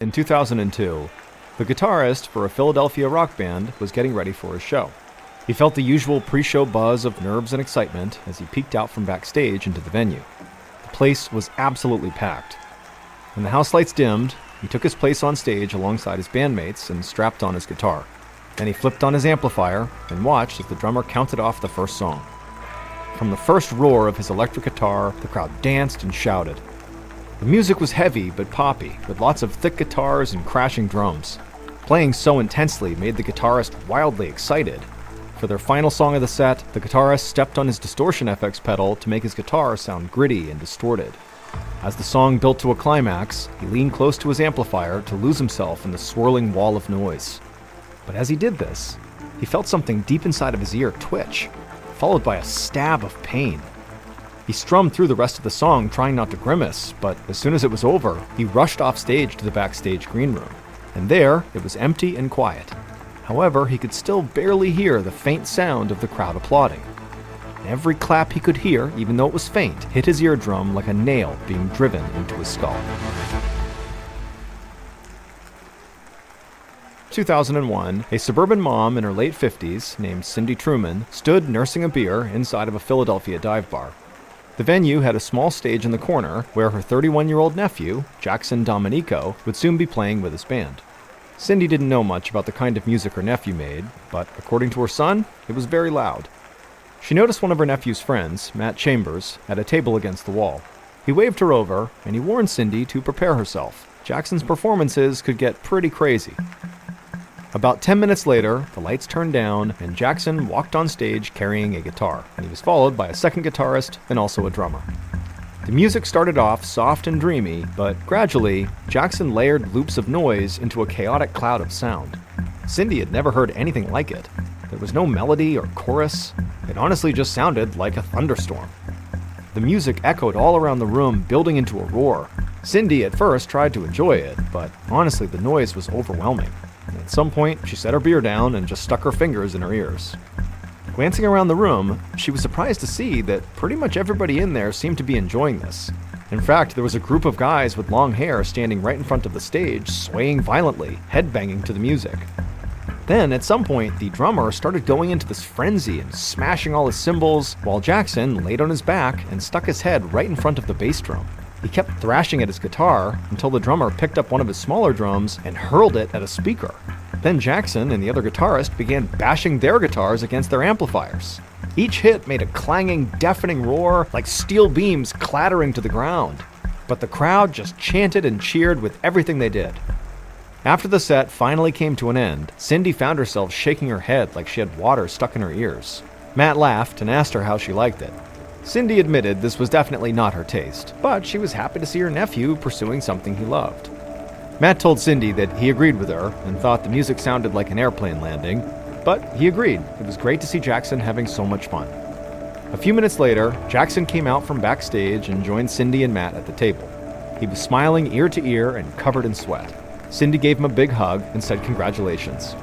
In 2002, the guitarist for a Philadelphia rock band was getting ready for his show. He felt the usual pre-show buzz of nerves and excitement as he peeked out from backstage into the venue. The place was absolutely packed. When the house lights dimmed, he took his place on stage alongside his bandmates and strapped on his guitar. Then he flipped on his amplifier and watched as the drummer counted off the first song. From the first roar of his electric guitar, the crowd danced and shouted. The music was heavy but poppy, with lots of thick guitars and crashing drums. Playing so intensely made the guitarist wildly excited. For their final song of the set, the guitarist stepped on his distortion FX pedal to make his guitar sound gritty and distorted. As the song built to a climax, he leaned close to his amplifier to lose himself in the swirling wall of noise. But as he did this, he felt something deep inside of his ear twitch, followed by a stab of pain. He strummed through the rest of the song, trying not to grimace, but as soon as it was over, he rushed off stage to the backstage green room. And there, it was empty and quiet. However, he could still barely hear the faint sound of the crowd applauding. And every clap he could hear, even though it was faint, hit his eardrum like a nail being driven into his skull. 2001, a suburban mom in her late 50s, named Cindy Truman, stood nursing a beer inside of a Philadelphia dive bar. The venue had a small stage in the corner where her 31-year-old nephew, Jackson Domenico, would soon be playing with his band. Cindy didn't know much about the kind of music her nephew made, but according to her son, it was very loud. She noticed one of her nephew's friends, Matt Chambers, at a table against the wall. He waved her over, and he warned Cindy to prepare herself. Jackson's performances could get pretty crazy. About 10 minutes later, the lights turned down, and Jackson walked on stage carrying a guitar, and he was followed by a second guitarist and also a drummer. The music started off soft and dreamy, but gradually, Jackson layered loops of noise into a chaotic cloud of sound. Cindy had never heard anything like it. There was no melody or chorus. It honestly just sounded like a thunderstorm. The music echoed all around the room, building into a roar. Cindy at first tried to enjoy it, but honestly, the noise was overwhelming. At some point, she set her beer down and just stuck her fingers in her ears. Glancing around the room, she was surprised to see that pretty much everybody in there seemed to be enjoying this. In fact, there was a group of guys with long hair standing right in front of the stage, swaying violently, headbanging to the music. Then, at some point, the drummer started going into this frenzy and smashing all his cymbals, while Jackson laid on his back and stuck his head right in front of the bass drum. He kept thrashing at his guitar until the drummer picked up one of his smaller drums and hurled it at a speaker. Then Jackson and the other guitarist began bashing their guitars against their amplifiers. Each hit made a clanging, deafening roar like steel beams clattering to the ground. But the crowd just chanted and cheered with everything they did. After the set finally came to an end, Cindy found herself shaking her head like she had water stuck in her ears. Matt laughed and asked her how she liked it. Cindy admitted this was definitely not her taste, but she was happy to see her nephew pursuing something he loved. Matt told Cindy that he agreed with her and thought the music sounded like an airplane landing, but he agreed it was great to see Jackson having so much fun. A few minutes later, Jackson came out from backstage and joined Cindy and Matt at the table. He was smiling ear to ear and covered in sweat. Cindy gave him a big hug and said congratulations.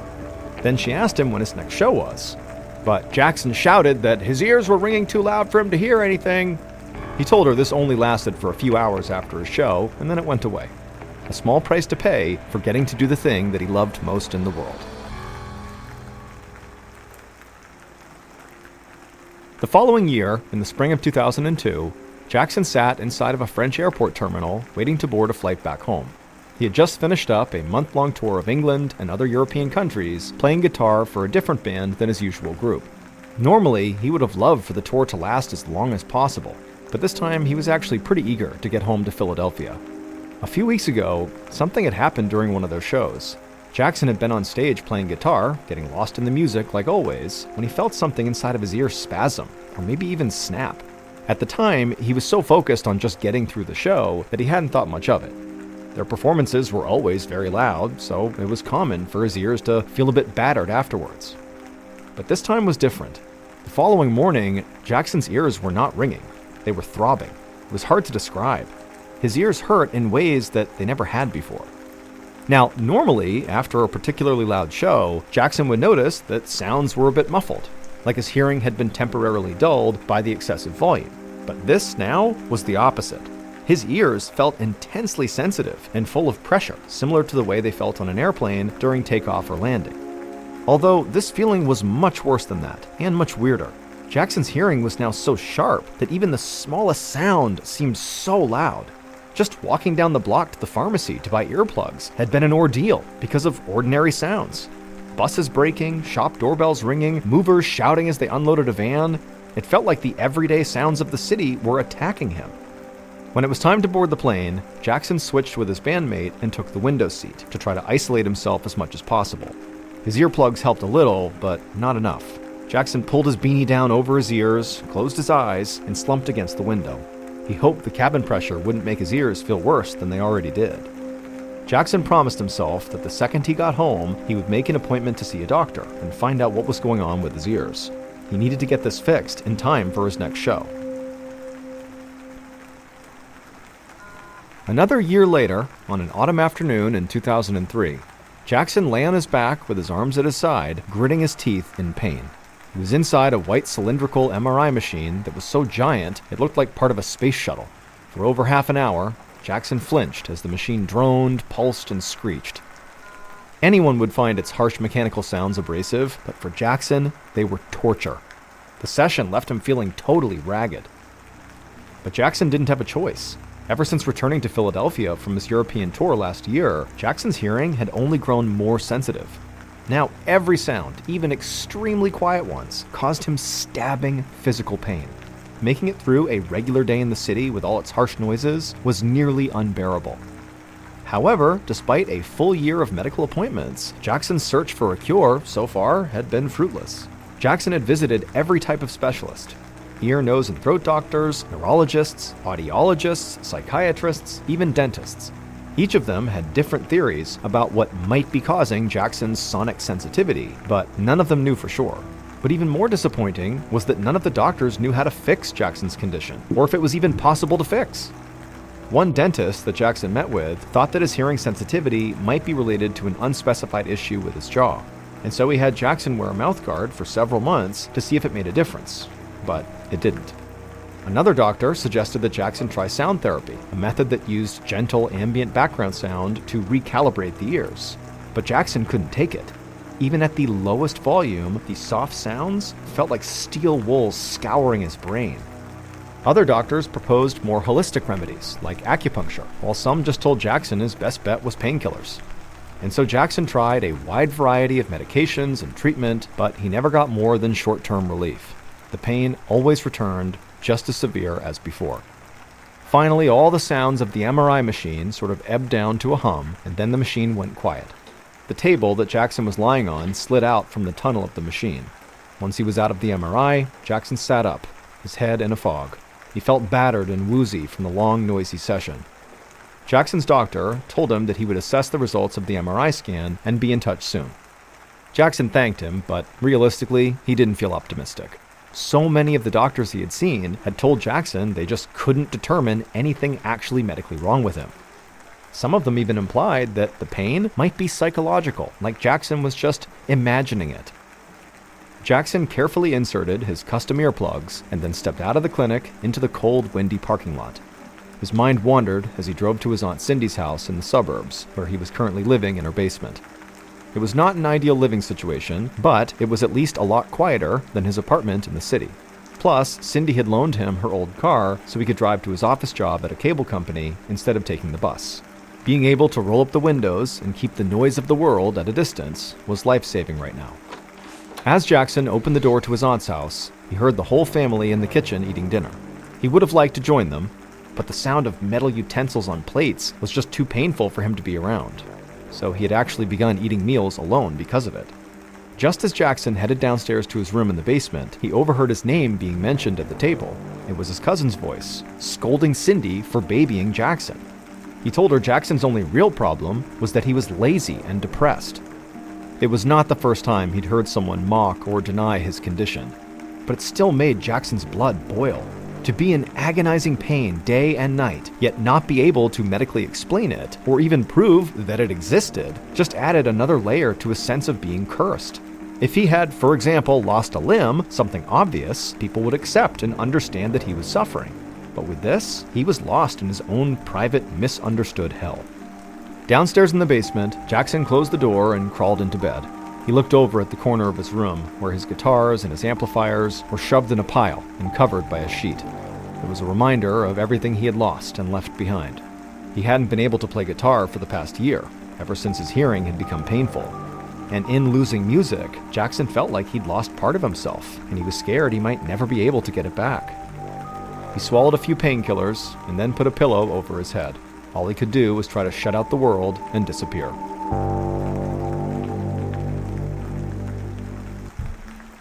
Then she asked him when his next show was. But Jackson shouted that his ears were ringing too loud for him to hear anything. He told her this only lasted for a few hours after his show, and then it went away. A small price to pay for getting to do the thing that he loved most in the world. The following year, in the spring of 2002, Jackson sat inside of a French airport terminal waiting to board a flight back home. He had just finished up a month-long tour of England and other European countries, playing guitar for a different band than his usual group. Normally, he would have loved for the tour to last as long as possible, but this time he was actually pretty eager to get home to Philadelphia. A few weeks ago, something had happened during one of their shows. Jackson had been on stage playing guitar, getting lost in the music like always, when he felt something inside of his ear spasm, or maybe even snap. At the time, he was so focused on just getting through the show that he hadn't thought much of it. Their performances were always very loud, so it was common for his ears to feel a bit battered afterwards. But this time was different. The following morning, Jackson's ears were not ringing. They were throbbing. It was hard to describe. His ears hurt in ways that they never had before. Now, normally, after a particularly loud show, Jackson would notice that sounds were a bit muffled, like his hearing had been temporarily dulled by the excessive volume. But this now was the opposite. His ears felt intensely sensitive and full of pressure, similar to the way they felt on an airplane during takeoff or landing. Although this feeling was much worse than that, and much weirder. Jackson's hearing was now so sharp that even the smallest sound seemed so loud. Just walking down the block to the pharmacy to buy earplugs had been an ordeal because of ordinary sounds. Buses braking, shop doorbells ringing, movers shouting as they unloaded a van. It felt like the everyday sounds of the city were attacking him. When it was time to board the plane, Jackson switched with his bandmate and took the window seat to try to isolate himself as much as possible. His earplugs helped a little, but not enough. Jackson pulled his beanie down over his ears, closed his eyes, and slumped against the window. He hoped the cabin pressure wouldn't make his ears feel worse than they already did. Jackson promised himself that the second he got home, he would make an appointment to see a doctor and find out what was going on with his ears. He needed to get this fixed in time for his next show. Another year later, on an autumn afternoon in 2003, Jackson lay on his back with his arms at his side, gritting his teeth in pain. He was inside a white cylindrical MRI machine that was so giant it looked like part of a space shuttle. For over half an hour, Jackson flinched as the machine droned, pulsed, and screeched. Anyone would find its harsh mechanical sounds abrasive, but for Jackson, they were torture. The session left him feeling totally ragged. But Jackson didn't have a choice. Ever since returning to Philadelphia from his European tour last year, Jackson's hearing had only grown more sensitive. Now every sound, even extremely quiet ones, caused him stabbing physical pain. Making it through a regular day in the city with all its harsh noises was nearly unbearable. However, despite a full year of medical appointments, Jackson's search for a cure so far had been fruitless. Jackson had visited every type of specialist: ear, nose, and throat doctors, neurologists, audiologists, psychiatrists, even dentists. Each of them had different theories about what might be causing Jackson's sonic sensitivity, but none of them knew for sure. But even more disappointing was that none of the doctors knew how to fix Jackson's condition, or if it was even possible to fix. One dentist that Jackson met with thought that his hearing sensitivity might be related to an unspecified issue with his jaw, and so he had Jackson wear a mouthguard for several months to see if it made a difference. But it didn't. Another doctor suggested that Jackson try sound therapy, a method that used gentle ambient background sound to recalibrate the ears. But Jackson couldn't take it. Even at the lowest volume, the soft sounds felt like steel wool scouring his brain. Other doctors proposed more holistic remedies, like acupuncture, while some just told Jackson his best bet was painkillers. And so Jackson tried a wide variety of medications and treatment, but he never got more than short-term relief. The pain always returned, just as severe as before. Finally, all the sounds of the MRI machine sort of ebbed down to a hum, and then the machine went quiet. The table that Jackson was lying on slid out from the tunnel of the machine. Once he was out of the MRI, Jackson sat up, his head in a fog. He felt battered and woozy from the long, noisy session. Jackson's doctor told him that he would assess the results of the MRI scan and be in touch soon. Jackson thanked him, but realistically, he didn't feel optimistic. So many of the doctors he had seen had told Jackson they just couldn't determine anything actually medically wrong with him. Some of them even implied that the pain might be psychological, like Jackson was just imagining it. Jackson carefully inserted his custom earplugs and then stepped out of the clinic into the cold, windy parking lot. His mind wandered as he drove to his Aunt Cindy's house in the suburbs, where he was currently living in her basement. It was not an ideal living situation, but it was at least a lot quieter than his apartment in the city. Plus, Cindy had loaned him her old car so he could drive to his office job at a cable company instead of taking the bus. Being able to roll up the windows and keep the noise of the world at a distance was life-saving right now. As Jackson opened the door to his aunt's house, he heard the whole family in the kitchen eating dinner. He would have liked to join them, but the sound of metal utensils on plates was just too painful for him to be around. So he had actually begun eating meals alone because of it. Just as Jackson headed downstairs to his room in the basement, he overheard his name being mentioned at the table. It was his cousin's voice, scolding Cindy for babying Jackson. He told her Jackson's only real problem was that he was lazy and depressed. It was not the first time he'd heard someone mock or deny his condition, but it still made Jackson's blood boil. To be in agonizing pain day and night, yet not be able to medically explain it, or even prove that it existed, just added another layer to his sense of being cursed. If he had, for example, lost a limb, something obvious, people would accept and understand that he was suffering. But with this, he was lost in his own private, misunderstood hell. Downstairs in the basement, Jackson closed the door and crawled into bed. He looked over at the corner of his room, where his guitars and his amplifiers were shoved in a pile and covered by a sheet. It was a reminder of everything he had lost and left behind. He hadn't been able to play guitar for the past year, ever since his hearing had become painful. And in losing music, Jackson felt like he'd lost part of himself, and he was scared he might never be able to get it back. He swallowed a few painkillers and then put a pillow over his head. All he could do was try to shut out the world and disappear.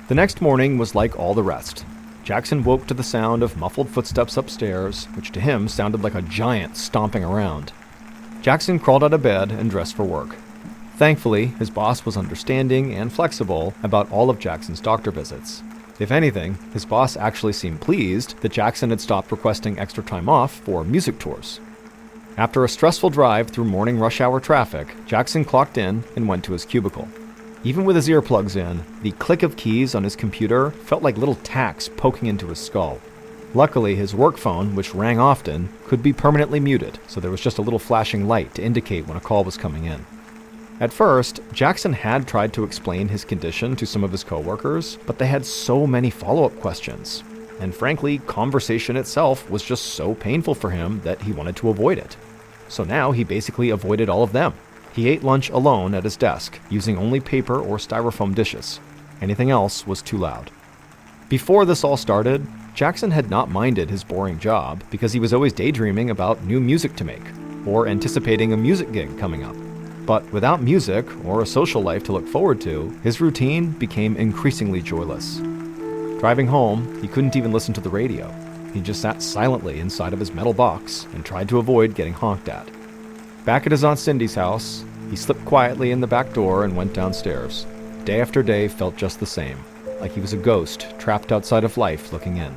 The next morning was like all the rest. Jackson woke to the sound of muffled footsteps upstairs, which to him sounded like a giant stomping around. Jackson crawled out of bed and dressed for work. Thankfully, his boss was understanding and flexible about all of Jackson's doctor visits. If anything, his boss actually seemed pleased that Jackson had stopped requesting extra time off for music tours. After a stressful drive through morning rush hour traffic, Jackson clocked in and went to his cubicle. Even with his earplugs in, the click of keys on his computer felt like little tacks poking into his skull. Luckily, his work phone, which rang often, could be permanently muted, so there was just a little flashing light to indicate when a call was coming in. At first, Jackson had tried to explain his condition to some of his coworkers, but they had so many follow-up questions. And frankly, conversation itself was just so painful for him that he wanted to avoid it. So now he basically avoided all of them. He ate lunch alone at his desk, using only paper or styrofoam dishes. Anything else was too loud. Before this all started, Jackson had not minded his boring job because he was always daydreaming about new music to make, or anticipating a music gig coming up. But without music or a social life to look forward to, his routine became increasingly joyless. Driving home, he couldn't even listen to the radio. He just sat silently inside of his metal box and tried to avoid getting honked at. Back at his Aunt Cindy's house, he slipped quietly in the back door and went downstairs. Day after day felt just the same, like he was a ghost trapped outside of life looking in.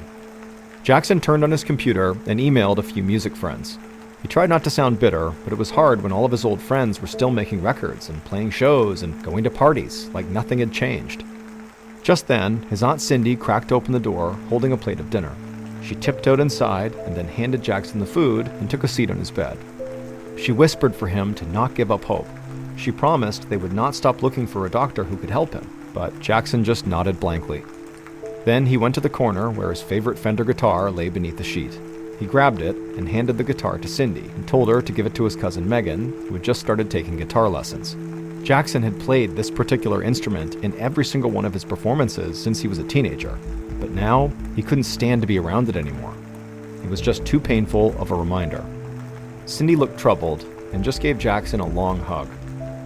Jackson turned on his computer and emailed a few music friends. He tried not to sound bitter, but it was hard when all of his old friends were still making records and playing shows and going to parties like nothing had changed. Just then, his Aunt Cindy cracked open the door, holding a plate of dinner. She tiptoed inside and then handed Jackson the food and took a seat on his bed. She whispered for him to not give up hope. She promised they would not stop looking for a doctor who could help him, but Jackson just nodded blankly. Then he went to the corner where his favorite Fender guitar lay beneath the sheet. He grabbed it and handed the guitar to Cindy and told her to give it to his cousin Megan, who had just started taking guitar lessons. Jackson had played this particular instrument in every single one of his performances since he was a teenager, but now he couldn't stand to be around it anymore. It was just too painful of a reminder. Cindy looked troubled and just gave Jackson a long hug.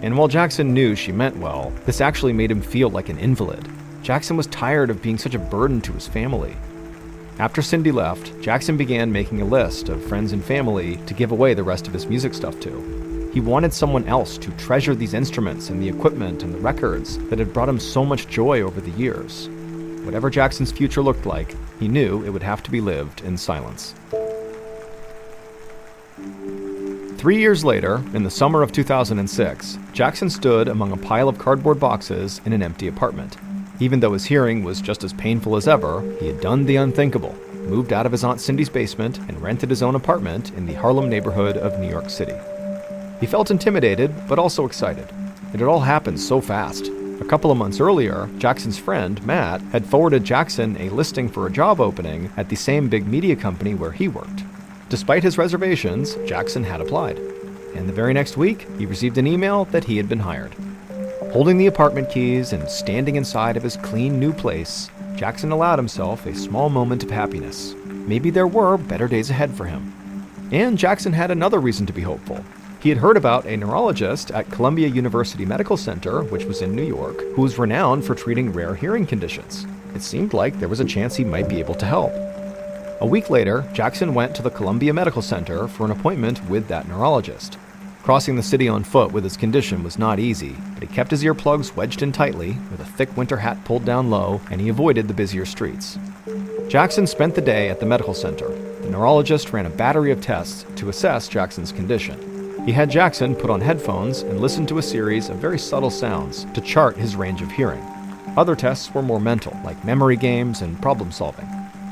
And while Jackson knew she meant well, this actually made him feel like an invalid. Jackson was tired of being such a burden to his family. After Cindy left, Jackson began making a list of friends and family to give away the rest of his music stuff to. He wanted someone else to treasure these instruments and the equipment and the records that had brought him so much joy over the years. Whatever Jackson's future looked like, he knew it would have to be lived in silence. 3 years later, in the summer of 2006, Jackson stood among a pile of cardboard boxes in an empty apartment. Even though his hearing was just as painful as ever, he had done the unthinkable, moved out of his Aunt Cindy's basement and rented his own apartment in the Harlem neighborhood of New York City. He felt intimidated, but also excited. It had all happened so fast. A couple of months earlier, Jackson's friend, Matt, had forwarded Jackson a listing for a job opening at the same big media company where he worked. Despite his reservations, Jackson had applied. And the very next week, he received an email that he had been hired. Holding the apartment keys and standing inside of his clean new place, Jackson allowed himself a small moment of happiness. Maybe there were better days ahead for him. And Jackson had another reason to be hopeful. He had heard about a neurologist at Columbia University Medical Center, which was in New York, who was renowned for treating rare hearing conditions. It seemed like there was a chance he might be able to help. A week later, Jackson went to the Columbia Medical Center for an appointment with that neurologist. Crossing the city on foot with his condition was not easy, but he kept his earplugs wedged in tightly, with a thick winter hat pulled down low, and he avoided the busier streets. Jackson spent the day at the medical center. The neurologist ran a battery of tests to assess Jackson's condition. He had Jackson put on headphones and listen to a series of very subtle sounds to chart his range of hearing. Other tests were more mental, like memory games and problem solving.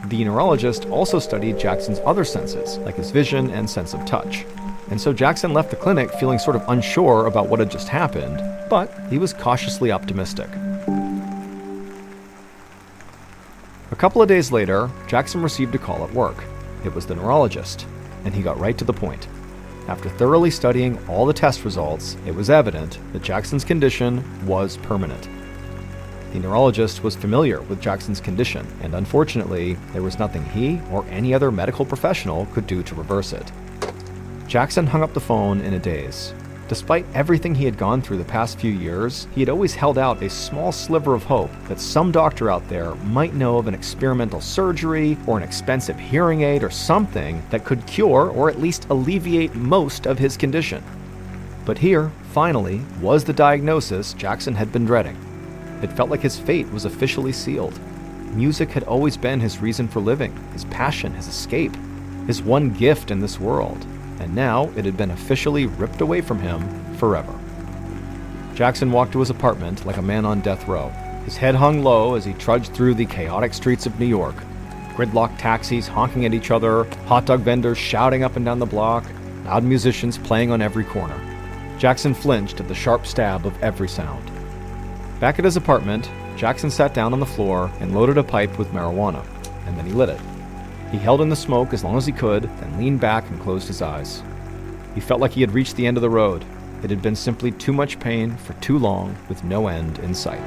The neurologist also studied Jackson's other senses, like his vision and sense of touch. And so Jackson left the clinic feeling sort of unsure about what had just happened, but he was cautiously optimistic. A couple of days later, Jackson received a call at work. It was the neurologist, and he got right to the point. After thoroughly studying all the test results, it was evident that Jackson's condition was permanent. The neurologist was familiar with Jackson's condition, and unfortunately, there was nothing he or any other medical professional could do to reverse it. Jackson hung up the phone in a daze. Despite everything he had gone through the past few years, he had always held out a small sliver of hope that some doctor out there might know of an experimental surgery or an expensive hearing aid or something that could cure or at least alleviate most of his condition. But here, finally, was the diagnosis Jackson had been dreading. It felt like his fate was officially sealed. Music had always been his reason for living, his passion, his escape, his one gift in this world. And now it had been officially ripped away from him forever. Jackson walked to his apartment like a man on death row. His head hung low as he trudged through the chaotic streets of New York. Gridlocked taxis honking at each other, hot dog vendors shouting up and down the block, loud musicians playing on every corner. Jackson flinched at the sharp stab of every sound. Back at his apartment, Jackson sat down on the floor and loaded a pipe with marijuana, and then he lit it. He held in the smoke as long as he could, then leaned back and closed his eyes. He felt like he had reached the end of the road. It had been simply too much pain for too long, with no end in sight.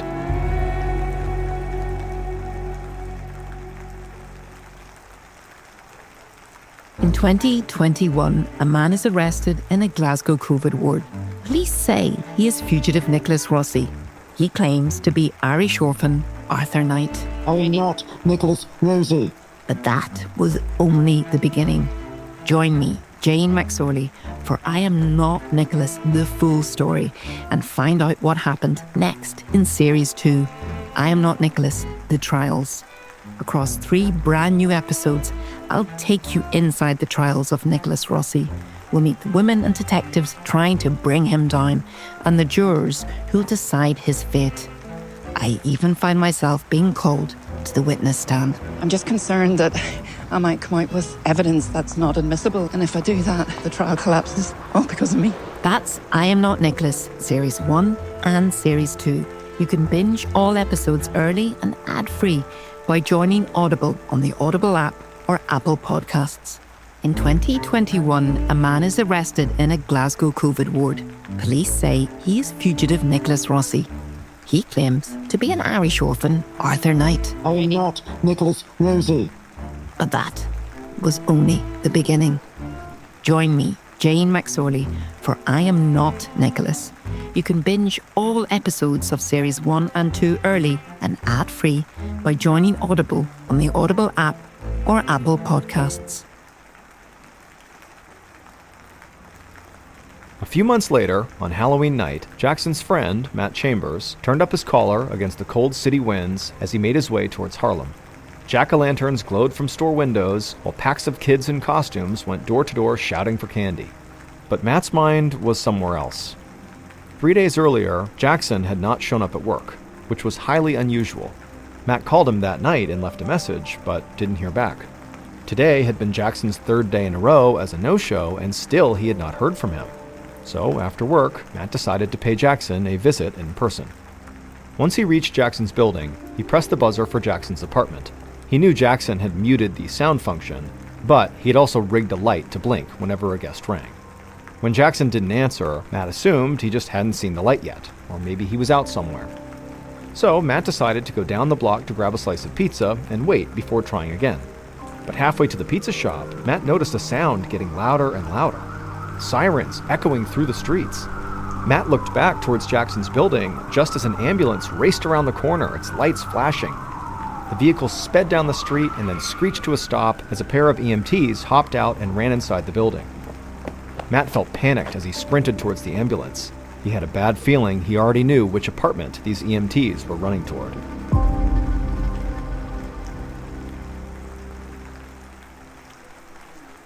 In 2021, a man is arrested in a Glasgow COVID ward. Police say he is fugitive Nicholas Rossi. He claims to be Irish orphan Arthur Knight. Are you not Nicholas Rossi? But that was only the beginning. Join me, Jane McSorley, for I Am Not Nicholas, the full story, and find out what happened next in Series 2, I Am Not Nicholas, The Trials. Across 3 brand new episodes, I'll take you inside the trials of Nicholas Rossi. We'll meet the women and detectives trying to bring him down, and the jurors who'll decide his fate. I even find myself being called to the witness stand. I'm just concerned that I might come out with evidence that's not admissible, and if I do that, the trial collapses, all because of me. That's I Am Not Nicholas, Series 1 and Series 2. You can binge all episodes early and ad-free by joining Audible on the Audible app or Apple Podcasts. In 2021, a man is arrested in a Glasgow COVID ward. Police say he is fugitive Nicholas Rossi. He claims to be an Irish orphan, Arthur Knight. Are you not Nicholas Rossi? But that was only the beginning. Join me, Jane McSorley, for I Am Not Nicholas. You can binge all episodes of Series 1 and 2 early and ad-free by joining Audible on the Audible app or Apple Podcasts. A few months later, on Halloween night, Jackson's friend, Matt Chambers, turned up his collar against the cold city winds as he made his way towards Harlem. Jack-o'-lanterns glowed from store windows, while packs of kids in costumes went door to door shouting for candy. But Matt's mind was somewhere else. 3 days earlier, Jackson had not shown up at work, which was highly unusual. Matt called him that night and left a message, but didn't hear back. Today had been Jackson's 3rd day in a row as a no-show, and still he had not heard from him. So, after work, Matt decided to pay Jackson a visit in person. Once he reached Jackson's building, he pressed the buzzer for Jackson's apartment. He knew Jackson had muted the sound function, but he had also rigged a light to blink whenever a guest rang. When Jackson didn't answer, Matt assumed he just hadn't seen the light yet, or maybe he was out somewhere. So, Matt decided to go down the block to grab a slice of pizza and wait before trying again. But halfway to the pizza shop, Matt noticed a sound getting louder and louder. Sirens echoing through the streets. Matt looked back towards Jackson's building just as an ambulance raced around the corner, its lights flashing. The vehicle sped down the street and then screeched to a stop as a pair of EMTs hopped out and ran inside the building. Matt felt panicked as he sprinted towards the ambulance. He had a bad feeling he already knew which apartment these EMTs were running toward.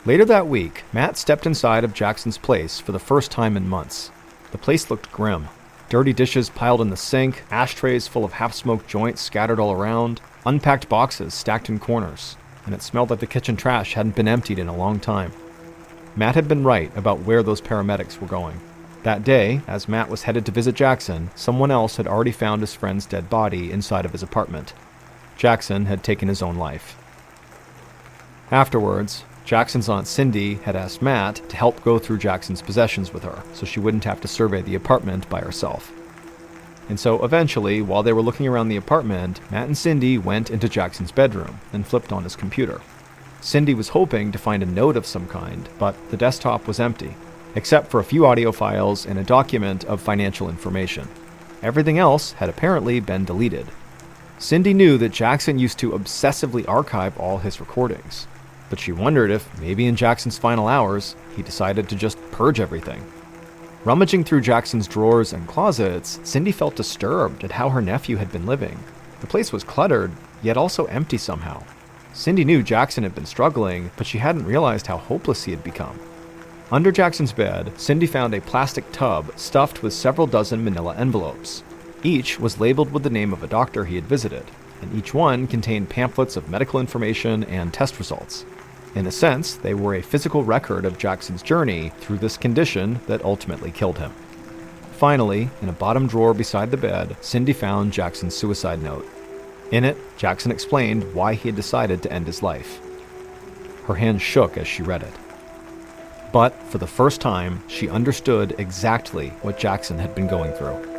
Later that week, Matt stepped inside of Jackson's place for the first time in months. The place looked grim. Dirty dishes piled in the sink, ashtrays full of half-smoked joints scattered all around, unpacked boxes stacked in corners. and it smelled like the kitchen trash hadn't been emptied in a long time. Matt had been right about where those paramedics were going. That day, as Matt was headed to visit Jackson, someone else had already found his friend's dead body inside of his apartment. Jackson had taken his own life. Afterwards, Jackson's aunt Cindy had asked Matt to help go through Jackson's possessions with her so she wouldn't have to survey the apartment by herself. And so eventually, while they were looking around the apartment, Matt and Cindy went into Jackson's bedroom and flipped on his computer. Cindy was hoping to find a note of some kind, but the desktop was empty, except for a few audio files and a document of financial information. Everything else had apparently been deleted. Cindy knew that Jackson used to obsessively archive all his recordings, but she wondered if maybe in Jackson's final hours, he decided to just purge everything. Rummaging through Jackson's drawers and closets, Cindy felt disturbed at how her nephew had been living. The place was cluttered, yet also empty somehow. Cindy knew Jackson had been struggling, but she hadn't realized how hopeless he had become. Under Jackson's bed, Cindy found a plastic tub stuffed with several dozen manila envelopes. Each was labeled with the name of a doctor he had visited, and each one contained pamphlets of medical information and test results. In a sense, they were a physical record of Jackson's journey through this condition that ultimately killed him. Finally, in a bottom drawer beside the bed, Cindy found Jackson's suicide note. In it, Jackson explained why he had decided to end his life. Her hand shook as she read it. But for the first time, she understood exactly what Jackson had been going through.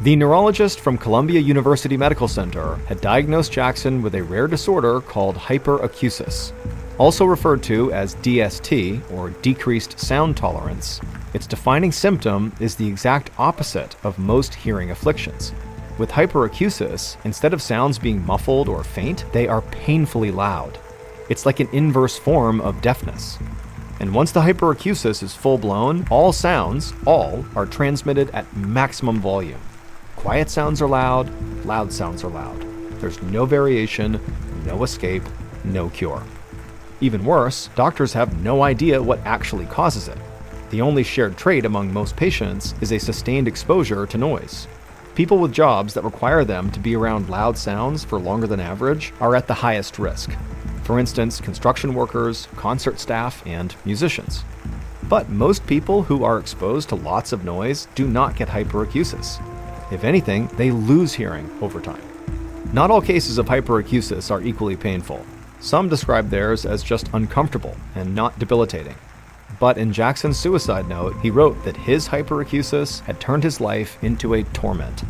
The neurologist from Columbia University Medical Center had diagnosed Jackson with a rare disorder called hyperacusis, also referred to as DST, or decreased sound tolerance. Its defining symptom is the exact opposite of most hearing afflictions. With hyperacusis, instead of sounds being muffled or faint, they are painfully loud. It's like an inverse form of deafness. And once the hyperacusis is full-blown, all sounds, are transmitted at maximum volume. Quiet sounds are loud sounds are loud. There's no variation, no escape, no cure. Even worse, doctors have no idea what actually causes it. The only shared trait among most patients is a sustained exposure to noise. People with jobs that require them to be around loud sounds for longer than average are at the highest risk. For instance, construction workers, concert staff, and musicians. But most people who are exposed to lots of noise do not get hyperacusis. If anything, they lose hearing over time. Not all cases of hyperacusis are equally painful. Some describe theirs as just uncomfortable and not debilitating. But in Jackson's suicide note, he wrote that his hyperacusis had turned his life into a torment.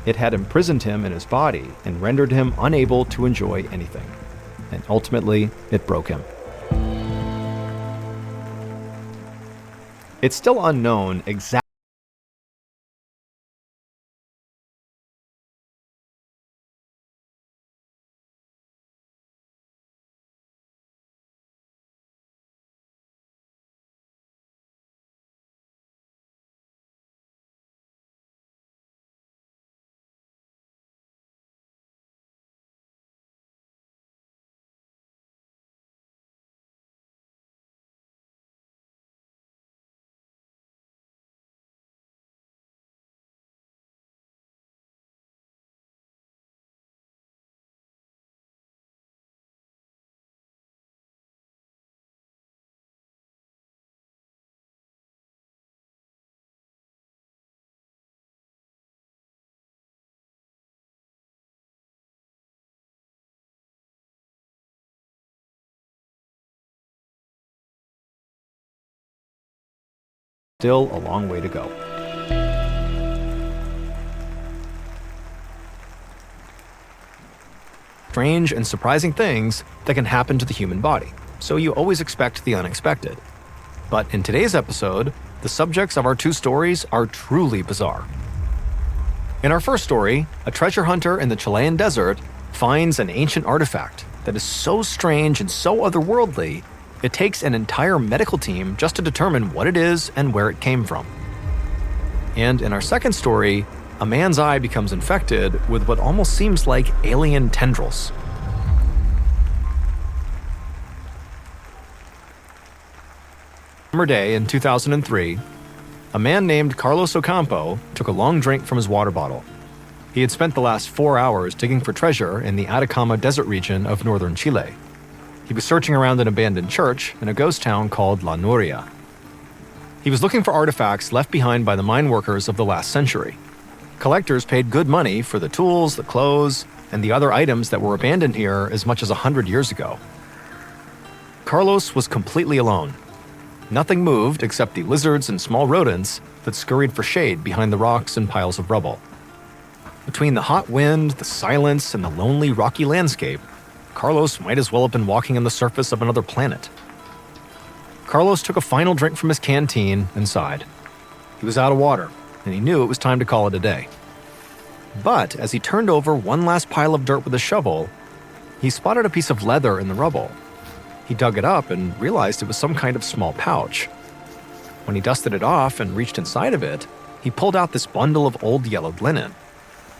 It had imprisoned him in his body and rendered him unable to enjoy anything. And ultimately, it broke him. It's still unknown exactly a long way to go. Strange and surprising things that can happen to the human body, so you always expect the unexpected. But in today's episode, the subjects of our two stories are truly bizarre. In our first story, a treasure hunter in the Chilean desert finds an ancient artifact that is so strange and so otherworldly, it takes an entire medical team just to determine what it is and where it came from. And in our second story, a man's eye becomes infected with what almost seems like alien tendrils. Summer day in 2003, a man named Carlos Ocampo took a long drink from his water bottle. He had spent the last 4 hours digging for treasure in the Atacama Desert region of northern Chile. He was searching around an abandoned church in a ghost town called La Noria. He was looking for artifacts left behind by the mine workers of the last century. Collectors paid good money for the tools, the clothes, and the other items that were abandoned here as much as 100 years ago. Carlos was completely alone. Nothing moved except the lizards and small rodents that scurried for shade behind the rocks and piles of rubble. Between the hot wind, the silence, and the lonely rocky landscape, Carlos might as well have been walking on the surface of another planet. Carlos took a final drink from his canteen and sighed. He was out of water, and he knew it was time to call it a day. But as he turned over one last pile of dirt with a shovel, he spotted a piece of leather in the rubble. He dug it up and realized it was some kind of small pouch. When he dusted it off and reached inside of it, he pulled out this bundle of old yellowed linen.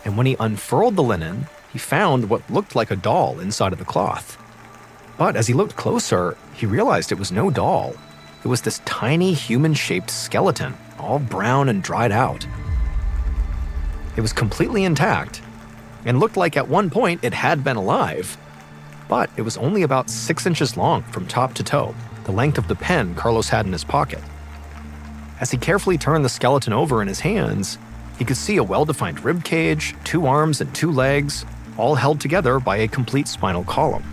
And when he unfurled the linen, he found what looked like a doll inside of the cloth. But as he looked closer, he realized it was no doll. It was this tiny human-shaped skeleton, all brown and dried out. It was completely intact, and looked like at one point it had been alive. But it was only about 6 inches long from top to toe, the length of the pen Carlos had in his pocket. As he carefully turned the skeleton over in his hands, he could see a well-defined rib cage, 2 arms and 2 legs, all held together by a complete spinal column.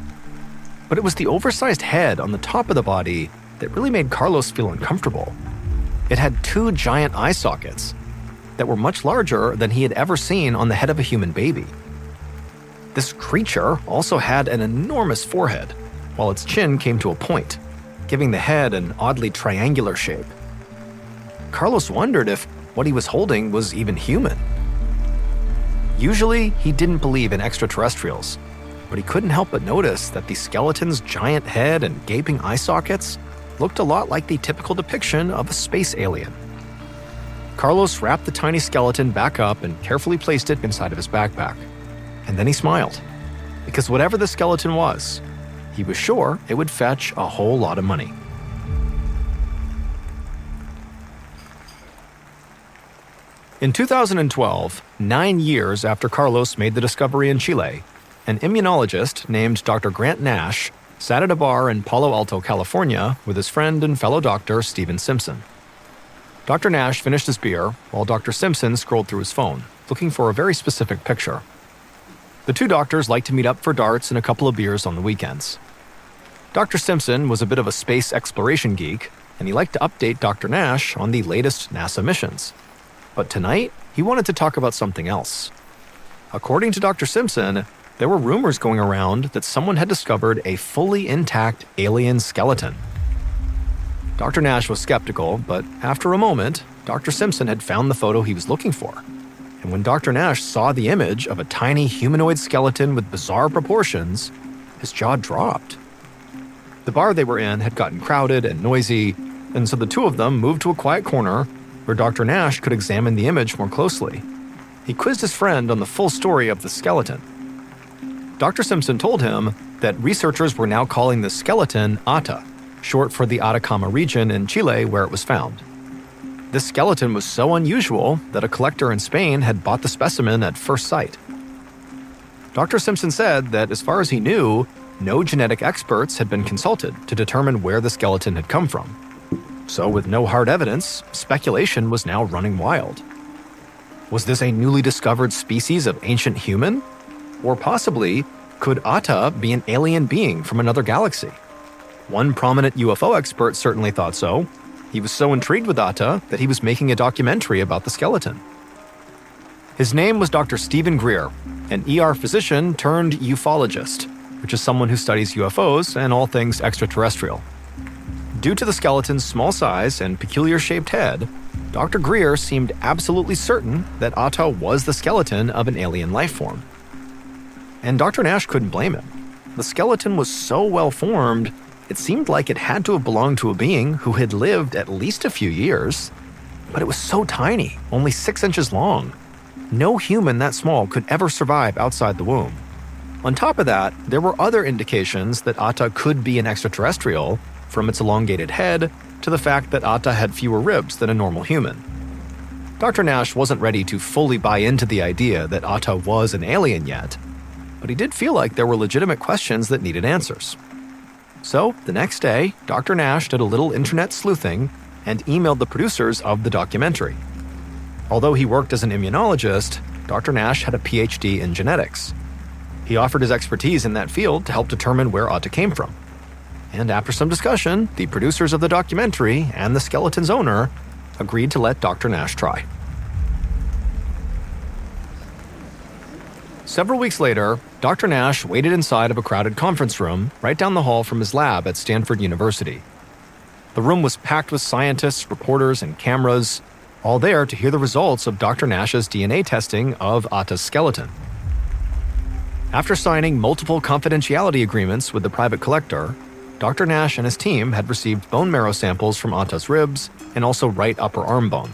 But it was the oversized head on the top of the body that really made Carlos feel uncomfortable. It had 2 giant eye sockets that were much larger than he had ever seen on the head of a human baby. This creature also had an enormous forehead, while its chin came to a point, giving the head an oddly triangular shape. Carlos wondered if what he was holding was even human. Usually, he didn't believe in extraterrestrials, but he couldn't help but notice that the skeleton's giant head and gaping eye sockets looked a lot like the typical depiction of a space alien. Carlos wrapped the tiny skeleton back up and carefully placed it inside of his backpack. And then he smiled, because whatever the skeleton was, he was sure it would fetch a whole lot of money. In 2012, 9 years after Carlos made the discovery in Chile, an immunologist named Dr. Grant Nash sat at a bar in Palo Alto, California, with his friend and fellow doctor Stephen Simpson. Dr. Nash finished his beer while Dr. Simpson scrolled through his phone, looking for a very specific picture. The 2 doctors liked to meet up for darts and a couple of beers on the weekends. Dr. Simpson was a bit of a space exploration geek, and he liked to update Dr. Nash on the latest NASA missions. But tonight, he wanted to talk about something else. According to Dr. Simpson, there were rumors going around that someone had discovered a fully intact alien skeleton. Dr. Nash was skeptical, but after a moment, Dr. Simpson had found the photo he was looking for. And when Dr. Nash saw the image of a tiny humanoid skeleton with bizarre proportions, his jaw dropped. The bar they were in had gotten crowded and noisy, and so the 2 of them moved to a quiet corner where Dr. Nash could examine the image more closely. He quizzed his friend on the full story of the skeleton. Dr. Simpson told him that researchers were now calling the skeleton Ata, short for the Atacama region in Chile where it was found. This skeleton was so unusual that a collector in Spain had bought the specimen at first sight. Dr. Simpson said that as far as he knew, no genetic experts had been consulted to determine where the skeleton had come from. So with no hard evidence, speculation was now running wild. Was this a newly discovered species of ancient human? Or possibly, could Ata be an alien being from another galaxy? One prominent UFO expert certainly thought so. He was so intrigued with Ata that he was making a documentary about the skeleton. His name was Dr. Stephen Greer, an ER physician turned ufologist, which is someone who studies UFOs and all things extraterrestrial. Due to the skeleton's small size and peculiar-shaped head, Dr. Greer seemed absolutely certain that Ata was the skeleton of an alien life form. And Dr. Nash couldn't blame him. The skeleton was so well-formed, it seemed like it had to have belonged to a being who had lived at least a few years. But it was so tiny, only 6 inches long. No human that small could ever survive outside the womb. On top of that, there were other indications that Ata could be an extraterrestrial, from its elongated head to the fact that Ata had fewer ribs than a normal human. Dr. Nash wasn't ready to fully buy into the idea that Atta was an alien yet, but he did feel like there were legitimate questions that needed answers. So, the next day, Dr. Nash did a little internet sleuthing and emailed the producers of the documentary. Although he worked as an immunologist, Dr. Nash had a PhD in genetics. He offered his expertise in that field to help determine where Atta came from. And after some discussion, the producers of the documentary and the skeleton's owner agreed to let Dr. Nash try. Several weeks later, Dr. Nash waited inside of a crowded conference room right down the hall from his lab at Stanford University. The room was packed with scientists, reporters, and cameras, all there to hear the results of Dr. Nash's DNA testing of Atta's skeleton. After signing multiple confidentiality agreements with the private collector, Dr. Nash and his team had received bone marrow samples from Atta's ribs and also right upper arm bone.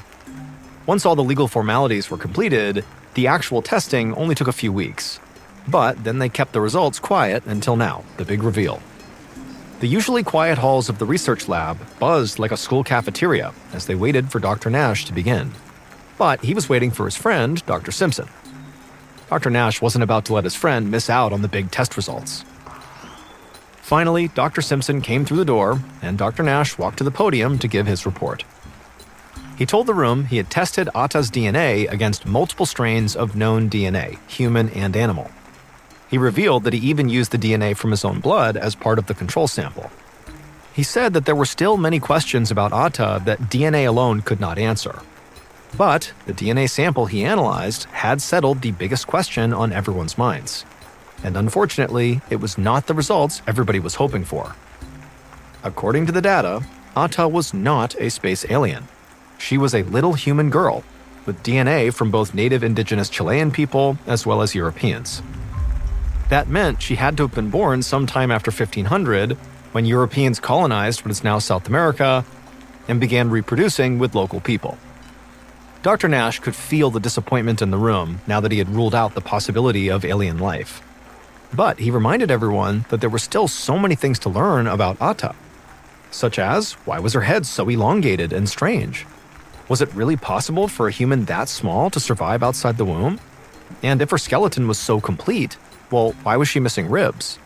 Once all the legal formalities were completed, the actual testing only took a few weeks. But then they kept the results quiet until now, the big reveal. The usually quiet halls of the research lab buzzed like a school cafeteria as they waited for Dr. Nash to begin. But he was waiting for his friend, Dr. Simpson. Dr. Nash wasn't about to let his friend miss out on the big test results. Finally, Dr. Simpson came through the door, and Dr. Nash walked to the podium to give his report. He told the room he had tested Atta's DNA against multiple strains of known DNA, human and animal. He revealed that he even used the DNA from his own blood as part of the control sample. He said that there were still many questions about Atta that DNA alone could not answer. But the DNA sample he analyzed had settled the biggest question on everyone's minds. And unfortunately, it was not the results everybody was hoping for. According to the data, Atta was not a space alien. She was a little human girl, with DNA from both native indigenous Chilean people as well as Europeans. That meant she had to have been born sometime after 1500, when Europeans colonized what is now South America and began reproducing with local people. Dr. Nash could feel the disappointment in the room now that he had ruled out the possibility of alien life. But he reminded everyone that there were still so many things to learn about Atta, such as why was her head so elongated and strange? Was it really possible for a human that small to survive outside the womb? And if her skeleton was so complete, well, why was she missing ribs?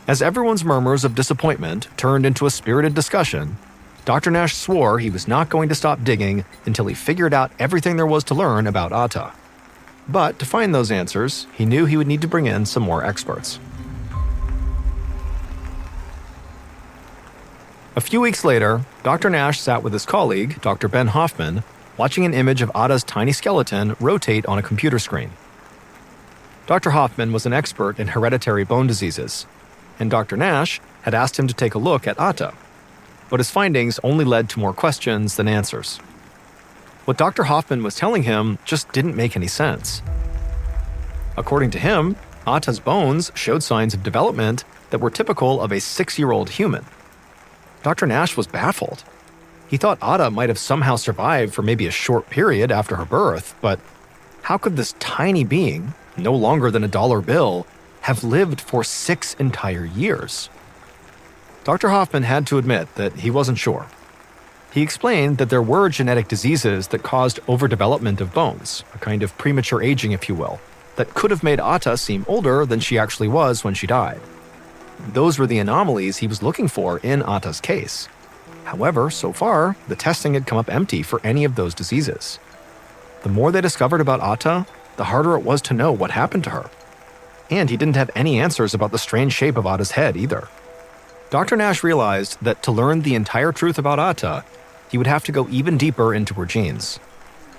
As everyone's murmurs of disappointment turned into a spirited discussion, Dr. Nash swore he was not going to stop digging until he figured out everything there was to learn about Atta. But to find those answers, he knew he would need to bring in some more experts. A few weeks later, Dr. Nash sat with his colleague, Dr. Ben Hoffman, watching an image of Atta's tiny skeleton rotate on a computer screen. Dr. Hoffman was an expert in hereditary bone diseases, and Dr. Nash had asked him to take a look at Atta. But his findings only led to more questions than answers. What Dr. Hoffman was telling him just didn't make any sense. According to him, Atta's bones showed signs of development that were typical of a 6-year-old human. Dr. Nash was baffled. He thought Atta might have somehow survived for maybe a short period after her birth, but how could this tiny being, no longer than a dollar bill, have lived for 6 entire years? Dr. Hoffman had to admit that he wasn't sure. He explained that there were genetic diseases that caused overdevelopment of bones, a kind of premature aging, if you will, that could have made Atta seem older than she actually was when she died. Those were the anomalies he was looking for in Atta's case. However, so far, the testing had come up empty for any of those diseases. The more they discovered about Atta, the harder it was to know what happened to her. And he didn't have any answers about the strange shape of Atta's head either. Dr. Nash realized that to learn the entire truth about Atta, he would have to go even deeper into her genes.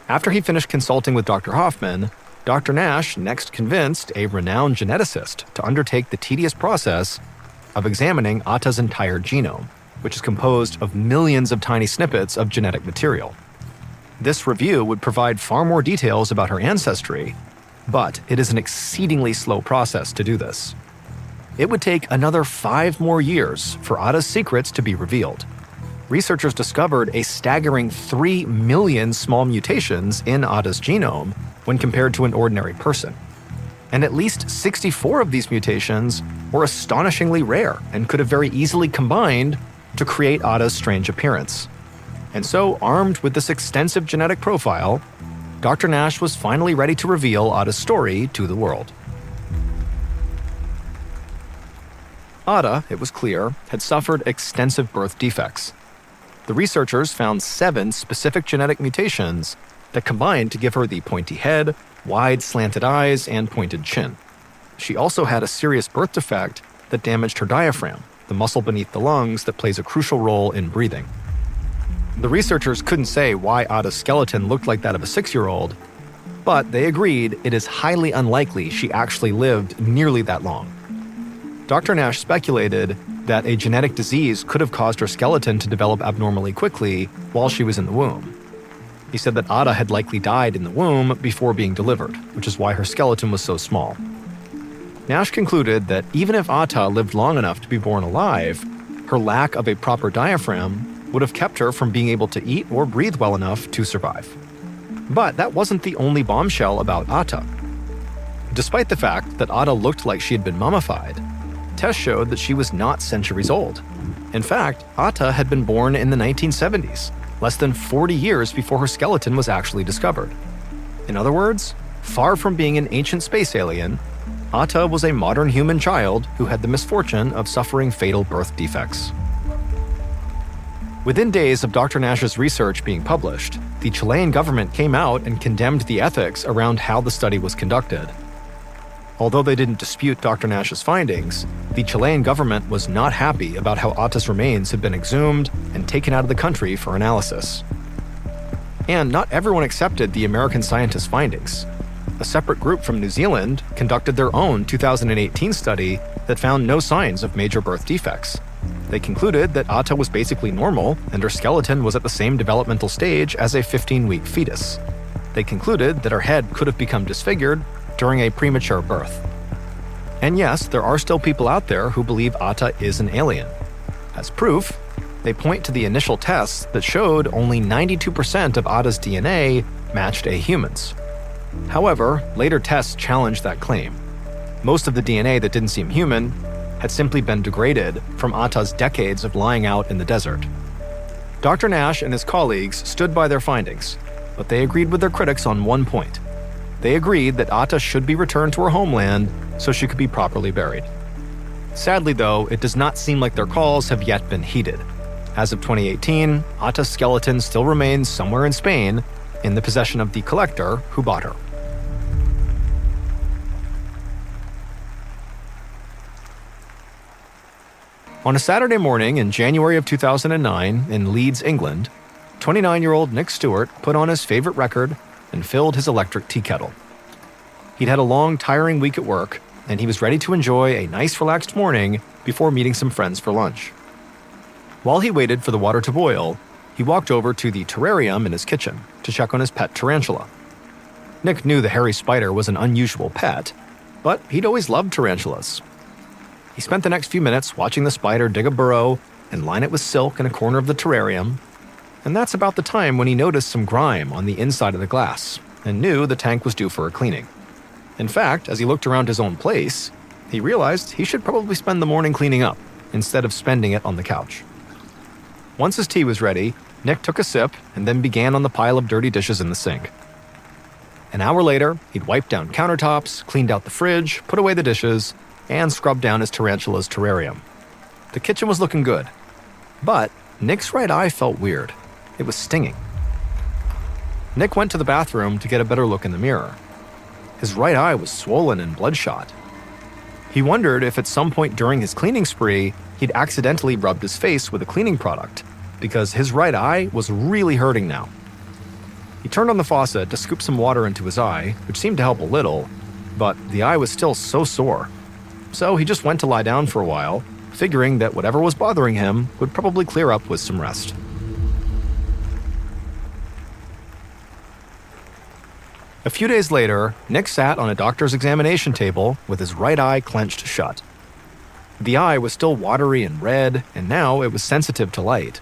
After he finished consulting with Dr. Hoffman, Dr. Nash next convinced a renowned geneticist to undertake the tedious process of examining Atta's entire genome, which is composed of millions of tiny snippets of genetic material. This review would provide far more details about her ancestry, but it is an exceedingly slow process to do this. It would take another 5 more years for Atta's secrets to be revealed. Researchers discovered a staggering 3 million small mutations in Atta's genome when compared to an ordinary person. And at least 64 of these mutations were astonishingly rare and could have very easily combined to create Atta's strange appearance. And so, armed with this extensive genetic profile, Dr. Nash was finally ready to reveal Ada's story to the world. Ada, it was clear, had suffered extensive birth defects. The researchers found 7 specific genetic mutations that combined to give her the pointy head, wide slanted eyes, and pointed chin. She also had a serious birth defect that damaged her diaphragm, the muscle beneath the lungs that plays a crucial role in breathing. The researchers couldn't say why Ada's skeleton looked like that of a 6-year-old, but they agreed it is highly unlikely she actually lived nearly that long. Dr. Nash speculated that a genetic disease could have caused her skeleton to develop abnormally quickly while she was in the womb. He said that Ada had likely died in the womb before being delivered, which is why her skeleton was so small. Nash concluded that even if Ada lived long enough to be born alive, her lack of a proper diaphragm would have kept her from being able to eat or breathe well enough to survive. But that wasn't the only bombshell about Ada. Despite the fact that Ada looked like she had been mummified, tests showed that she was not centuries old. In fact, Ada had been born in the 1970s, less than 40 years before her skeleton was actually discovered. In other words, far from being an ancient space alien, Ada was a modern human child who had the misfortune of suffering fatal birth defects. Within days of Dr. Nash's research being published, the Chilean government came out and condemned the ethics around how the study was conducted. Although they didn't dispute Dr. Nash's findings, the Chilean government was not happy about how Ada's remains had been exhumed and taken out of the country for analysis. And not everyone accepted the American scientists' findings. A separate group from New Zealand conducted their own 2018 study that found no signs of major birth defects. They concluded that Ada was basically normal and her skeleton was at the same developmental stage as a 15-week fetus. They concluded that her head could have become disfigured during a premature birth. And yes, there are still people out there who believe Ada is an alien. As proof, they point to the initial tests that showed only 92% of Ada's DNA matched a human's. However, later tests challenged that claim. Most of the DNA that didn't seem human had simply been degraded from Ada's decades of lying out in the desert. Dr. Nash and his colleagues stood by their findings, but they agreed with their critics on one point. They agreed that Ada should be returned to her homeland so she could be properly buried. Sadly, though, it does not seem like their calls have yet been heeded. As of 2018, Ada's skeleton still remains somewhere in Spain in the possession of the collector who bought her. On a Saturday morning in January of 2009 in Leeds, England, 29-year-old Nick Stewart put on his favorite record and filled his electric tea kettle. He'd had a long, tiring week at work, and he was ready to enjoy a nice, relaxed morning before meeting some friends for lunch. While he waited for the water to boil, he walked over to the terrarium in his kitchen to check on his pet tarantula. Nick knew the hairy spider was an unusual pet, but he'd always loved tarantulas. He spent the next few minutes watching the spider dig a burrow and line it with silk in a corner of the terrarium, and that's about the time when he noticed some grime on the inside of the glass and knew the tank was due for a cleaning. In fact, as he looked around his own place, he realized he should probably spend the morning cleaning up instead of spending it on the couch. Once his tea was ready, Nick took a sip and then began on the pile of dirty dishes in the sink. An hour later, he'd wiped down countertops, cleaned out the fridge, put away the dishes, and scrubbed down his tarantula's terrarium. The kitchen was looking good, but Nick's right eye felt weird. It was stinging. Nick went to the bathroom to get a better look in the mirror. His right eye was swollen and bloodshot. He wondered if at some point during his cleaning spree, he'd accidentally rubbed his face with a cleaning product, because his right eye was really hurting now. He turned on the faucet to scoop some water into his eye, which seemed to help a little, but the eye was still so sore. So he just went to lie down for a while, figuring that whatever was bothering him would probably clear up with some rest. A few days later, Nick sat on a doctor's examination table with his right eye clenched shut. The eye was still watery and red, and now it was sensitive to light.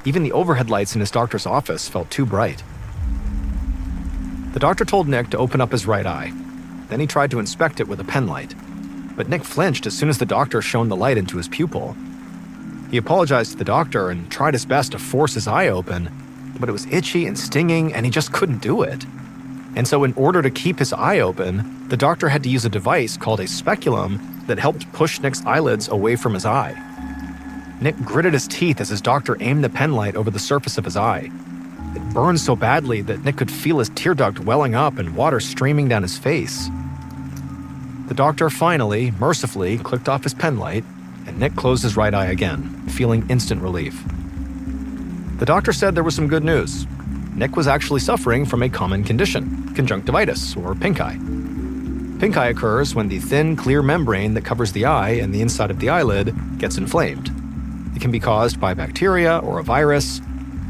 Even the overhead lights in his doctor's office felt too bright. The doctor told Nick to open up his right eye. Then he tried to inspect it with a pen light. But Nick flinched as soon as the doctor shone the light into his pupil. He apologized to the doctor and tried his best to force his eye open, but it was itchy and stinging and he just couldn't do it. And so in order to keep his eye open, the doctor had to use a device called a speculum that helped push Nick's eyelids away from his eye. Nick gritted his teeth as his doctor aimed the pen light over the surface of his eye. It burned so badly that Nick could feel his tear duct welling up and water streaming down his face. The doctor finally, mercifully, clicked off his pen light, and Nick closed his right eye again, feeling instant relief. The doctor said there was some good news. Nick was actually suffering from a common condition, conjunctivitis, or pink eye. Pink eye occurs when the thin, clear membrane that covers the eye and the inside of the eyelid gets inflamed. It can be caused by bacteria or a virus,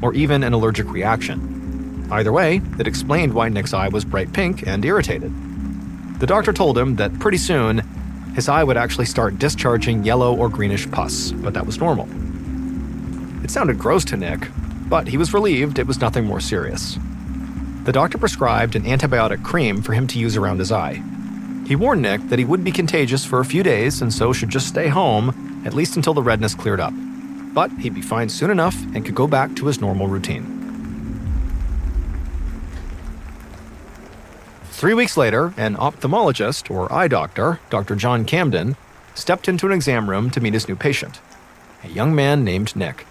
or even an allergic reaction. Either way, it explained why Nick's eye was bright pink and irritated. The doctor told him that pretty soon, his eye would actually start discharging yellow or greenish pus, but that was normal. It sounded gross to Nick, but he was relieved it was nothing more serious. The doctor prescribed an antibiotic cream for him to use around his eye. He warned Nick that he would be contagious for a few days and so should just stay home, at least until the redness cleared up. But he'd be fine soon enough and could go back to his normal routine. 3 weeks later, an ophthalmologist, or eye doctor, Dr. John Camden, stepped into an exam room to meet his new patient, a young man named Nick.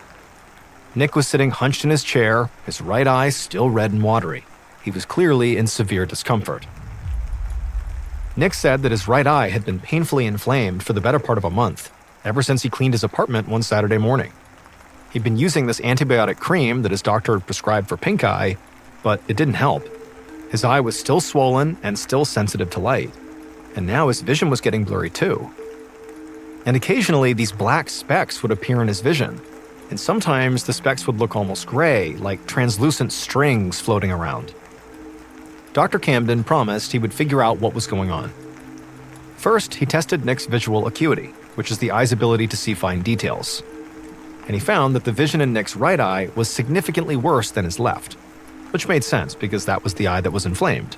Nick was sitting hunched in his chair, his right eye still red and watery. He was clearly in severe discomfort. Nick said that his right eye had been painfully inflamed for the better part of a month, ever since he cleaned his apartment one Saturday morning. He'd been using this antibiotic cream that his doctor had prescribed for pink eye, but it didn't help. His eye was still swollen and still sensitive to light, and now his vision was getting blurry too. And occasionally these black specks would appear in his vision, and sometimes the specks would look almost gray, like translucent strings floating around. Dr. Camden promised he would figure out what was going on. First, he tested Nick's visual acuity, which is the eye's ability to see fine details. And he found that the vision in Nick's right eye was significantly worse than his left, which made sense because that was the eye that was inflamed.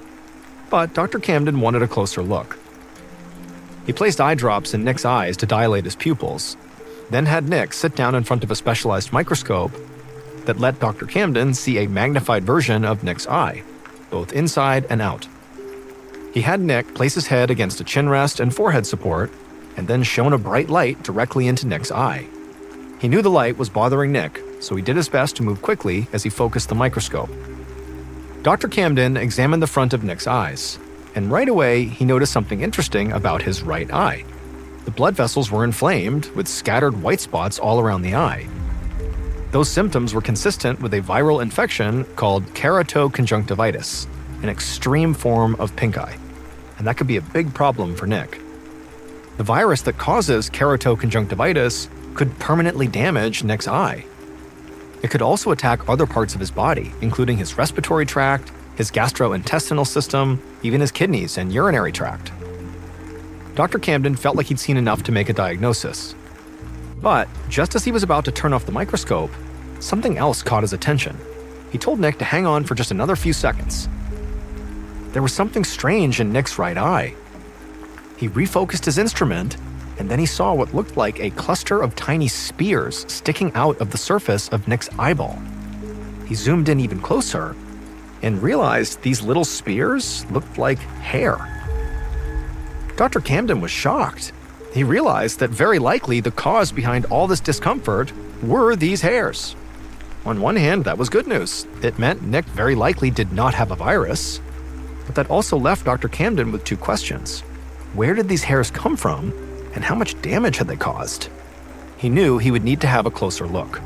But Dr. Camden wanted a closer look. He placed eye drops in Nick's eyes to dilate his pupils, then had Nick sit down in front of a specialized microscope that let Dr. Camden see a magnified version of Nick's eye, both inside and out. He had Nick place his head against a chin rest and forehead support, and then shone a bright light directly into Nick's eye. He knew the light was bothering Nick, so he did his best to move quickly as he focused the microscope. Dr. Camden examined the front of Nick's eyes, and right away he noticed something interesting about his right eye. The blood vessels were inflamed, with scattered white spots all around the eye. Those symptoms were consistent with a viral infection called keratoconjunctivitis, an extreme form of pink eye, and that could be a big problem for Nick. The virus that causes keratoconjunctivitis could permanently damage Nick's eye. It could also attack other parts of his body, including his respiratory tract, his gastrointestinal system, even his kidneys and urinary tract. Dr. Camden felt like he'd seen enough to make a diagnosis. But just as he was about to turn off the microscope, something else caught his attention. He told Nick to hang on for just another few seconds. There was something strange in Nick's right eye. He refocused his instrument, and then he saw what looked like a cluster of tiny spears sticking out of the surface of Nick's eyeball. He zoomed in even closer and realized these little spears looked like hair. Dr. Camden was shocked. He realized that very likely the cause behind all this discomfort were these hairs. On one hand, that was good news. It meant Nick very likely did not have a virus. But that also left Dr. Camden with two questions. Where did these hairs come from, and how much damage had they caused? He knew he would need to have a closer look.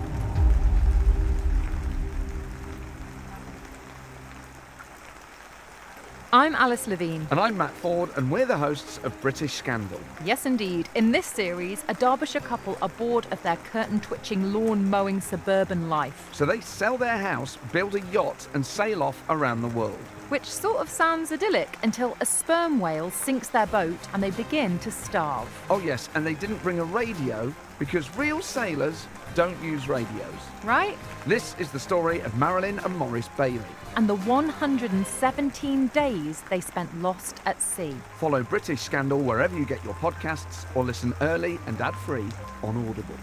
I'm Alice Levine. And I'm Matt Ford, and we're the hosts of British Scandal. Yes, indeed. In this series, a Derbyshire couple are bored of their curtain-twitching, lawn-mowing suburban life. So they sell their house, build a yacht, and sail off around the world. Which sort of sounds idyllic until a sperm whale sinks their boat and they begin to starve. Oh yes, and they didn't bring a radio because real sailors don't use radios. Right? This is the story of Mrballen and Maurice Bailey. And the 117 days they spent lost at sea. Follow British Scandal wherever you get your podcasts or listen early and ad-free on Audible.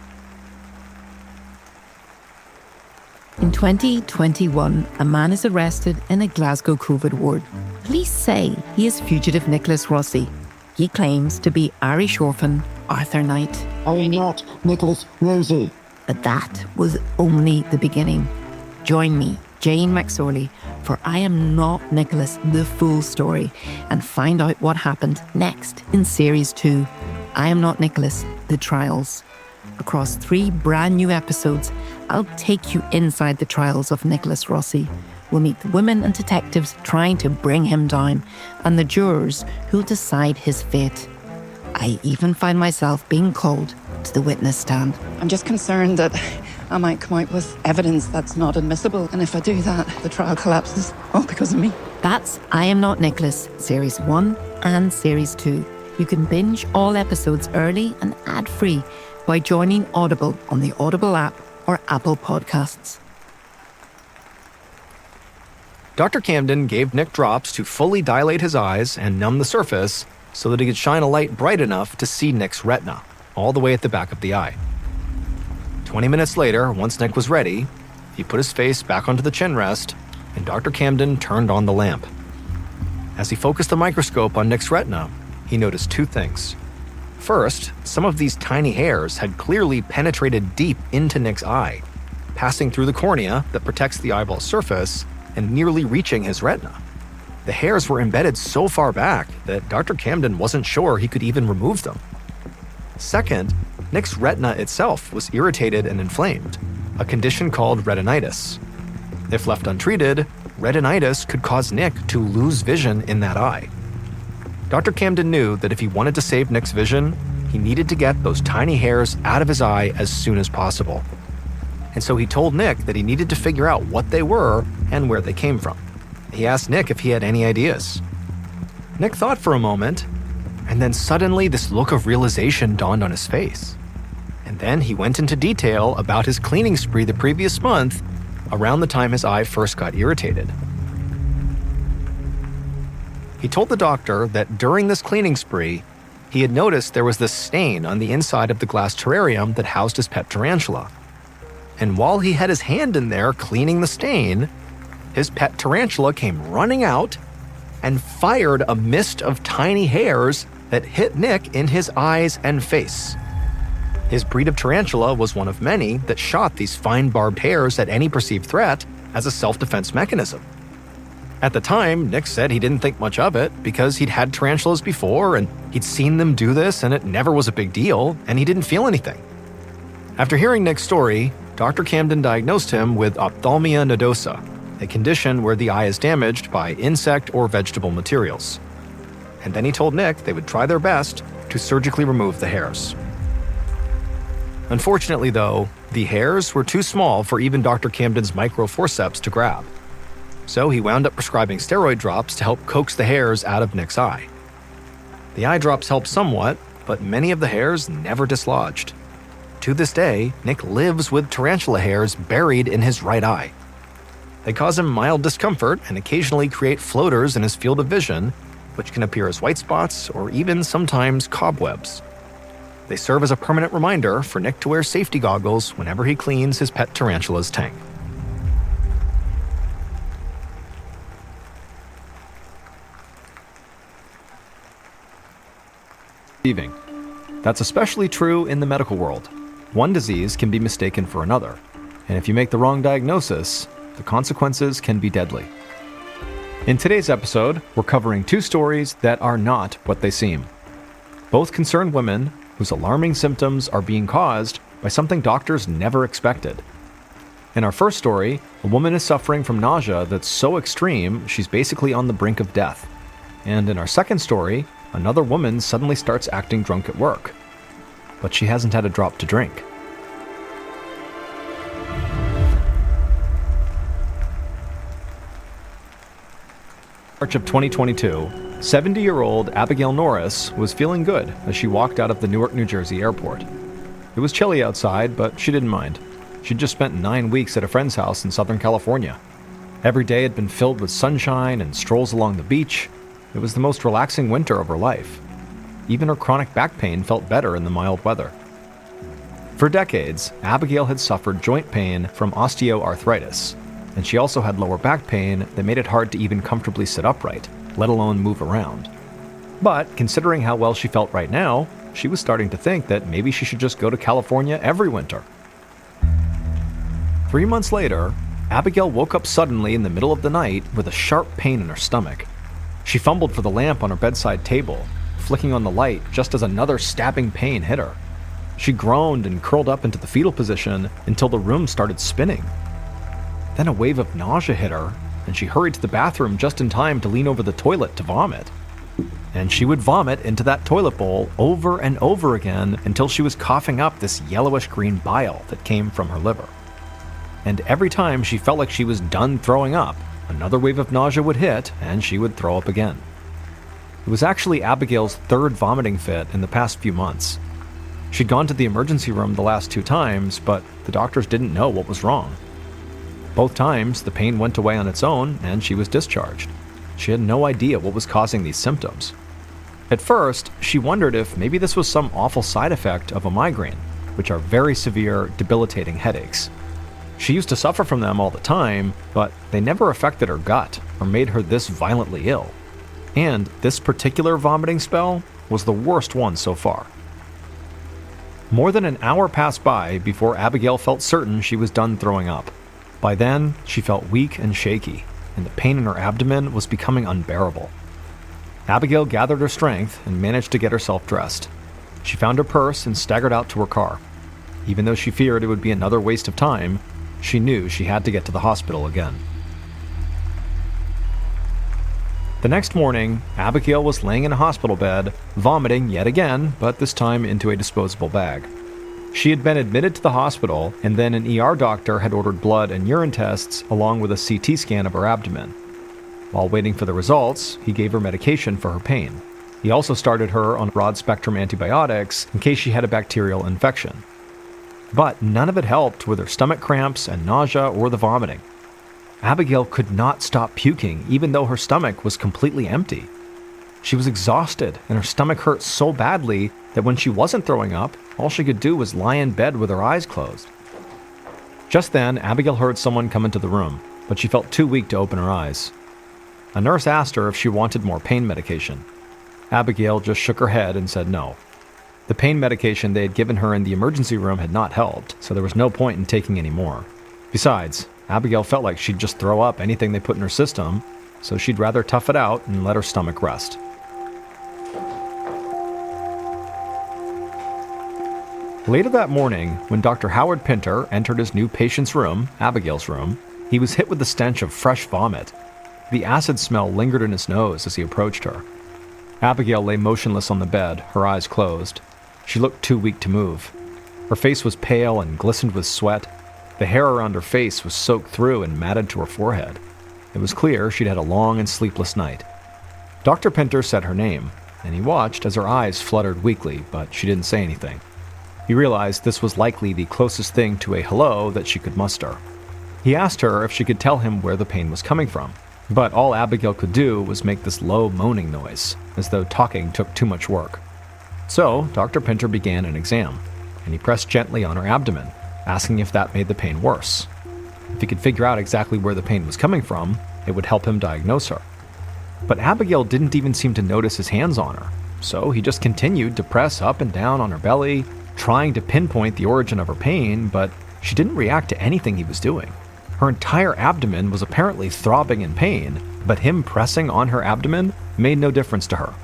In 2021, a man is arrested in a Glasgow COVID ward. Police say he is fugitive Nicholas Rossi. He claims to be Irish orphan Arthur Knight. I am not Nicholas Rosie. But that was only the beginning. Join me, Jane McSorley, for I Am Not Nicholas, the full story, and find out what happened next in Series 2, I Am Not Nicholas, The Trials. Across 3 brand new episodes, I'll take you inside the trials of Nicholas Rossi. We'll meet the women and detectives trying to bring him down, and the jurors who'll decide his fate. I even find myself being called to the witness stand. I'm just concerned that I might come out with evidence that's not admissible. And if I do that, the trial collapses, all because of me. That's I Am Not Nicholas, Series 1 and Series 2. You can binge all episodes early and ad-free by joining Audible on the Audible app or Apple Podcasts. Dr. Camden gave Nick drops to fully dilate his eyes and numb the surface so that he could shine a light bright enough to see Nick's retina, all the way at the back of the eye. 20 minutes later, once Nick was ready, he put his face back onto the chin rest, and Dr. Camden turned on the lamp. As he focused the microscope on Nick's retina, he noticed 2 things. First, some of these tiny hairs had clearly penetrated deep into Nick's eye, passing through the cornea that protects the eyeball surface and nearly reaching his retina. The hairs were embedded so far back that Dr. Camden wasn't sure he could even remove them. Second, Nick's retina itself was irritated and inflamed, a condition called retinitis. If left untreated, retinitis could cause Nick to lose vision in that eye. Dr. Camden knew that if he wanted to save Nick's vision, he needed to get those tiny hairs out of his eye as soon as possible. And so he told Nick that he needed to figure out what they were and where they came from. He asked Nick if he had any ideas. Nick thought for a moment, and then suddenly this look of realization dawned on his face. And then he went into detail about his cleaning spree the previous month, around the time his eye first got irritated. He told the doctor that during this cleaning spree, he had noticed there was this stain on the inside of the glass terrarium that housed his pet tarantula. And while he had his hand in there cleaning the stain, his pet tarantula came running out and fired a mist of tiny hairs that hit Nick in his eyes and face. His breed of tarantula was one of many that shot these fine barbed hairs at any perceived threat as a self-defense mechanism. At the time, Nick said he didn't think much of it because he'd had tarantulas before and he'd seen them do this and it never was a big deal and he didn't feel anything. After hearing Nick's story, Dr. Camden diagnosed him with ophthalmia nodosa, a condition where the eye is damaged by insect or vegetable materials. And then he told Nick they would try their best to surgically remove the hairs. Unfortunately, though, the hairs were too small for even Dr. Camden's microforceps to grab. So he wound up prescribing steroid drops to help coax the hairs out of Nick's eye. The eye drops helped somewhat, but many of the hairs never dislodged. To this day, Nick lives with tarantula hairs buried in his right eye. They cause him mild discomfort and occasionally create floaters in his field of vision, which can appear as white spots or even sometimes cobwebs. They serve as a permanent reminder for Nick to wear safety goggles whenever he cleans his pet tarantula's tank. That's especially true in the medical world. One disease can be mistaken for another, and if you make the wrong diagnosis, the consequences can be deadly. In today's episode, we're covering 2 stories that are not what they seem. Both concern women whose alarming symptoms are being caused by something doctors never expected. In our first story, a woman is suffering from nausea that's so extreme she's basically on the brink of death. And in our second story, another woman suddenly starts acting drunk at work. But she hasn't had a drop to drink. March of 2022, 70-year-old Abigail Norris was feeling good as she walked out of the Newark, New Jersey airport. It was chilly outside, but she didn't mind. She'd just spent 9 weeks at a friend's house in Southern California. Every day had been filled with sunshine and strolls along the beach. It was the most relaxing winter of her life. Even her chronic back pain felt better in the mild weather. For decades, Abigail had suffered joint pain from osteoarthritis, and she also had lower back pain that made it hard to even comfortably sit upright, let alone move around. But considering how well she felt right now, she was starting to think that maybe she should just go to California every winter. 3 months later, Abigail woke up suddenly in the middle of the night with a sharp pain in her stomach. She fumbled for the lamp on her bedside table, flicking on the light just as another stabbing pain hit her. She groaned and curled up into the fetal position until the room started spinning. Then a wave of nausea hit her, and she hurried to the bathroom just in time to lean over the toilet to vomit. And she would vomit into that toilet bowl over and over again until she was coughing up this yellowish-green bile that came from her liver. And every time she felt like she was done throwing up, another wave of nausea would hit and she would throw up again. It was actually Abigail's third vomiting fit in the past few months. She'd gone to the emergency room the last 2 times, but the doctors didn't know what was wrong. Both times, the pain went away on its own and she was discharged. She had no idea what was causing these symptoms. At first, she wondered if maybe this was some awful side effect of a migraine, which are very severe, debilitating headaches. She used to suffer from them all the time, but they never affected her gut or made her this violently ill. And this particular vomiting spell was the worst one so far. More than an hour passed by before Abigail felt certain she was done throwing up. By then, she felt weak and shaky, and the pain in her abdomen was becoming unbearable. Abigail gathered her strength and managed to get herself dressed. She found her purse and staggered out to her car. Even though she feared it would be another waste of time, she knew she had to get to the hospital again. The next morning, Abigail was laying in a hospital bed, vomiting yet again, but this time into a disposable bag. She had been admitted to the hospital, and then an ER doctor had ordered blood and urine tests along with a CT scan of her abdomen. While waiting for the results, he gave her medication for her pain. He also started her on broad-spectrum antibiotics in case she had a bacterial infection. But none of it helped with her stomach cramps and nausea or the vomiting. Abigail could not stop puking even though her stomach was completely empty. She was exhausted and her stomach hurt so badly that when she wasn't throwing up, all she could do was lie in bed with her eyes closed. Just then, Abigail heard someone come into the room, but she felt too weak to open her eyes. A nurse asked her if she wanted more pain medication. Abigail just shook her head and said no. The pain medication they had given her in the emergency room had not helped, so there was no point in taking any more. Besides, Abigail felt like she'd just throw up anything they put in her system, so she'd rather tough it out and let her stomach rest. Later that morning, when Dr. Howard Pinter entered his new patient's room, Abigail's room, he was hit with the stench of fresh vomit. The acid smell lingered in his nose as he approached her. Abigail lay motionless on the bed, her eyes closed. She looked too weak to move. Her face was pale and glistened with sweat. The hair around her face was soaked through and matted to her forehead. It was clear she'd had a long and sleepless night. Dr. Pinter said her name, and he watched as her eyes fluttered weakly, but she didn't say anything. He realized this was likely the closest thing to a hello that she could muster. He asked her if she could tell him where the pain was coming from, but all Abigail could do was make this low moaning noise, as though talking took too much work. So, Dr. Pinter began an exam, and he pressed gently on her abdomen, asking if that made the pain worse. If he could figure out exactly where the pain was coming from, it would help him diagnose her. But Abigail didn't even seem to notice his hands on her, so he just continued to press up and down on her belly, trying to pinpoint the origin of her pain, but she didn't react to anything he was doing. Her entire abdomen was apparently throbbing in pain, but him pressing on her abdomen made no difference to her.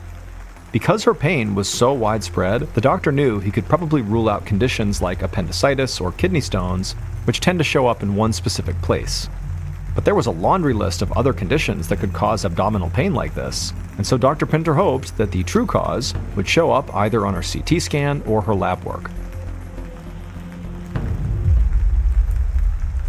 Because her pain was so widespread, the doctor knew he could probably rule out conditions like appendicitis or kidney stones, which tend to show up in one specific place. But there was a laundry list of other conditions that could cause abdominal pain like this, and so Dr. Pinter hoped that the true cause would show up either on her CT scan or her lab work.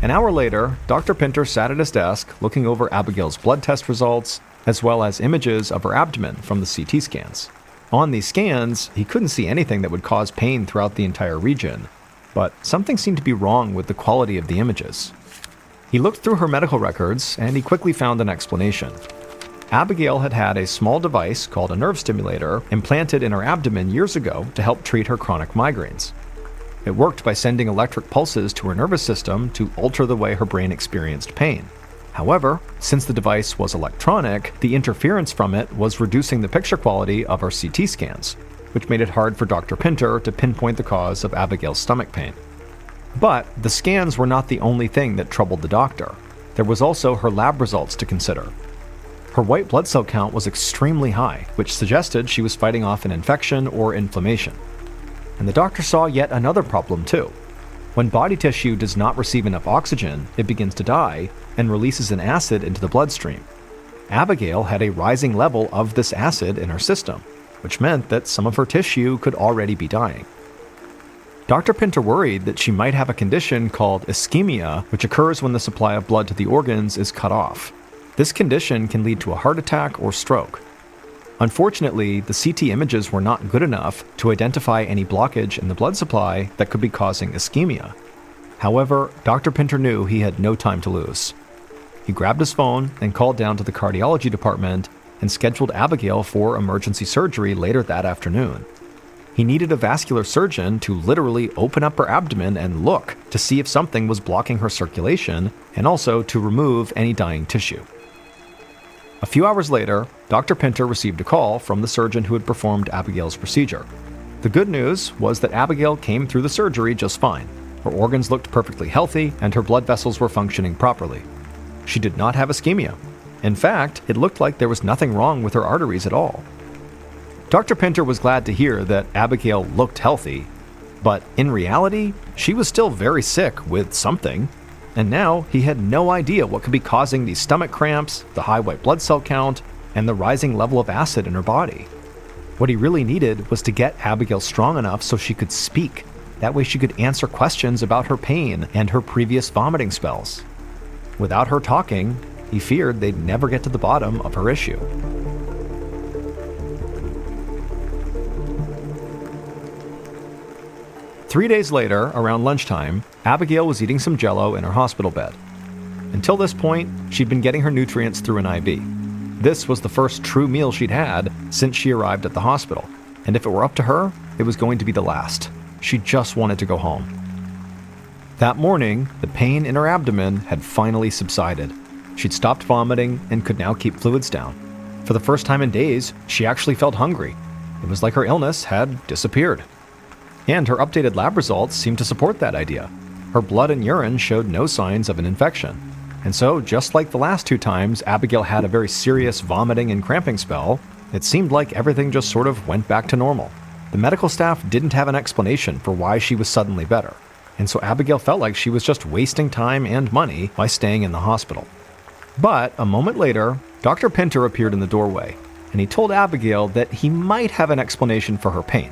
An hour later, Dr. Pinter sat at his desk looking over Abigail's blood test results, as well as images of her abdomen from the CT scans. On these scans, he couldn't see anything that would cause pain throughout the entire region, but something seemed to be wrong with the quality of the images. He looked through her medical records, and he quickly found an explanation. Abigail had had a small device called a nerve stimulator implanted in her abdomen years ago to help treat her chronic migraines. It worked by sending electric pulses to her nervous system to alter the way her brain experienced pain. However, since the device was electronic, the interference from it was reducing the picture quality of our CT scans, which made it hard for Dr. Pinter to pinpoint the cause of Abigail's stomach pain. But the scans were not the only thing that troubled the doctor. There was also her lab results to consider. Her white blood cell count was extremely high, which suggested she was fighting off an infection or inflammation. And the doctor saw yet another problem too. When body tissue does not receive enough oxygen, it begins to die and releases an acid into the bloodstream. Abigail had a rising level of this acid in her system, which meant that some of her tissue could already be dying. Dr. Pinter worried that she might have a condition called ischemia, which occurs when the supply of blood to the organs is cut off. This condition can lead to a heart attack or stroke. Unfortunately, the CT images were not good enough to identify any blockage in the blood supply that could be causing ischemia. However, Dr. Pinter knew he had no time to lose. He grabbed his phone and called down to the cardiology department and scheduled Abigail for emergency surgery later that afternoon. He needed a vascular surgeon to literally open up her abdomen and look to see if something was blocking her circulation, and also to remove any dying tissue. A few hours later, Dr. Pinter received a call from the surgeon who had performed Abigail's procedure. The good news was that Abigail came through the surgery just fine. Her organs looked perfectly healthy, and her blood vessels were functioning properly. She did not have ischemia. In fact, it looked like there was nothing wrong with her arteries at all. Dr. Pinter was glad to hear that Abigail looked healthy, but in reality, she was still very sick with something, and now he had no idea what could be causing these stomach cramps, the high white blood cell count, and the rising level of acid in her body. What he really needed was to get Abigail strong enough so she could speak. That way she could answer questions about her pain and her previous vomiting spells. Without her talking, he feared they'd never get to the bottom of her issue. Three days later, around lunchtime, Abigail was eating some Jell-O in her hospital bed. Until this point, she'd been getting her nutrients through an IV. This was the first true meal she'd had since she arrived at the hospital, and if it were up to her, it was going to be the last. She just wanted to go home. That morning, the pain in her abdomen had finally subsided. She'd stopped vomiting and could now keep fluids down. For the first time in days, she actually felt hungry. It was like her illness had disappeared. And her updated lab results seemed to support that idea. Her blood and urine showed no signs of an infection. And so, just like the last two times Abigail had a very serious vomiting and cramping spell, it seemed like everything just sort of went back to normal. The medical staff didn't have an explanation for why she was suddenly better, and so Abigail felt like she was just wasting time and money by staying in the hospital. But a moment later, Dr. Pinter appeared in the doorway, and he told Abigail that he might have an explanation for her pain.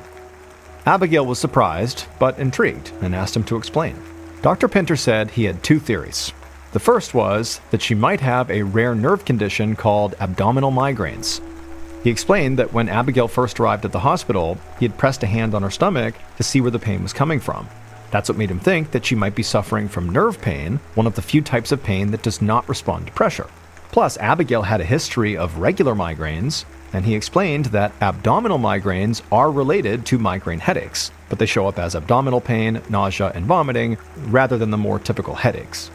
Abigail was surprised, but intrigued, and asked him to explain. Dr. Pinter said he had two theories. The first was that she might have a rare nerve condition called abdominal migraines. He explained that when Abigail first arrived at the hospital, he had pressed a hand on her stomach to see where the pain was coming from. That's what made him think that she might be suffering from nerve pain, one of the few types of pain that does not respond to pressure. Plus, Abigail had a history of regular migraines, and he explained that abdominal migraines are related to migraine headaches, but they show up as abdominal pain, nausea, and vomiting, rather than the more typical headaches.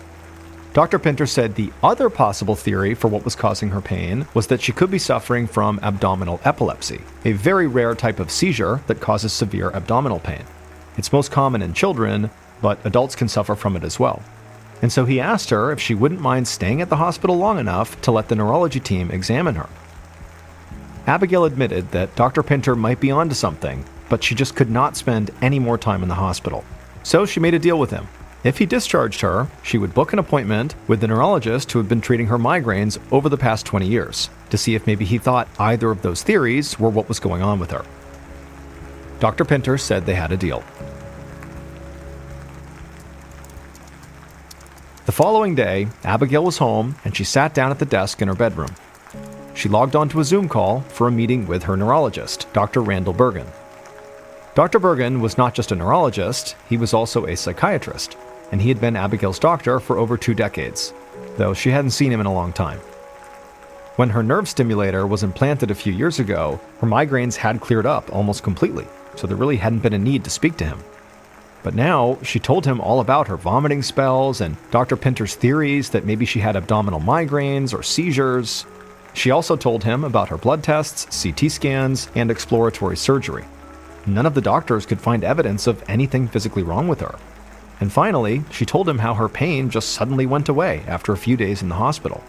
Dr. Pinter said the other possible theory for what was causing her pain was that she could be suffering from abdominal epilepsy, a very rare type of seizure that causes severe abdominal pain. It's most common in children, but adults can suffer from it as well. And so he asked her if she wouldn't mind staying at the hospital long enough to let the neurology team examine her. Abigail admitted that Dr. Pinter might be onto something, but she just could not spend any more time in the hospital. So she made a deal with him. If he discharged her, she would book an appointment with the neurologist who had been treating her migraines over the past 20 years, to see if maybe he thought either of those theories were what was going on with her. Dr. Pinter said they had a deal. The following day, Abigail was home and she sat down at the desk in her bedroom. She logged onto a Zoom call for a meeting with her neurologist, Dr. Randall Bergen. Dr. Bergen was not just a neurologist, he was also a psychiatrist, and he had been Abigail's doctor for over 2 decades, though she hadn't seen him in a long time. When her nerve stimulator was implanted a few years ago, her migraines had cleared up almost completely, so there really hadn't been a need to speak to him. But now she told him all about her vomiting spells and Dr. Pinter's theories that maybe she had abdominal migraines or seizures. She also told him about her blood tests, CT scans, and exploratory surgery. None of the doctors could find evidence of anything physically wrong with her. And finally, she told him how her pain just suddenly went away after a few days in the hospital.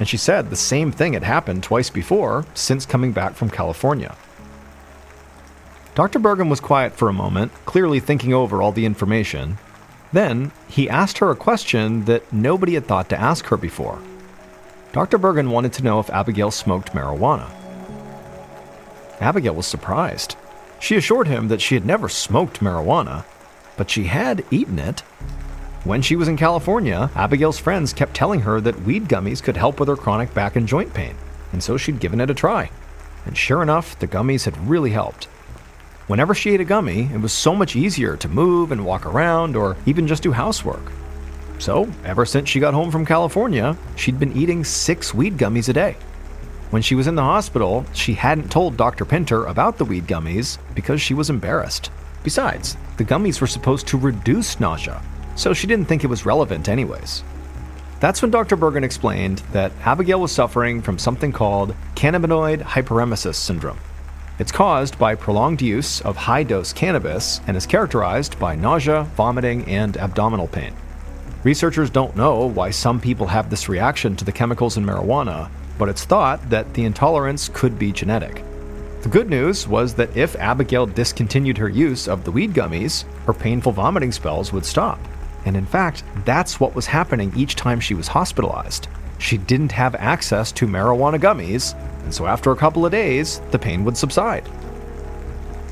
And she said the same thing had happened twice before since coming back from California. Dr. Bergen was quiet for a moment, clearly thinking over all the information. Then, he asked her a question that nobody had thought to ask her before. Dr. Bergen wanted to know if Abigail smoked marijuana. Abigail was surprised. She assured him that she had never smoked marijuana, but she had eaten it. When she was in California, Abigail's friends kept telling her that weed gummies could help with her chronic back and joint pain, and so she'd given it a try. And sure enough, the gummies had really helped. Whenever she ate a gummy, it was so much easier to move and walk around or even just do housework. So, ever since she got home from California, she'd been eating 6 weed gummies a day. When she was in the hospital, she hadn't told Dr. Pinter about the weed gummies because she was embarrassed. Besides, the gummies were supposed to reduce nausea, so she didn't think it was relevant anyways. That's when Dr. Bergen explained that Abigail was suffering from something called cannabinoid hyperemesis syndrome. It's caused by prolonged use of high-dose cannabis and is characterized by nausea, vomiting, and abdominal pain. Researchers don't know why some people have this reaction to the chemicals in marijuana, but it's thought that the intolerance could be genetic. The good news was that if Abigail discontinued her use of the weed gummies, her painful vomiting spells would stop. And in fact, that's what was happening each time she was hospitalized. She didn't have access to marijuana gummies, and so after a couple of days, the pain would subside.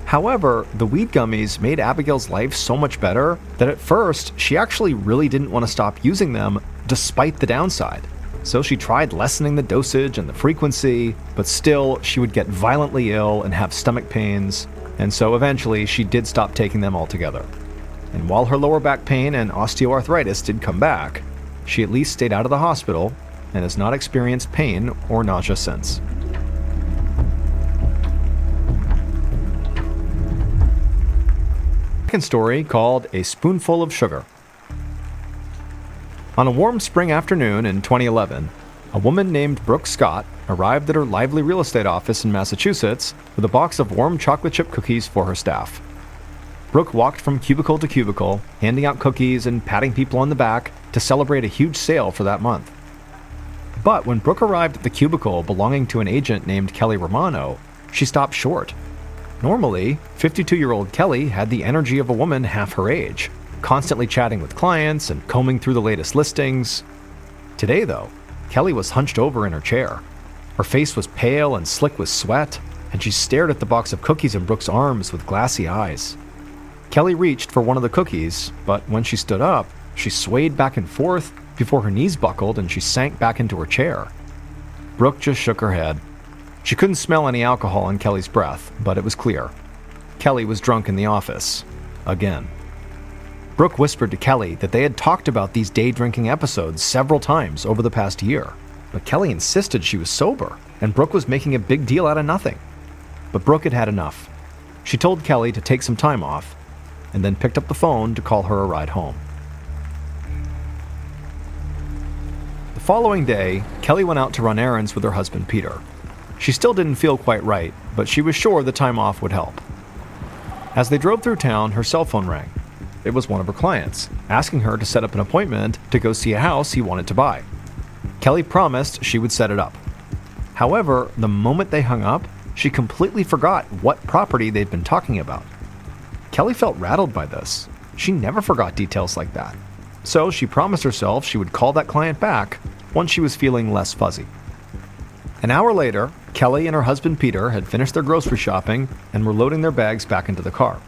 However, the weed gummies made Abigail's life so much better that at first, she actually really didn't want to stop using them despite the downside. So she tried lessening the dosage and the frequency, but still, she would get violently ill and have stomach pains, and so eventually she did stop taking them altogether. And while her lower back pain and osteoarthritis did come back, she at least stayed out of the hospital and has not experienced pain or nausea since. Second story called A Spoonful of Sugar. On a warm spring afternoon in 2011, a woman named Brooke Scott arrived at her lively real estate office in Massachusetts with a box of warm chocolate chip cookies for her staff. Brooke walked from cubicle to cubicle, handing out cookies and patting people on the back to celebrate a huge sale for that month. But when Brooke arrived at the cubicle belonging to an agent named Kelly Romano, she stopped short. Normally, 52-year-old Kelly had the energy of a woman half her age, constantly chatting with clients and combing through the latest listings. Today, though, Kelly was hunched over in her chair. Her face was pale and slick with sweat, and she stared at the box of cookies in Brooke's arms with glassy eyes. Kelly reached for one of the cookies, but when she stood up, she swayed back and forth before her knees buckled and she sank back into her chair. Brooke just shook her head. She couldn't smell any alcohol in Kelly's breath, but it was clear. Kelly was drunk in the office. Again. Brooke whispered to Kelly that they had talked about these day-drinking episodes several times over the past year, but Kelly insisted she was sober, and Brooke was making a big deal out of nothing. But Brooke had had enough. She told Kelly to take some time off, and then picked up the phone to call her a ride home. The following day, Kelly went out to run errands with her husband Peter. She still didn't feel quite right, but she was sure the time off would help. As they drove through town, her cell phone rang. It was one of her clients, asking her to set up an appointment to go see a house he wanted to buy. Kelly promised she would set it up. However, the moment they hung up, she completely forgot what property they'd been talking about. Kelly felt rattled by this. She never forgot details like that. So she promised herself she would call that client back once she was feeling less fuzzy. An hour later, Kelly and her husband Peter had finished their grocery shopping and were loading their bags back into the car.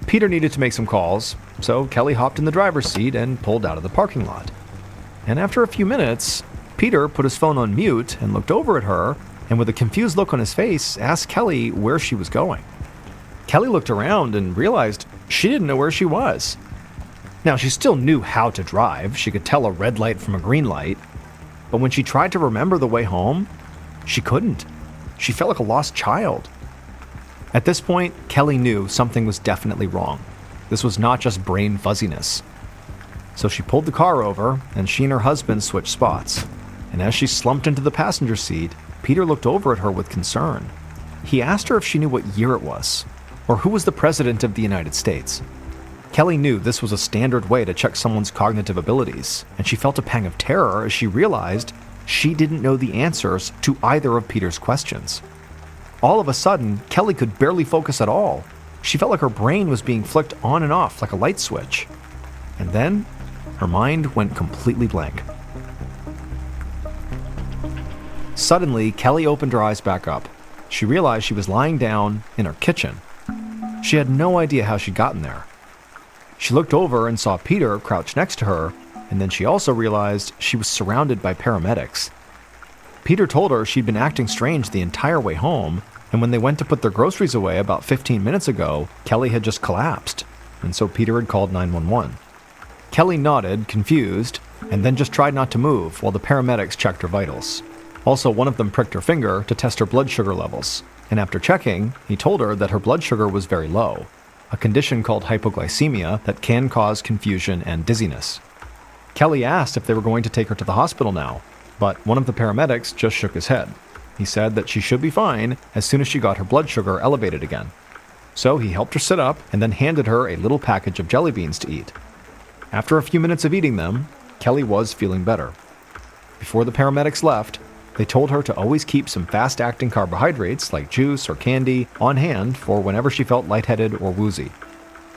Peter needed to make some calls, so Kelly hopped in the driver's seat and pulled out of the parking lot. And after a few minutes, Peter put his phone on mute and looked over at her, and with a confused look on his face, asked Kelly where she was going. Kelly looked around and realized she didn't know where she was. Now, she still knew how to drive. She could tell a red light from a green light. But when she tried to remember the way home, she couldn't. She felt like a lost child. At this point, Kelly knew something was definitely wrong. This was not just brain fuzziness. So she pulled the car over, and she and her husband switched spots. And as she slumped into the passenger seat, Peter looked over at her with concern. He asked her if she knew what year it was, or who was the president of the United States. Kelly knew this was a standard way to check someone's cognitive abilities, and she felt a pang of terror as she realized she didn't know the answers to either of Peter's questions. All of a sudden, Kelly could barely focus at all. She felt like her brain was being flicked on and off like a light switch. And then, her mind went completely blank. Suddenly, Kelly opened her eyes back up. She realized she was lying down in her kitchen. She had no idea how she'd gotten there. She looked over and saw Peter crouched next to her, and then she also realized she was surrounded by paramedics. Peter told her she'd been acting strange the entire way home, and when they went to put their groceries away about 15 minutes ago, Kelly had just collapsed, and so Peter had called 911. Kelly nodded, confused, and then just tried not to move while the paramedics checked her vitals. Also, one of them pricked her finger to test her blood sugar levels, and after checking, he told her that her blood sugar was very low, a condition called hypoglycemia that can cause confusion and dizziness. Kelly asked if they were going to take her to the hospital now, but one of the paramedics just shook his head. He said that she should be fine as soon as she got her blood sugar elevated again. So he helped her sit up and then handed her a little package of jelly beans to eat. After a few minutes of eating them, Kelly was feeling better. Before the paramedics left, they told her to always keep some fast-acting carbohydrates like juice or candy on hand for whenever she felt lightheaded or woozy.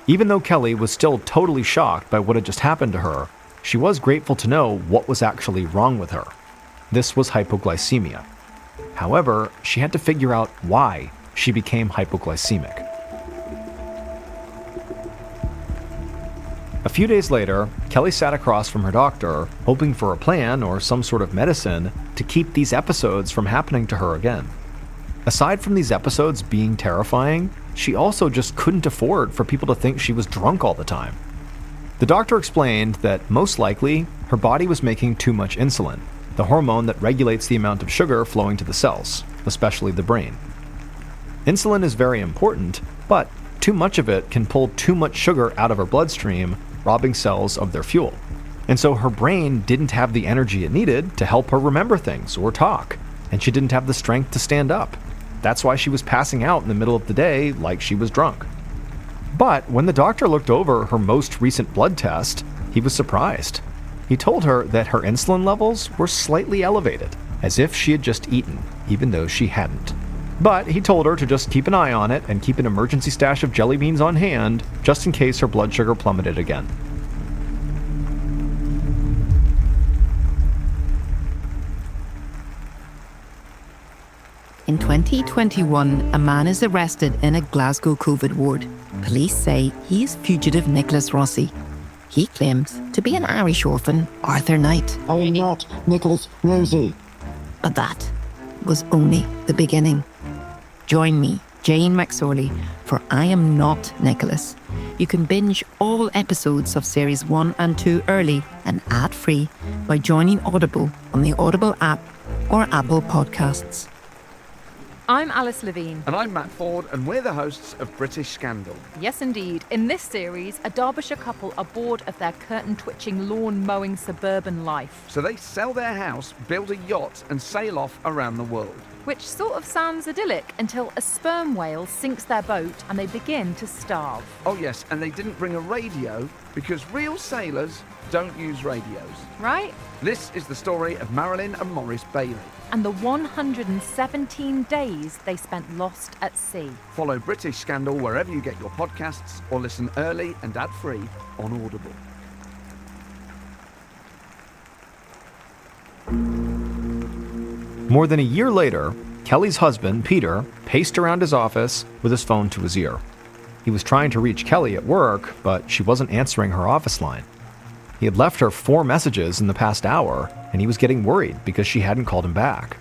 Even though Kelly was still totally shocked by what had just happened to her, she was grateful to know what was actually wrong with her. This was hypoglycemia. However, she had to figure out why she became hypoglycemic. A few days later, Kelly sat across from her doctor, hoping for a plan or some sort of medicine to keep these episodes from happening to her again. Aside from these episodes being terrifying, she also just couldn't afford for people to think she was drunk all the time. The doctor explained that most likely, her body was making too much insulin, the hormone that regulates the amount of sugar flowing to the cells, especially the brain. Insulin is very important, but too much of it can pull too much sugar out of her bloodstream, robbing cells of their fuel. And so her brain didn't have the energy it needed to help her remember things or talk, and she didn't have the strength to stand up. That's why she was passing out in the middle of the day like she was drunk. But when the doctor looked over her most recent blood test, he was surprised. He told her that her insulin levels were slightly elevated, as if she had just eaten, even though she hadn't. But he told her to just keep an eye on it and keep an emergency stash of jelly beans on hand, just in case her blood sugar plummeted again. In 2021, a man is arrested in a Glasgow COVID ward. Police say he is fugitive Nicholas Rossi. He claims to be an Irish orphan, Arthur Knight. I am not Nicholas Rosie. But that was only the beginning. Join me, Jane McSorley, for I Am Not Nicholas. You can binge all episodes of Series 1 and 2 early and ad-free by joining Audible on the Audible app or Apple Podcasts. I'm Alice Levine. And I'm Matt Ford, and we're the hosts of British Scandal. Yes, indeed. In this series, a Derbyshire couple are bored of their curtain-twitching, lawn-mowing suburban life. So they sell their house, build a yacht, and sail off around the world. Which sort of sounds idyllic until a sperm whale sinks their boat and they begin to starve. Oh yes, and they didn't bring a radio because real sailors don't use radios. Right? This is the story of Mrballen and Maurice Bailey. And the 117 days they spent lost at sea. Follow British Scandal wherever you get your podcasts or listen early and ad-free on Audible. More than a year later, Kelly's husband, Peter, paced around his office with his phone to his ear. He was trying to reach Kelly at work, but she wasn't answering her office line. He had left her 4 messages in the past hour, and he was getting worried because she hadn't called him back.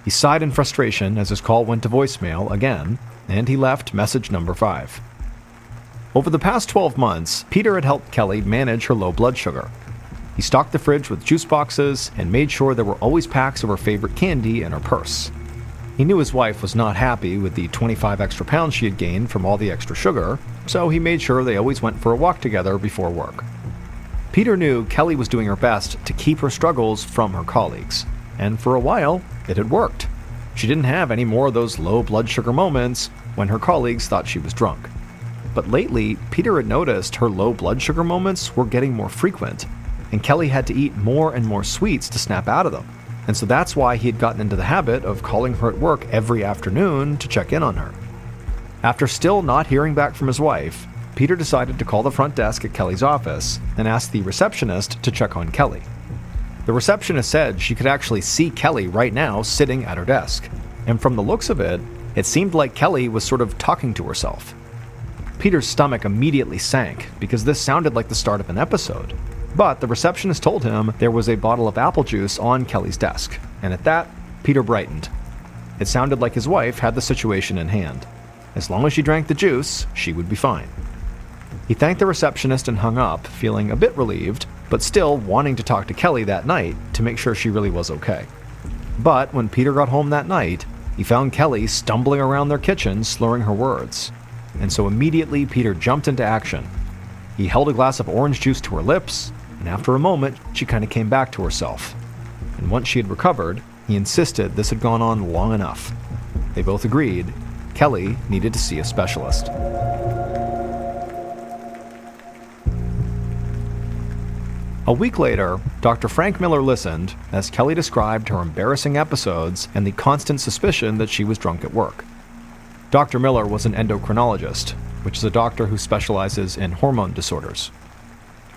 He sighed in frustration as his call went to voicemail again, and he left message number 5. Over the past 12 months, Peter had helped Kelly manage her low blood sugar. He stocked the fridge with juice boxes and made sure there were always packs of her favorite candy in her purse. He knew his wife was not happy with the 25 extra pounds she had gained from all the extra sugar, so he made sure they always went for a walk together before work. Peter knew Kelly was doing her best to keep her struggles from her colleagues, and for a while, it had worked. She didn't have any more of those low blood sugar moments when her colleagues thought she was drunk. But lately, Peter had noticed her low blood sugar moments were getting more frequent, and Kelly had to eat more and more sweets to snap out of them. And so that's why he had gotten into the habit of calling her at work every afternoon to check in on her. After still not hearing back from his wife, Peter decided to call the front desk at Kelly's office and ask the receptionist to check on Kelly. The receptionist said she could actually see Kelly right now sitting at her desk, and from the looks of it, it seemed like Kelly was sort of talking to herself. Peter's stomach immediately sank because this sounded like the start of an episode. But the receptionist told him there was a bottle of apple juice on Kelly's desk, and at that, Peter brightened. It sounded like his wife had the situation in hand. As long as she drank the juice, she would be fine. He thanked the receptionist and hung up, feeling a bit relieved, but still wanting to talk to Kelly that night to make sure she really was okay. But when Peter got home that night, he found Kelly stumbling around their kitchen, slurring her words. And so immediately Peter jumped into action. He held a glass of orange juice to her lips, and after a moment, she kind of came back to herself. And once she had recovered, he insisted this had gone on long enough. They both agreed Kelly needed to see a specialist. A week later, Dr. Frank Miller listened as Kelly described her embarrassing episodes and the constant suspicion that she was drunk at work. Dr. Miller was an endocrinologist, which is a doctor who specializes in hormone disorders.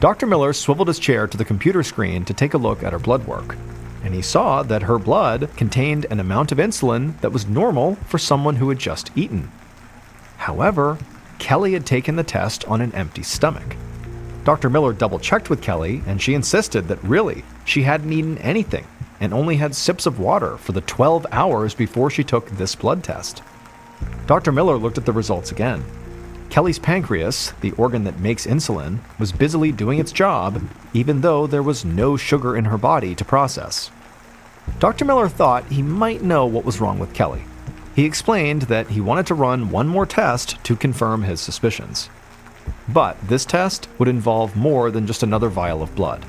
Dr. Miller swiveled his chair to the computer screen to take a look at her blood work, and he saw that her blood contained an amount of insulin that was normal for someone who had just eaten. However, Kelly had taken the test on an empty stomach. Dr. Miller double-checked with Kelly, and she insisted that really, she hadn't eaten anything and only had sips of water for the 12 hours before she took this blood test. Dr. Miller looked at the results again. Kelly's pancreas, the organ that makes insulin, was busily doing its job, even though there was no sugar in her body to process. Dr. Miller thought he might know what was wrong with Kelly. He explained that he wanted to run one more test to confirm his suspicions. But this test would involve more than just another vial of blood.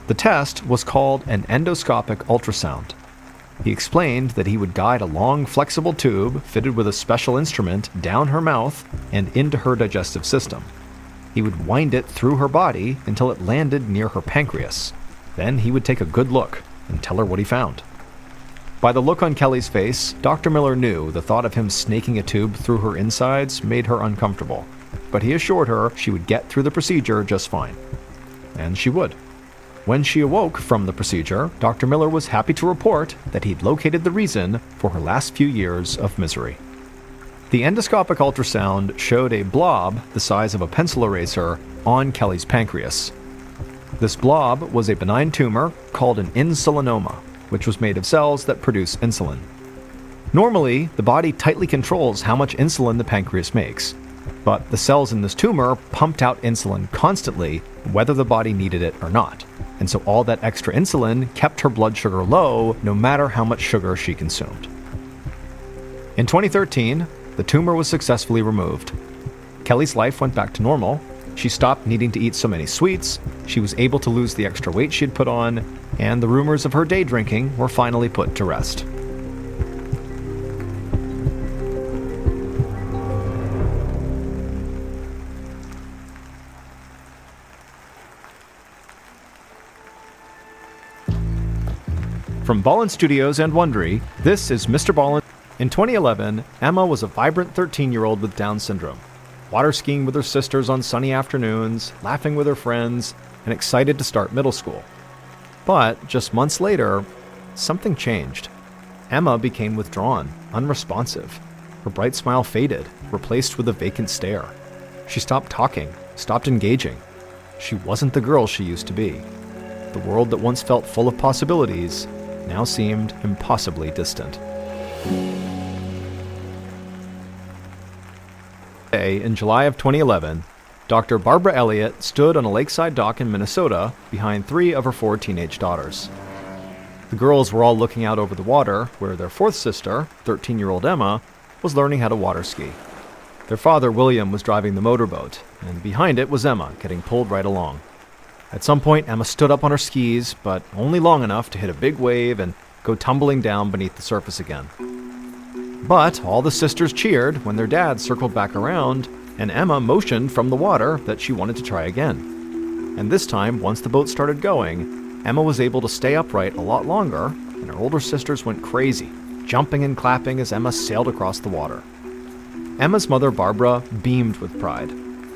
The test was called an endoscopic ultrasound. He explained that he would guide a long, flexible tube fitted with a special instrument down her mouth and into her digestive system. He would wind it through her body until it landed near her pancreas. Then he would take a good look and tell her what he found. By the look on Kelly's face, Dr. Miller knew the thought of him snaking a tube through her insides made her uncomfortable, but he assured her she would get through the procedure just fine. And she would. When she awoke from the procedure, Dr. Miller was happy to report that he'd located the reason for her last few years of misery. The endoscopic ultrasound showed a blob the size of a pencil eraser on Kelly's pancreas. This blob was a benign tumor called an insulinoma, which was made of cells that produce insulin. Normally, the body tightly controls how much insulin the pancreas makes, but the cells in this tumor pumped out insulin constantly, whether the body needed it or not. And so all that extra insulin kept her blood sugar low no matter how much sugar she consumed. In 2013, the tumor was successfully removed. Kelly's life went back to normal. She stopped needing to eat so many sweets, she was able to lose the extra weight she had put on, and the rumors of her day drinking were finally put to rest. From Ballen Studios and Wondery, this is Mr. Ballen. In 2011, Emma was a vibrant 13-year-old with Down syndrome, water skiing with her sisters on sunny afternoons, laughing with her friends, and excited to start middle school. But just months later, something changed. Emma became withdrawn, unresponsive. Her bright smile faded, replaced with a vacant stare. She stopped talking, stopped engaging. She wasn't the girl she used to be. The world that once felt full of possibilities now seemed impossibly distant. In July of 2011, Dr. Barbara Elliott stood on a lakeside dock in Minnesota behind 3 of her 4 teenage daughters. The girls were all looking out over the water, where their fourth sister, 13-year-old Emma, was learning how to water ski. Their father, William, was driving the motorboat, and behind it was Emma, getting pulled right along. At some point, Emma stood up on her skis, but only long enough to hit a big wave and go tumbling down beneath the surface again. But all the sisters cheered when their dad circled back around, and Emma motioned from the water that she wanted to try again. And this time, once the boat started going, Emma was able to stay upright a lot longer, and her older sisters went crazy, jumping and clapping as Emma sailed across the water. Emma's mother, Barbara, beamed with pride,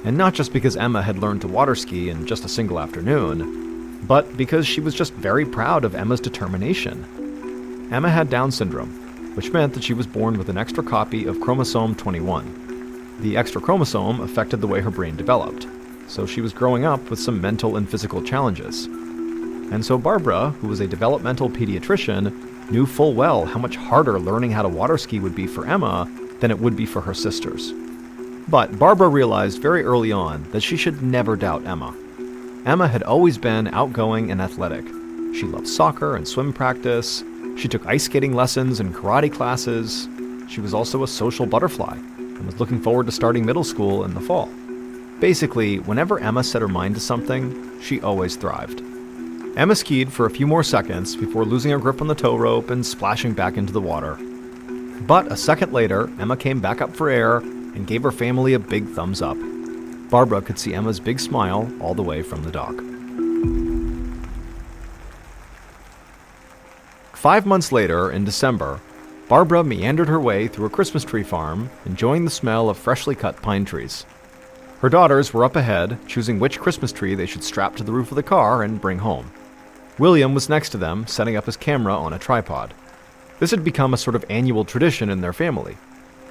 and not just because Emma had learned to water ski in just a single afternoon, but because she was just very proud of Emma's determination. Emma had Down syndrome, which meant that she was born with an extra copy of chromosome 21. The extra chromosome affected the way her brain developed, so she was growing up with some mental and physical challenges. And so Barbara, who was a developmental pediatrician, knew full well how much harder learning how to water ski would be for Emma than it would be for her sisters. But Barbara realized very early on that she should never doubt Emma. Emma had always been outgoing and athletic. She loved soccer and swim practice. She took ice skating lessons and karate classes. She was also a social butterfly and was looking forward to starting middle school in the fall. Basically, whenever Emma set her mind to something, she always thrived. Emma skied for a few more seconds before losing her grip on the tow rope and splashing back into the water. But a second later, Emma came back up for air and gave her family a big thumbs up. Barbara could see Emma's big smile all the way from the dock. 5 months later, in December, Barbara meandered her way through a Christmas tree farm, enjoying the smell of freshly cut pine trees. Her daughters were up ahead, choosing which Christmas tree they should strap to the roof of the car and bring home. William was next to them, setting up his camera on a tripod. This had become a sort of annual tradition in their family.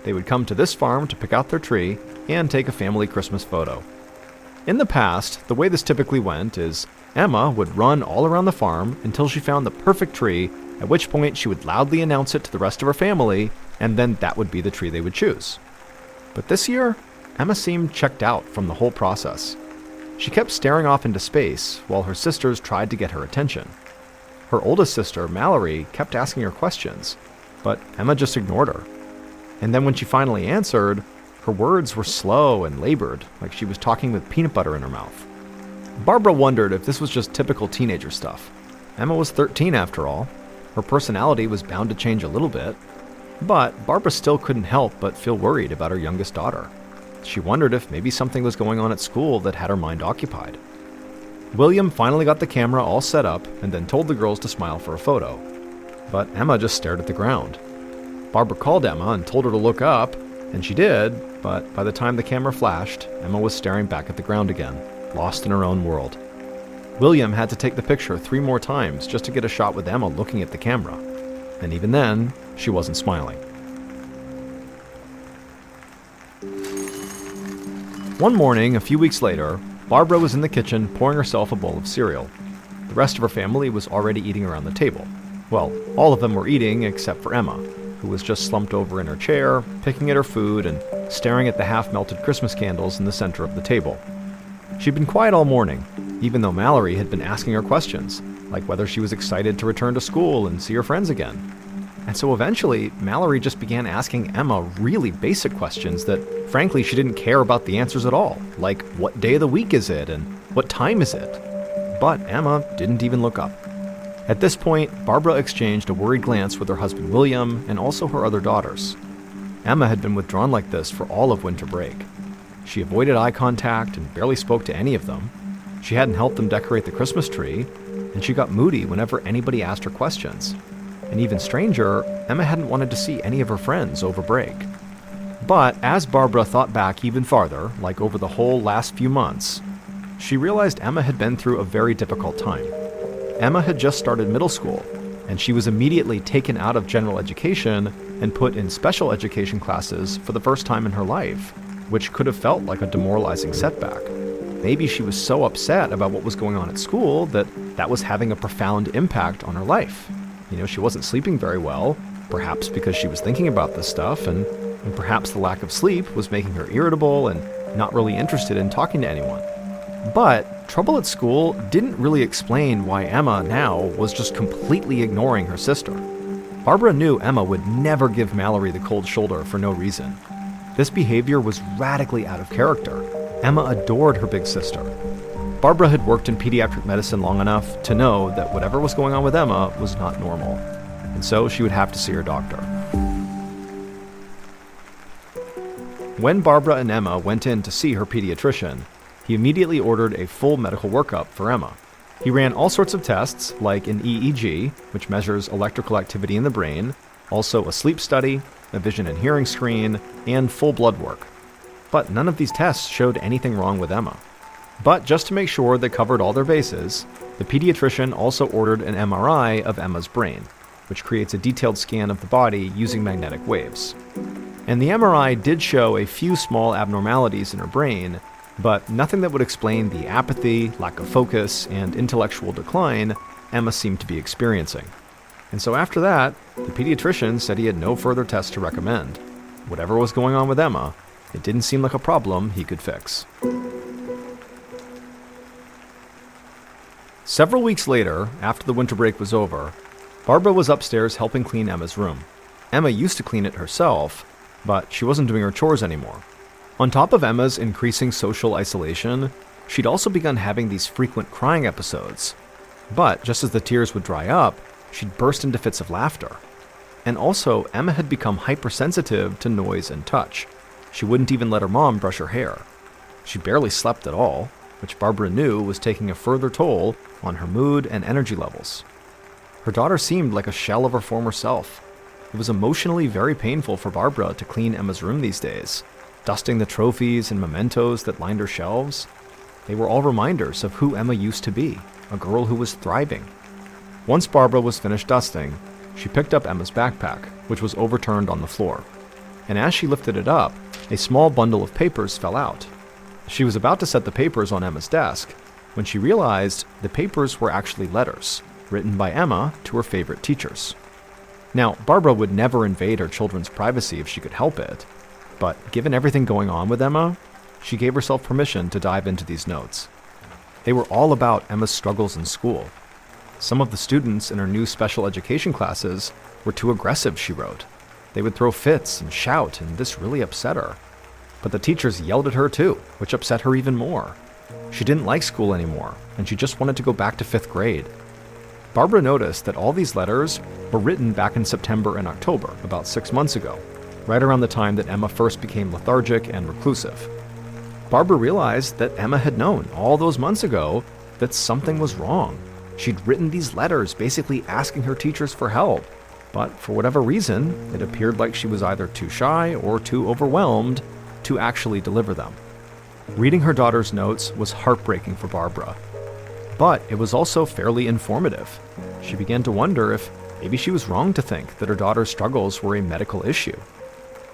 They would come to this farm to pick out their tree and take a family Christmas photo. In the past, the way this typically went is Emma would run all around the farm until she found the perfect tree, at which point she would loudly announce it to the rest of her family, and then that would be the tree they would choose. But this year, Emma seemed checked out from the whole process. She kept staring off into space while her sisters tried to get her attention. Her oldest sister, Mallory, kept asking her questions, but Emma just ignored her. And then when she finally answered, her words were slow and labored, like she was talking with peanut butter in her mouth. Barbara wondered if this was just typical teenager stuff. Emma was 13 after all. Her personality was bound to change a little bit. But Barbara still couldn't help but feel worried about her youngest daughter. She wondered if maybe something was going on at school that had her mind occupied. William finally got the camera all set up and then told the girls to smile for a photo. But Emma just stared at the ground. Barbara called Emma and told her to look up, and she did, but by the time the camera flashed, Emma was staring back at the ground again, lost in her own world. William had to take the picture 3 more times just to get a shot with Emma looking at the camera, and even then, she wasn't smiling. One morning, a few weeks later, Barbara was in the kitchen pouring herself a bowl of cereal. The rest of her family was already eating around the table. Well, all of them were eating except for Emma, who was just slumped over in her chair, picking at her food and staring at the half-melted Christmas candles in the center of the table. She'd been quiet all morning, even though Mallory had been asking her questions, like whether she was excited to return to school and see her friends again. And so eventually, Mallory just began asking Emma really basic questions that, frankly, she didn't care about the answers at all, like what day of the week is it and what time is it? But Emma didn't even look up. At this point, Barbara exchanged a worried glance with her husband William and also her other daughters. Emma had been withdrawn like this for all of winter break. She avoided eye contact and barely spoke to any of them. She hadn't helped them decorate the Christmas tree, and she got moody whenever anybody asked her questions. And even stranger, Emma hadn't wanted to see any of her friends over break. But as Barbara thought back even farther, like over the whole last few months, she realized Emma had been through a very difficult time. Emma had just started middle school, and she was immediately taken out of general education and put in special education classes for the first time in her life, which could have felt like a demoralizing setback. Maybe she was so upset about what was going on at school that was having a profound impact on her life. She wasn't sleeping very well, perhaps because she was thinking about this stuff, and perhaps the lack of sleep was making her irritable and not really interested in talking to anyone. But trouble at school didn't really explain why Emma now was just completely ignoring her sister. Barbara knew Emma would never give Mallory the cold shoulder for no reason. This behavior was radically out of character. Emma adored her big sister. Barbara had worked in pediatric medicine long enough to know that whatever was going on with Emma was not normal, and so she would have to see her doctor. When Barbara and Emma went in to see her pediatrician, he immediately ordered a full medical workup for Emma. He ran all sorts of tests, like an EEG, which measures electrical activity in the brain, also a sleep study, a vision and hearing screen, and full blood work. But none of these tests showed anything wrong with Emma. But just to make sure they covered all their bases, the pediatrician also ordered an MRI of Emma's brain, which creates a detailed scan of the body using magnetic waves. And the MRI did show a few small abnormalities in her brain, but nothing that would explain the apathy, lack of focus, and intellectual decline Emma seemed to be experiencing. And so after that, the pediatrician said he had no further tests to recommend. Whatever was going on with Emma, it didn't seem like a problem he could fix. Several weeks later, after the winter break was over, Barbara was upstairs helping clean Emma's room. Emma used to clean it herself, but she wasn't doing her chores anymore. On top of Emma's increasing social isolation, she'd also begun having these frequent crying episodes. But just as the tears would dry up, she'd burst into fits of laughter. And also, Emma had become hypersensitive to noise and touch. She wouldn't even let her mom brush her hair. She barely slept at all, which Barbara knew was taking a further toll on her mood and energy levels. Her daughter seemed like a shell of her former self. It was emotionally very painful for Barbara to clean Emma's room these days, dusting the trophies and mementos that lined her shelves. They were all reminders of who Emma used to be, a girl who was thriving. Once Barbara was finished dusting, she picked up Emma's backpack, which was overturned on the floor. And as she lifted it up, a small bundle of papers fell out. She was about to set the papers on Emma's desk when she realized the papers were actually letters written by Emma to her favorite teachers. Now, Barbara would never invade her children's privacy if she could help it, but given everything going on with Emma, she gave herself permission to dive into these notes. They were all about Emma's struggles in school. Some of the students in her new special education classes were too aggressive, she wrote. They would throw fits and shout, and this really upset her. But the teachers yelled at her too, which upset her even more. She didn't like school anymore, and she just wanted to go back to 5th grade. Barbara noticed that all these letters were written back in September and October, about 6 months ago, right around the time that Emma first became lethargic and reclusive. Barbara realized that Emma had known all those months ago that something was wrong. She'd written these letters basically asking her teachers for help, but for whatever reason, it appeared like she was either too shy or too overwhelmed to actually deliver them. Reading her daughter's notes was heartbreaking for Barbara, but it was also fairly informative. She began to wonder if maybe she was wrong to think that her daughter's struggles were a medical issue.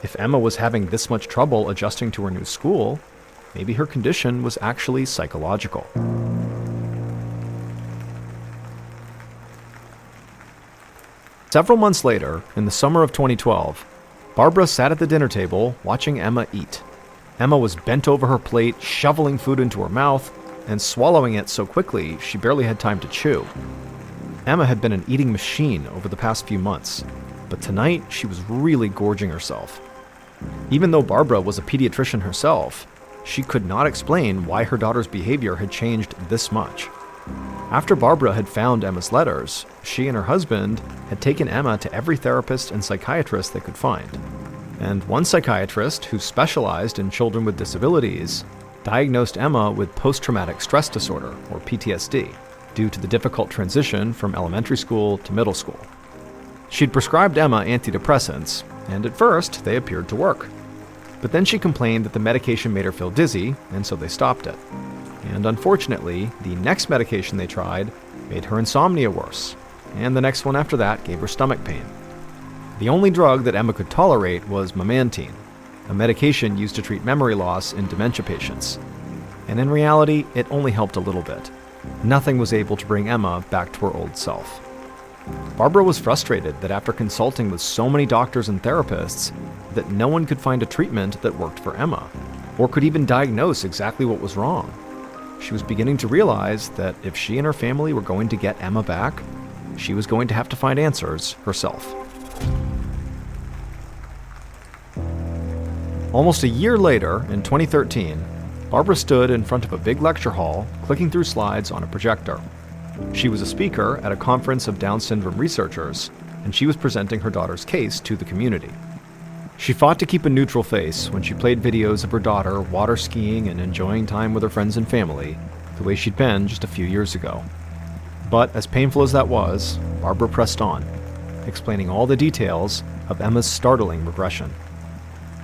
If Emma was having this much trouble adjusting to her new school, maybe her condition was actually psychological. Several months later, in the summer of 2012, Barbara sat at the dinner table watching Emma eat. Emma was bent over her plate, shoveling food into her mouth, and swallowing it so quickly she barely had time to chew. Emma had been an eating machine over the past few months, but tonight she was really gorging herself. Even though Barbara was a pediatrician herself, she could not explain why her daughter's behavior had changed this much. After Barbara had found Emma's letters, she and her husband had taken Emma to every therapist and psychiatrist they could find. And one psychiatrist, who specialized in children with disabilities, diagnosed Emma with post-traumatic stress disorder, or PTSD, due to the difficult transition from elementary school to middle school. She'd prescribed Emma antidepressants, and at first they appeared to work. But then she complained that the medication made her feel dizzy, and so they stopped it. And unfortunately, the next medication they tried made her insomnia worse, and the next one after that gave her stomach pain. The only drug that Emma could tolerate was memantine, a medication used to treat memory loss in dementia patients. And in reality, it only helped a little bit. Nothing was able to bring Emma back to her old self. Barbara was frustrated that after consulting with so many doctors and therapists, that no one could find a treatment that worked for Emma, or could even diagnose exactly what was wrong. she was beginning to realize that if she and her family were going to get Emma back, she was going to have to find answers herself. Almost a year later, in 2013, Barbara stood in front of a big lecture hall, clicking through slides on a projector. She was a speaker at a conference of Down syndrome researchers, and she was presenting her daughter's case to the community. She fought to keep a neutral face when she played videos of her daughter water skiing and enjoying time with her friends and family, the way she'd been just a few years ago. But as painful as that was, Barbara pressed on, explaining all the details of Emma's startling regression.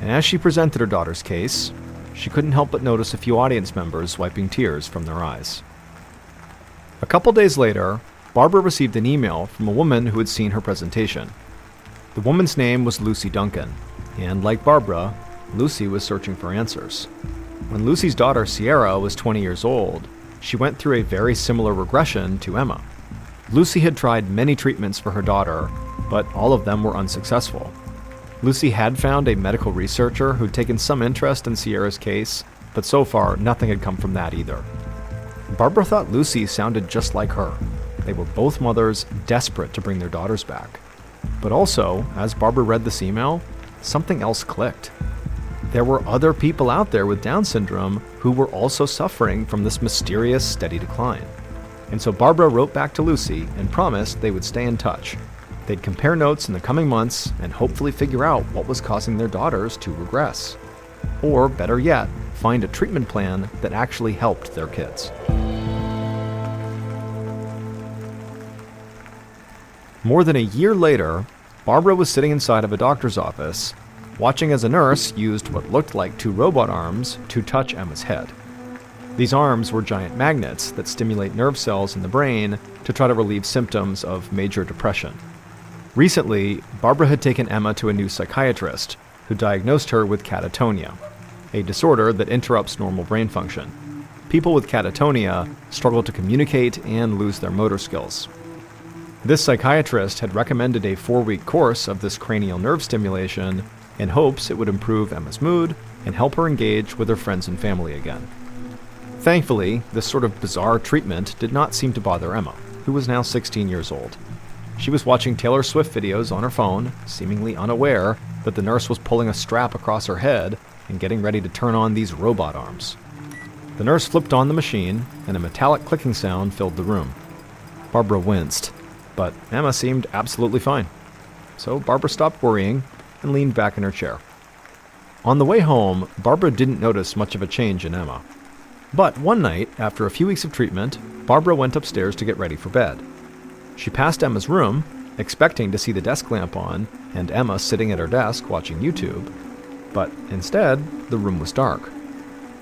And as she presented her daughter's case, she couldn't help but notice a few audience members wiping tears from their eyes. A couple days later, Barbara received an email from a woman who had seen her presentation. The woman's name was Lucy Duncan, and like Barbara, Lucy was searching for answers. When Lucy's daughter Sierra was 20 years old, she went through a very similar regression to Emma. Lucy had tried many treatments for her daughter, but all of them were unsuccessful. Lucy had found a medical researcher who'd taken some interest in Sierra's case, but so far nothing had come from that either. Barbara thought Lucy sounded just like her. They were both mothers desperate to bring their daughters back. But also, as Barbara read this email, something else clicked. There were other people out there with Down syndrome who were also suffering from this mysterious, steady decline. And so Barbara wrote back to Lucy and promised they would stay in touch. They'd compare notes in the coming months and hopefully figure out what was causing their daughters to regress. Or, better yet, find a treatment plan that actually helped their kids. More than a year later, Barbara was sitting inside of a doctor's office, watching as a nurse used what looked like two robot arms to touch Emma's head. These arms were giant magnets that stimulate nerve cells in the brain to try to relieve symptoms of major depression. Recently, Barbara had taken Emma to a new psychiatrist who diagnosed her with catatonia, a disorder that interrupts normal brain function. People with catatonia struggle to communicate and lose their motor skills. This psychiatrist had recommended a 4-week course of this cranial nerve stimulation in hopes it would improve Emma's mood and help her engage with her friends and family again. Thankfully, this sort of bizarre treatment did not seem to bother Emma, who was now 16 years old. She was watching Taylor Swift videos on her phone, seemingly unaware that the nurse was pulling a strap across her head and getting ready to turn on these robot arms. The nurse flipped on the machine, and a metallic clicking sound filled the room. Barbara winced, but Emma seemed absolutely fine. So Barbara stopped worrying and leaned back in her chair. On the way home, Barbara didn't notice much of a change in Emma. But one night, after a few weeks of treatment, Barbara went upstairs to get ready for bed. She passed Emma's room, expecting to see the desk lamp on and Emma sitting at her desk watching YouTube, but instead, the room was dark.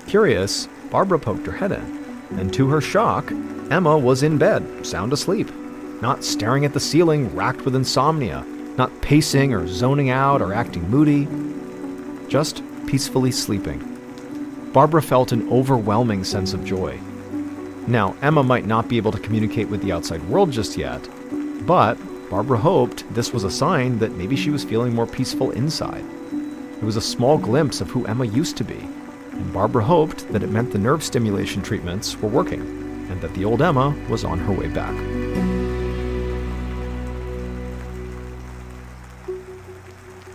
Curious, Barbara poked her head in, and to her shock, Emma was in bed, sound asleep, not staring at the ceiling racked with insomnia, not pacing or zoning out or acting moody, just peacefully sleeping. Barbara felt an overwhelming sense of joy. Now, Emma might not be able to communicate with the outside world just yet, but Barbara hoped this was a sign that maybe she was feeling more peaceful inside. It was a small glimpse of who Emma used to be, and Barbara hoped that it meant the nerve stimulation treatments were working, and that the old Emma was on her way back.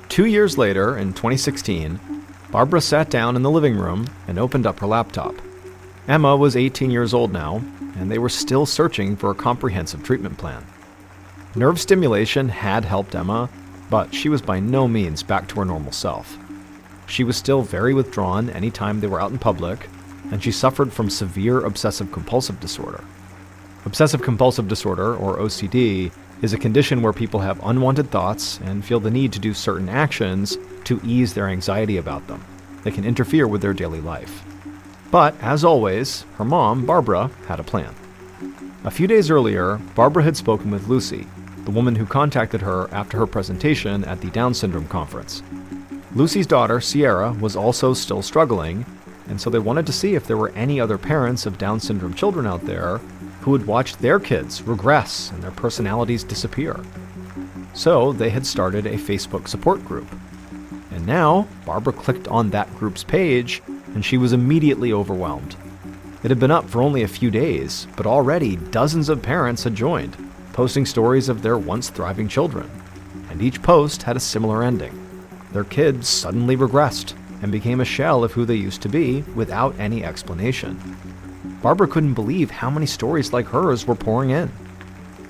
Two years later, in 2016, Barbara sat down in the living room and opened up her laptop. Emma was 18 years old now, and they were still searching for a comprehensive treatment plan. Nerve stimulation had helped Emma, but she was by no means back to her normal self. She was still very withdrawn anytime they were out in public, and she suffered from severe obsessive-compulsive disorder. Obsessive-compulsive disorder, or OCD, is a condition where people have unwanted thoughts and feel the need to do certain actions to ease their anxiety about them. They can interfere with their daily life. But, as always, her mom, Barbara, had a plan. A few days earlier, Barbara had spoken with Lucy, the woman who contacted her after her presentation at the Down syndrome conference. Lucy's daughter, Sierra, was also still struggling, and so they wanted to see if there were any other parents of Down syndrome children out there who had watched their kids regress and their personalities disappear. So they had started a Facebook support group. And now, Barbara clicked on that group's page, and she was immediately overwhelmed. It had been up for only a few days, but already dozens of parents had joined, posting stories of their once thriving children. And each post had a similar ending. Their kids suddenly regressed and became a shell of who they used to be without any explanation. Barbara couldn't believe how many stories like hers were pouring in.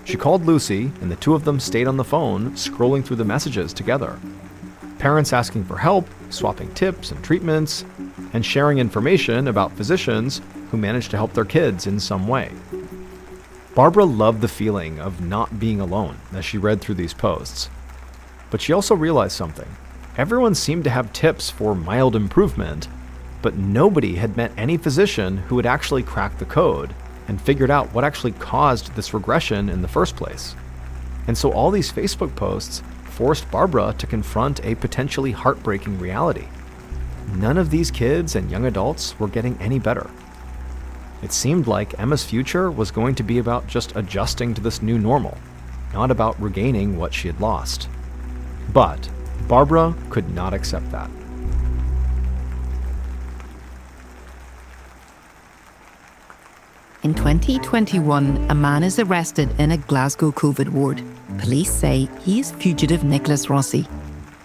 She called Lucy, and the two of them stayed on the phone, scrolling through the messages together. Parents asking for help, swapping tips and treatments, and sharing information about physicians who managed to help their kids in some way. Barbara loved the feeling of not being alone as she read through these posts. But she also realized something. Everyone seemed to have tips for mild improvement, but nobody had met any physician who had actually cracked the code and figured out what actually caused this regression in the first place. And so all these Facebook posts forced Barbara to confront a potentially heartbreaking reality. None of these kids and young adults were getting any better. It seemed like Emma's future was going to be about just adjusting to this new normal, not about regaining what she had lost. But Barbara could not accept that. In 2021, a man is arrested in a Glasgow COVID ward. Police say he is fugitive Nicholas Rossi.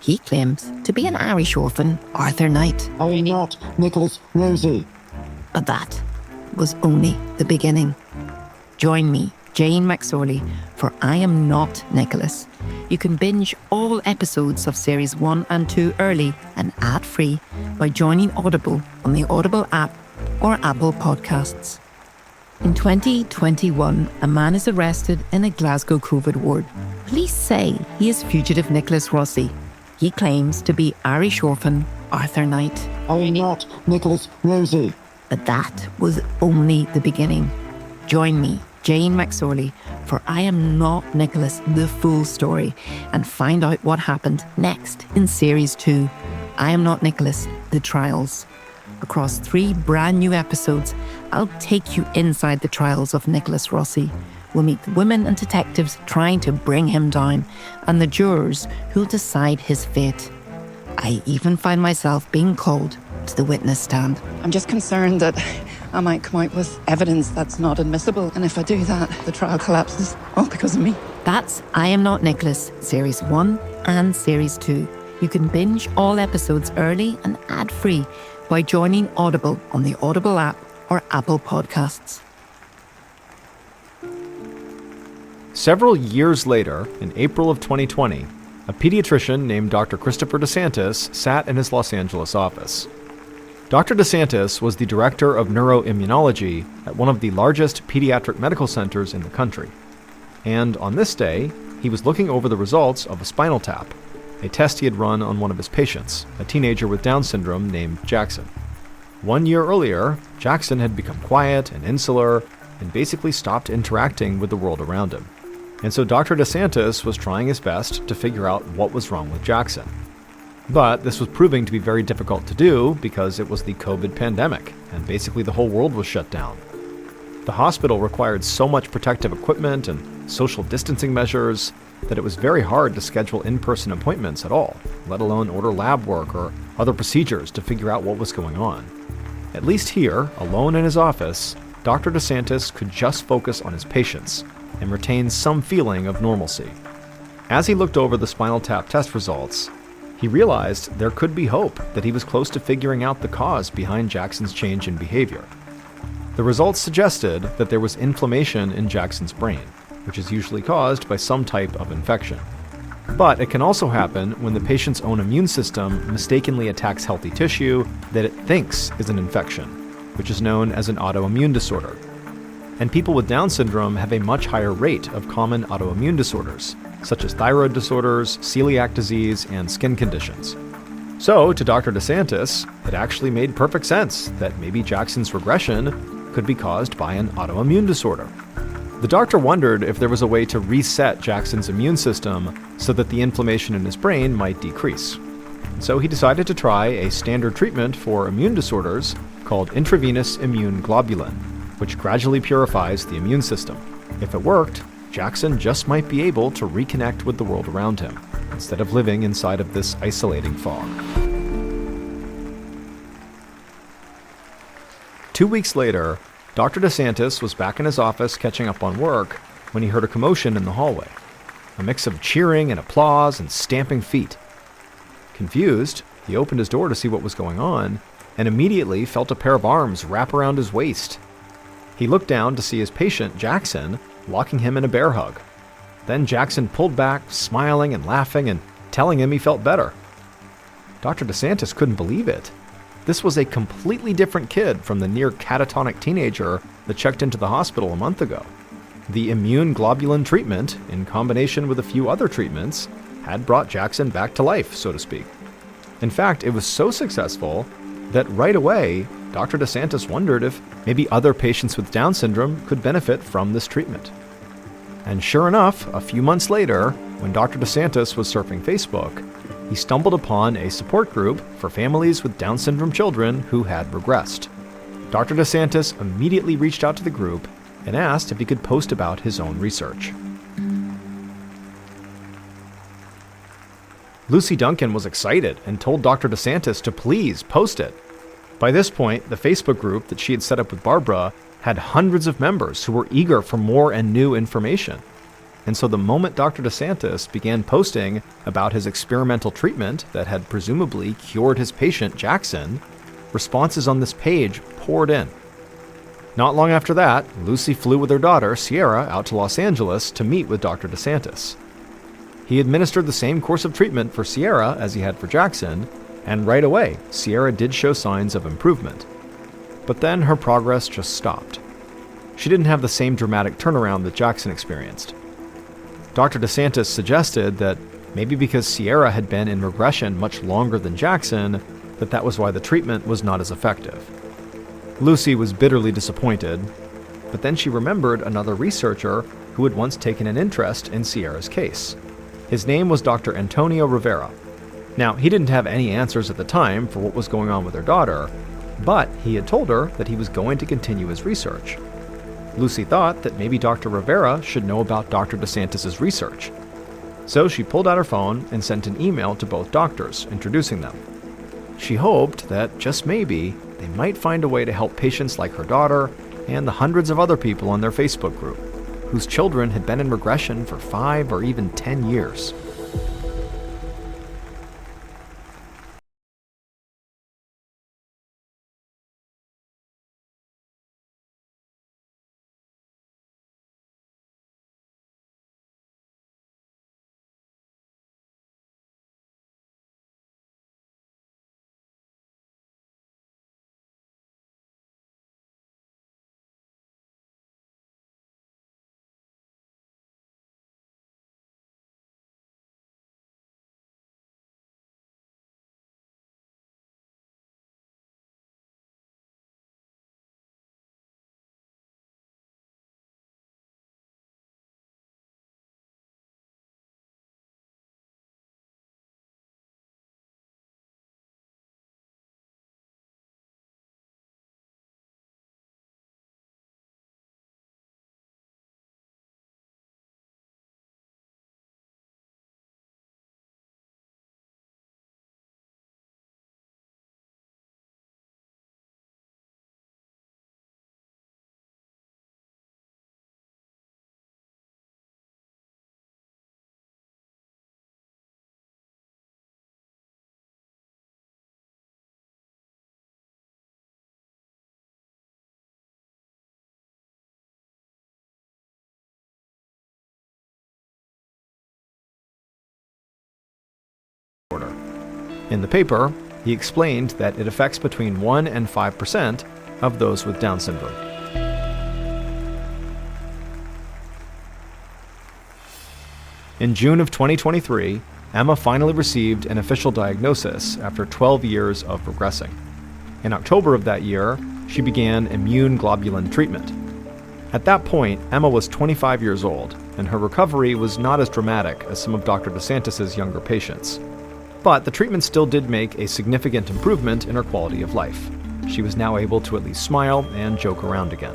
He claims to be an Irish orphan, Arthur Knight. Are we not Nicholas Rosie? But that was only the beginning. Join me, Jane McSorley, for I Am Not Nicholas. You can binge all episodes of Series 1 and 2 early and ad-free by joining Audible on the Audible app or Apple Podcasts. In 2021, a man is arrested in a Glasgow COVID ward. Police say he is fugitive Nicholas Rossi. He claims to be Irish orphan Arthur Knight. Are we not Nicholas Rosie? But that was only the beginning. Join me, Jane McSorley, for I Am Not Nicholas, the full story, and find out what happened next in Series 2, I Am Not Nicholas, The Trials. Across 3 brand new episodes, I'll take you inside the trials of Nicholas Rossi. We'll meet the women and detectives trying to bring him down, and the jurors who'll decide his fate. I even find myself being called to the witness stand. I'm just concerned that I might come out with evidence that's not admissible. And if I do that, the trial collapses, all because of me. That's I Am Not Nicholas, Series 1 and Series 2. You can binge all episodes early and ad-free by joining Audible on the Audible app or Apple Podcasts. Several years later, in April of 2020, a pediatrician named Dr. Christopher DeSantis sat in his Los Angeles office. Dr. DeSantis was the director of neuroimmunology at one of the largest pediatric medical centers in the country. And on this day, he was looking over the results of a spinal tap, a test he had run on one of his patients, a teenager with Down syndrome named Jackson. 1 year earlier, Jackson had become quiet and insular and basically stopped interacting with the world around him. And so Dr. DeSantis was trying his best to figure out what was wrong with Jackson. But this was proving to be very difficult to do because it was the COVID pandemic, and basically the whole world was shut down. The hospital required so much protective equipment and social distancing measures that it was very hard to schedule in-person appointments at all, let alone order lab work or other procedures to figure out what was going on. At least here, alone in his office, Dr. DeSantis could just focus on his patients and retain some feeling of normalcy. As he looked over the spinal tap test results, he realized there could be hope that he was close to figuring out the cause behind Jackson's change in behavior. The results suggested that there was inflammation in Jackson's brain, which is usually caused by some type of infection. But it can also happen when the patient's own immune system mistakenly attacks healthy tissue that it thinks is an infection, which is known as an autoimmune disorder. And people with Down syndrome have a much higher rate of common autoimmune disorders, such as thyroid disorders, celiac disease, and skin conditions. So, to Dr. DeSantis, it actually made perfect sense that maybe Jackson's regression could be caused by an autoimmune disorder. The doctor wondered if there was a way to reset Jackson's immune system so that the inflammation in his brain might decrease. So he decided to try a standard treatment for immune disorders called intravenous immune globulin, which gradually purifies the immune system. If it worked, Jackson just might be able to reconnect with the world around him, instead of living inside of this isolating fog. 2 weeks later, Dr. DeSantis was back in his office catching up on work when he heard a commotion in the hallway. A mix of cheering and applause and stamping feet. Confused, he opened his door to see what was going on and immediately felt a pair of arms wrap around his waist. He looked down to see his patient, Jackson, locking him in a bear hug. Then Jackson pulled back, smiling and laughing and telling him he felt better. Dr. DeSantis couldn't believe it. This was a completely different kid from the near catatonic teenager that checked into the hospital a month ago. The immune globulin treatment, in combination with a few other treatments, had brought Jackson back to life, so to speak. In fact, it was so successful that right away, Dr. DeSantis wondered if maybe other patients with Down syndrome could benefit from this treatment. And sure enough, a few months later, when Dr. DeSantis was surfing Facebook, he stumbled upon a support group for families with Down syndrome children who had regressed. Dr. DeSantis immediately reached out to the group and asked if he could post about his own research. Lucy Duncan was excited and told Dr. DeSantis to please post it. By this point, the Facebook group that she had set up with Barbara had hundreds of members who were eager for more and new information. And so the moment Dr. DeSantis began posting about his experimental treatment that had presumably cured his patient, Jackson, responses on this page poured in. Not long after that, Lucy flew with her daughter, Sierra, out to Los Angeles to meet with Dr. DeSantis. He administered the same course of treatment for Sierra as he had for Jackson, and right away, Sierra did show signs of improvement. But then her progress just stopped. She didn't have the same dramatic turnaround that Jackson experienced. Dr. DeSantis suggested that maybe because Sierra had been in regression much longer than Jackson, that was why the treatment was not as effective. Lucy was bitterly disappointed, but then she remembered another researcher who had once taken an interest in Sierra's case. His name was Dr. Antonio Rivera. Now, he didn't have any answers at the time for what was going on with her daughter, but he had told her that he was going to continue his research. Lucy thought that maybe Dr. Rivera should know about Dr. DeSantis' research. So she pulled out her phone and sent an email to both doctors, introducing them. She hoped that, just maybe, they might find a way to help patients like her daughter and the hundreds of other people on their Facebook group, whose children had been in regression for 5 or even 10 years. In the paper, he explained that it affects between 1 and 5% of those with Down syndrome. In June of 2023, Emma finally received an official diagnosis after 12 years of regressing. In October of that year, she began immune globulin treatment. At that point, Emma was 25 years old, and her recovery was not as dramatic as some of Dr. DeSantis' younger patients. But the treatment still did make a significant improvement in her quality of life. She was now able to at least smile and joke around again.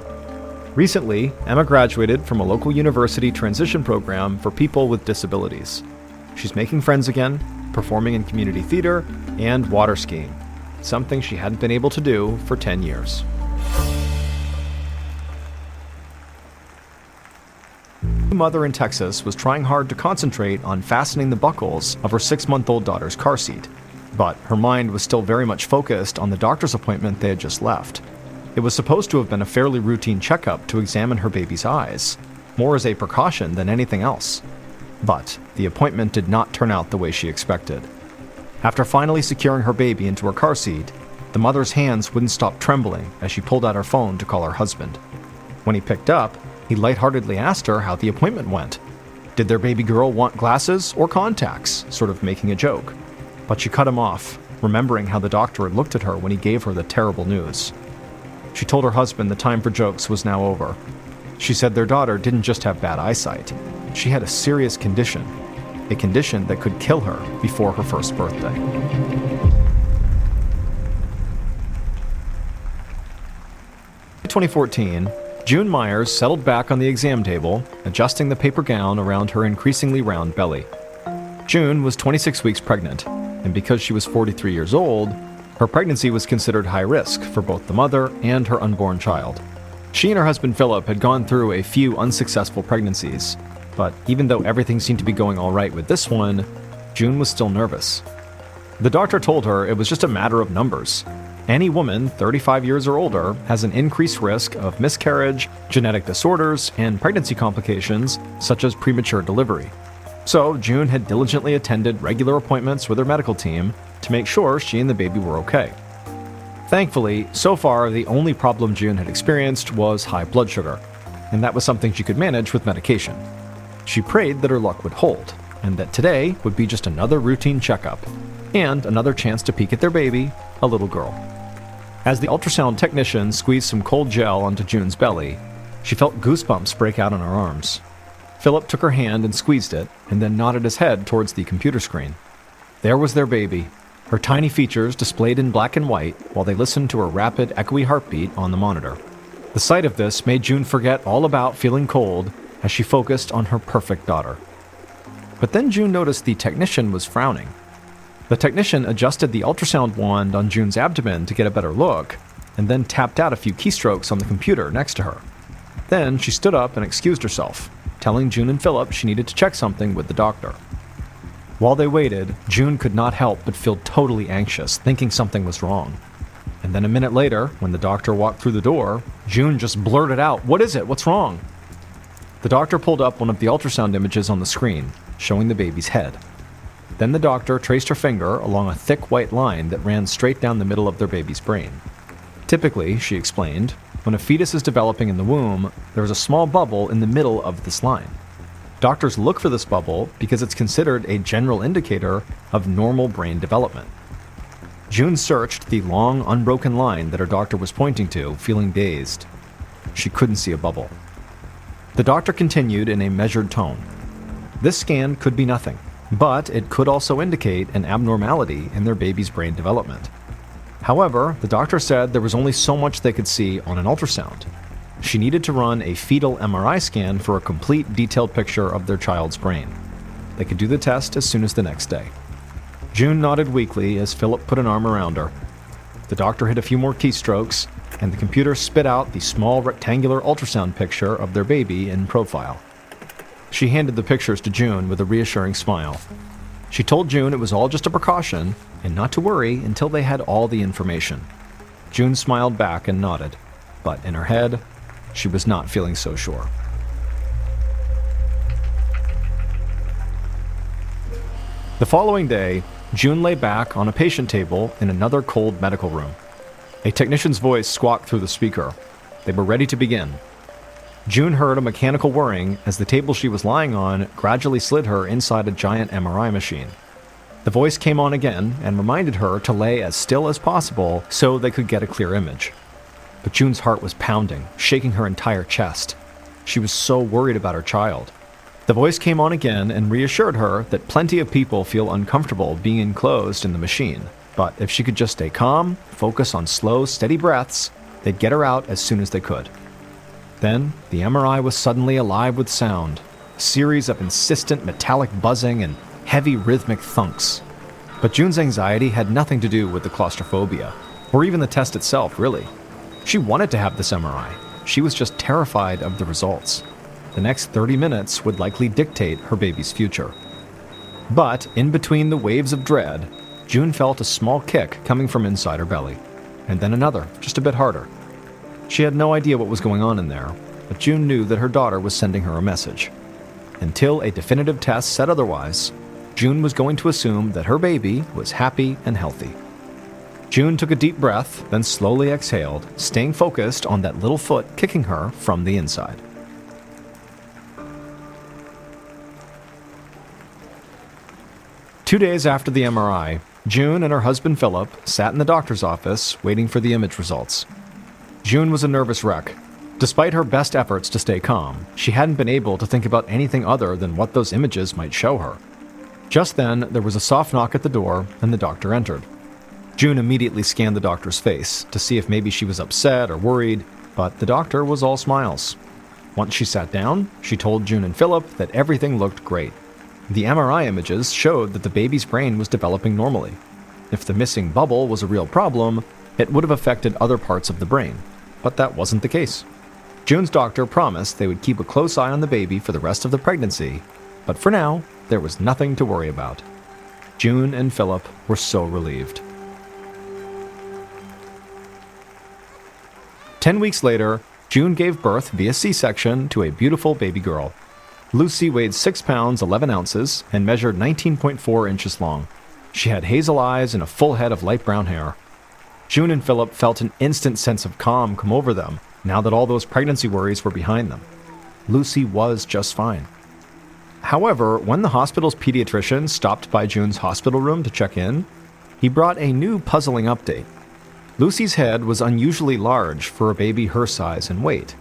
Recently, Emma graduated from a local university transition program for people with disabilities. She's making friends again, performing in community theater, and water skiing, something she hadn't been able to do for 10 years. mother in Texas was trying hard to concentrate on fastening the buckles of her 6-month-old daughter's car seat. But her mind was still very much focused on the doctor's appointment they had just left. It was supposed to have been a fairly routine checkup to examine her baby's eyes, more as a precaution than anything else. But the appointment did not turn out the way she expected. After finally securing her baby into her car seat, the mother's hands wouldn't stop trembling as she pulled out her phone to call her husband. When he picked up, he lightheartedly asked her how the appointment went. Did their baby girl want glasses or contacts, sort of making a joke. But she cut him off, remembering how the doctor had looked at her when he gave her the terrible news. She told her husband the time for jokes was now over. She said their daughter didn't just have bad eyesight. She had a serious condition, a condition that could kill her before her first birthday. In 2014, June Myers settled back on the exam table, adjusting the paper gown around her increasingly round belly. June was 26 weeks pregnant, and because she was 43 years old, her pregnancy was considered high risk for both the mother and her unborn child. She and her husband Philip had gone through a few unsuccessful pregnancies, but even though everything seemed to be going all right with this one, June was still nervous. The doctor told her it was just a matter of numbers. Any woman 35 years or older has an increased risk of miscarriage, genetic disorders, and pregnancy complications such as premature delivery. So June had diligently attended regular appointments with her medical team to make sure she and the baby were okay. Thankfully, so far the only problem June had experienced was high blood sugar, and that was something she could manage with medication. She prayed that her luck would hold, and that today would be just another routine checkup, and another chance to peek at their baby, a little girl. As the ultrasound technician squeezed some cold gel onto June's belly, she felt goosebumps break out on her arms. Philip took her hand and squeezed it, and then nodded his head towards the computer screen. There was their baby, her tiny features displayed in black and white while they listened to her rapid, echoey heartbeat on the monitor. The sight of this made June forget all about feeling cold as she focused on her perfect daughter. But then June noticed the technician was frowning. The technician adjusted the ultrasound wand on June's abdomen to get a better look, and then tapped out a few keystrokes on the computer next to her. Then she stood up and excused herself, telling June and Philip she needed to check something with the doctor. While they waited, June could not help but feel totally anxious, thinking something was wrong. And then a minute later, when the doctor walked through the door, June just blurted out, "What is it? What's wrong?" The doctor pulled up one of the ultrasound images on the screen, showing the baby's head. Then the doctor traced her finger along a thick white line that ran straight down the middle of their baby's brain. Typically, she explained, when a fetus is developing in the womb, there is a small bubble in the middle of this line. Doctors look for this bubble because it's considered a general indicator of normal brain development. June searched the long, unbroken line that her doctor was pointing to, feeling dazed. She couldn't see a bubble. The doctor continued in a measured tone. This scan could be nothing, but it could also indicate an abnormality in their baby's brain development. However, the doctor said there was only so much they could see on an ultrasound. She needed to run a fetal MRI scan for a complete, detailed picture of their child's brain. They could do the test as soon as the next day. June nodded weakly as Philip put an arm around her. The doctor hit a few more keystrokes, and the computer spit out the small rectangular ultrasound picture of their baby in profile. She handed the pictures to June with a reassuring smile. She told June it was all just a precaution and not to worry until they had all the information. June smiled back and nodded, but in her head, she was not feeling so sure. The following day, June lay back on a patient table in another cold medical room. A technician's voice squawked through the speaker. They were ready to begin. June heard a mechanical whirring as the table she was lying on gradually slid her inside a giant MRI machine. The voice came on again and reminded her to lay as still as possible so they could get a clear image. But June's heart was pounding, shaking her entire chest. She was so worried about her child. The voice came on again and reassured her that plenty of people feel uncomfortable being enclosed in the machine. But if she could just stay calm, focus on slow, steady breaths, they'd get her out as soon as they could. Then, the MRI was suddenly alive with sound, a series of insistent metallic buzzing and heavy rhythmic thunks. But June's anxiety had nothing to do with the claustrophobia, or even the test itself, really. She wanted to have this MRI. She was just terrified of the results. the next 30 minutes would likely dictate her baby's future. But in between the waves of dread, June felt a small kick coming from inside her belly, and then another, just a bit harder. She had no idea what was going on in there, but June knew that her daughter was sending her a message. Until a definitive test said otherwise, June was going to assume that her baby was happy and healthy. June took a deep breath, then slowly exhaled, staying focused on that little foot kicking her from the inside. Two days after the MRI, June and her husband Philip sat in the doctor's office waiting for the image results. June was a nervous wreck. Despite her best efforts to stay calm, she hadn't been able to think about anything other than what those images might show her. Just then, there was a soft knock at the door, and the doctor entered. June immediately scanned the doctor's face to see if maybe she was upset or worried, but the doctor was all smiles. Once she sat down, she told June and Philip that everything looked great. The MRI images showed that the baby's brain was developing normally. If the missing bubble was a real problem, it would have affected other parts of the brain, but that wasn't the case. June's doctor promised they would keep a close eye on the baby for the rest of the pregnancy, but for now, there was nothing to worry about. June and Philip were so relieved. 10 weeks later, June gave birth via C-section to a beautiful baby girl. Lucy weighed 6 pounds 11 ounces and measured 19.4 inches long. She had hazel eyes and a full head of light brown hair. June and Philip felt an instant sense of calm come over them now that all those pregnancy worries were behind them. Lucy was just fine. However, when the hospital's pediatrician stopped by June's hospital room to check in, he brought a new puzzling update. Lucy's head was unusually large for a baby her size and weight.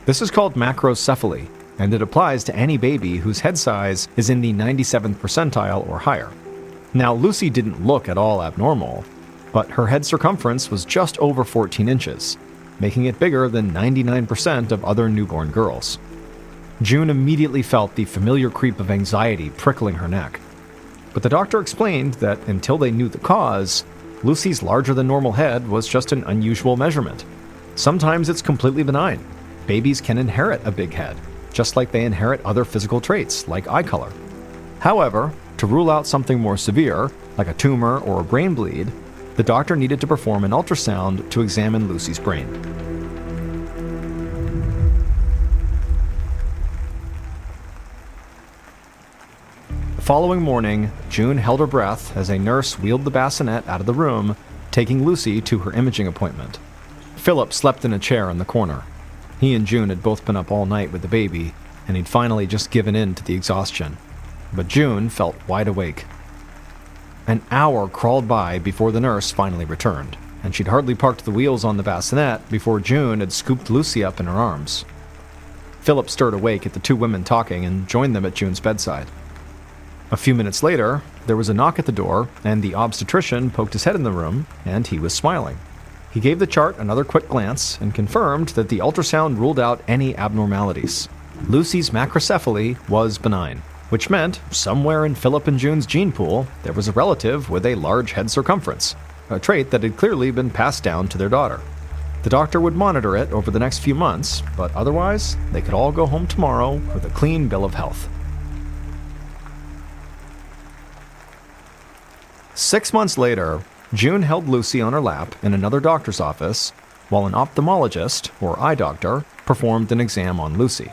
This is called macrocephaly, and it applies to any baby whose head size is in the 97th percentile or higher. Now, Lucy didn't look at all abnormal, but her head circumference was just over 14 inches, making it bigger than 99% of other newborn girls. June immediately felt the familiar creep of anxiety prickling her neck. But the doctor explained that until they knew the cause, Lucy's larger-than-normal head was just an unusual measurement. Sometimes it's completely benign. Babies can inherit a big head, just like they inherit other physical traits, like eye color. However, to rule out something more severe, like a tumor or a brain bleed, the doctor needed to perform an ultrasound to examine Lucy's brain. The following morning, June held her breath as a nurse wheeled the bassinet out of the room, taking Lucy to her imaging appointment. Philip slept in a chair in the corner. He and June had both been up all night with the baby, and he'd finally just given in to the exhaustion. But June felt wide awake. An hour crawled by before the nurse finally returned, and she'd hardly parked the wheels on the bassinet before June had scooped Lucy up in her arms. Philip stirred awake at the two women talking and joined them at June's bedside. A few minutes later, there was a knock at the door, and the obstetrician poked his head in the room, and he was smiling. He gave the chart another quick glance and confirmed that the ultrasound ruled out any abnormalities. Lucy's macrocephaly was benign, which meant somewhere in Philip and June's gene pool there was a relative with a large head circumference, a trait that had clearly been passed down to their daughter. The doctor would monitor it over the next few months, but otherwise, they could all go home tomorrow with a clean bill of health. 6 months later, June held Lucy on her lap in another doctor's office while an ophthalmologist, or eye doctor, performed an exam on Lucy.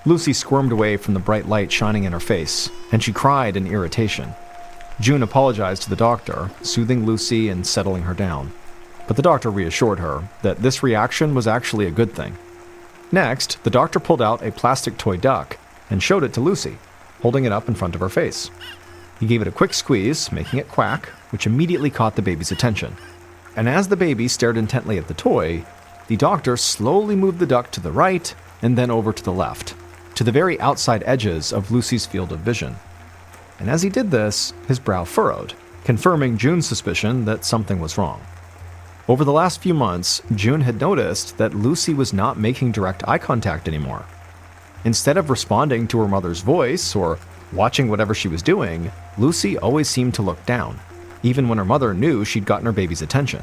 Lucy squirmed away from the bright light shining in her face, and she cried in irritation. June apologized to the doctor, soothing Lucy and settling her down. But the doctor reassured her that this reaction was actually a good thing. Next, the doctor pulled out a plastic toy duck and showed it to Lucy, holding it up in front of her face. He gave it a quick squeeze, making it quack, which immediately caught the baby's attention. And as the baby stared intently at the toy, the doctor slowly moved the duck to the right and then over to the left, to the very outside edges of Lucy's field of vision. And as he did this, his brow furrowed, confirming June's suspicion that something was wrong. Over the last few months, June had noticed that Lucy was not making direct eye contact anymore. Instead of responding to her mother's voice or watching whatever she was doing, Lucy always seemed to look down, even when her mother knew she'd gotten her baby's attention.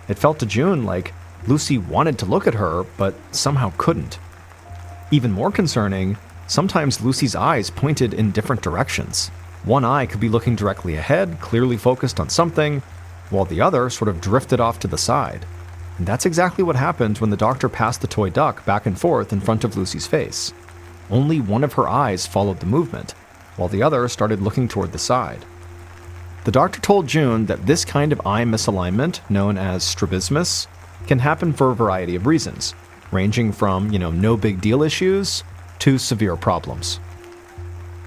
It felt to June like Lucy wanted to look at her, but somehow couldn't. Even more concerning, sometimes Lucy's eyes pointed in different directions. One eye could be looking directly ahead, clearly focused on something, while the other sort of drifted off to the side. And that's exactly what happened when the doctor passed the toy duck back and forth in front of Lucy's face. Only one of her eyes followed the movement, while the other started looking toward the side. The doctor told June that this kind of eye misalignment, known as strabismus, can happen for a variety of reasons, ranging from, no big deal issues to severe problems.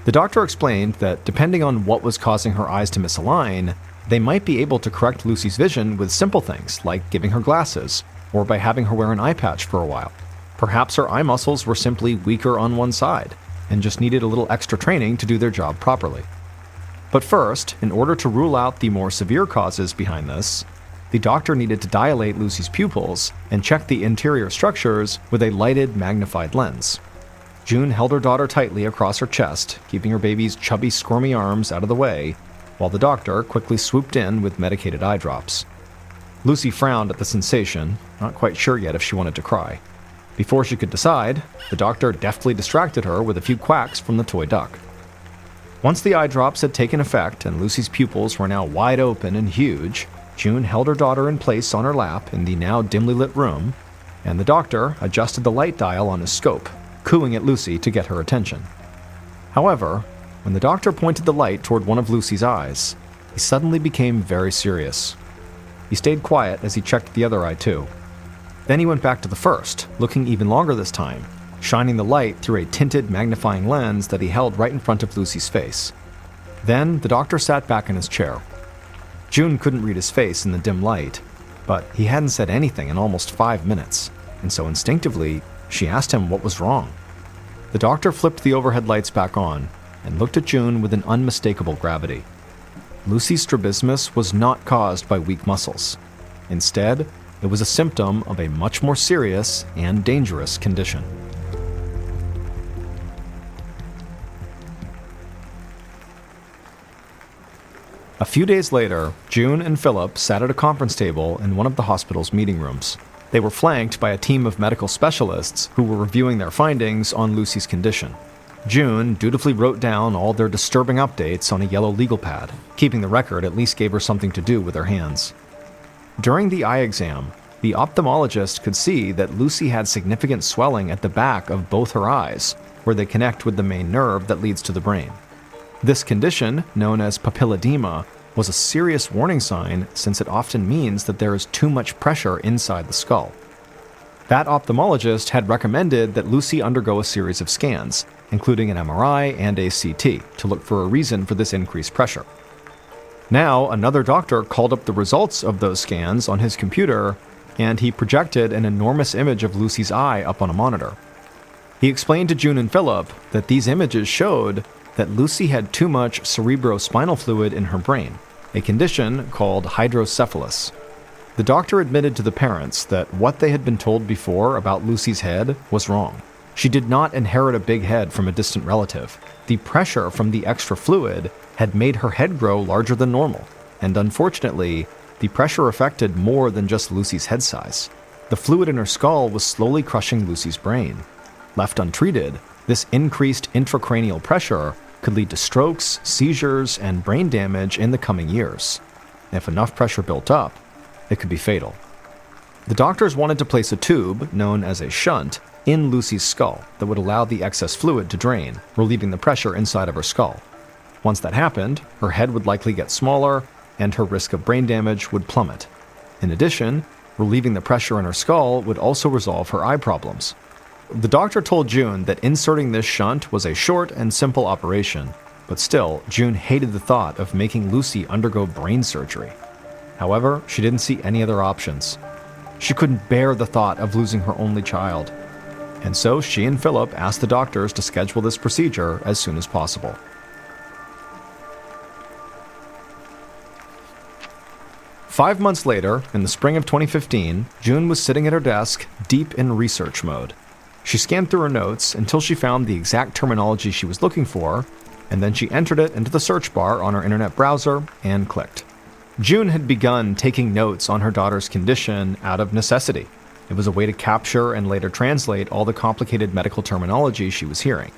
The doctor explained that depending on what was causing her eyes to misalign, they might be able to correct Lucy's vision with simple things like giving her glasses, or by having her wear an eye patch for a while. Perhaps her eye muscles were simply weaker on one side, and just needed a little extra training to do their job properly. But first, in order to rule out the more severe causes behind this, the doctor needed to dilate Lucy's pupils and check the interior structures with a lighted magnified lens. June held her daughter tightly across her chest, keeping her baby's chubby, squirmy arms out of the way, while the doctor quickly swooped in with medicated eye drops. Lucy frowned at the sensation, not quite sure yet if she wanted to cry. Before she could decide, the doctor deftly distracted her with a few quacks from the toy duck. Once the eye drops had taken effect and Lucy's pupils were now wide open and huge, June held her daughter in place on her lap in the now dimly lit room, and the doctor adjusted the light dial on his scope, cooing at Lucy to get her attention. However, when the doctor pointed the light toward one of Lucy's eyes, he suddenly became very serious. He stayed quiet as he checked the other eye too. Then he went back to the first, looking even longer this time, shining the light through a tinted magnifying lens that he held right in front of Lucy's face. Then the doctor sat back in his chair. June couldn't read his face in the dim light, but he hadn't said anything in almost 5 minutes, and so instinctively, she asked him what was wrong. The doctor flipped the overhead lights back on and looked at June with an unmistakable gravity. Lucy's strabismus was not caused by weak muscles. Instead, it was a symptom of a much more serious and dangerous condition. A few days later, June and Philip sat at a conference table in one of the hospital's meeting rooms. They were flanked by a team of medical specialists who were reviewing their findings on Lucy's condition. June dutifully wrote down all their disturbing updates on a yellow legal pad. Keeping the record at least gave her something to do with her hands. During the eye exam, the ophthalmologist could see that Lucy had significant swelling at the back of both her eyes, where they connect with the main nerve that leads to the brain. This condition, known as papilledema, was a serious warning sign since it often means that there is too much pressure inside the skull. That ophthalmologist had recommended that Lucy undergo a series of scans, including an MRI and a CT, to look for a reason for this increased pressure. Now, another doctor called up the results of those scans on his computer, and he projected an enormous image of Lucy's eye up on a monitor. He explained to June and Philip that these images showed that Lucy had too much cerebrospinal fluid in her brain, a condition called hydrocephalus. The doctor admitted to the parents that what they had been told before about Lucy's head was wrong. She did not inherit a big head from a distant relative. The pressure from the extra fluid had made her head grow larger than normal, and unfortunately, the pressure affected more than just Lucy's head size. The fluid in her skull was slowly crushing Lucy's brain. Left untreated, this increased intracranial pressure could lead to strokes, seizures, and brain damage in the coming years. If enough pressure built up, it could be fatal. The doctors wanted to place a tube, known as a shunt, in Lucy's skull that would allow the excess fluid to drain, relieving the pressure inside of her skull. Once that happened, her head would likely get smaller, and her risk of brain damage would plummet. In addition, relieving the pressure in her skull would also resolve her eye problems. The doctor told June that inserting this shunt was a short and simple operation, but still, June hated the thought of making Lucy undergo brain surgery. However, she didn't see any other options. She couldn't bear the thought of losing her only child. And so she and Philip asked the doctors to schedule this procedure as soon as possible. Five months later, in the spring of 2015, June was sitting at her desk, deep in research mode. She scanned through her notes until she found the exact terminology she was looking for, and then she entered it into the search bar on her internet browser and clicked. June had begun taking notes on her daughter's condition out of necessity. It was a way to capture and later translate all the complicated medical terminology she was hearing.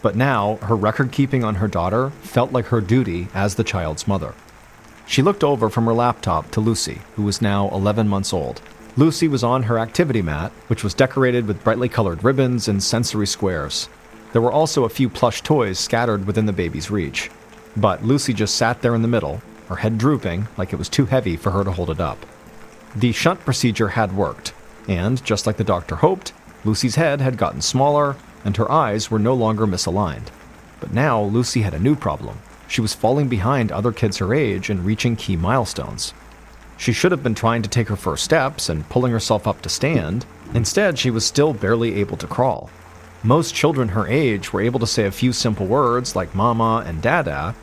But now, her record-keeping on her daughter felt like her duty as the child's mother. She looked over from her laptop to Lucy, who was now 11 months old. Lucy was on her activity mat, which was decorated with brightly colored ribbons and sensory squares. There were also a few plush toys scattered within the baby's reach. But Lucy just sat there in the middle, her head drooping like it was too heavy for her to hold it up. The shunt procedure had worked, and just like the doctor hoped, Lucy's head had gotten smaller and her eyes were no longer misaligned. But now Lucy had a new problem. She was falling behind other kids her age in reaching key milestones. She should have been trying to take her first steps and pulling herself up to stand. Instead, she was still barely able to crawl. Most children her age were able to say a few simple words like mama and dada,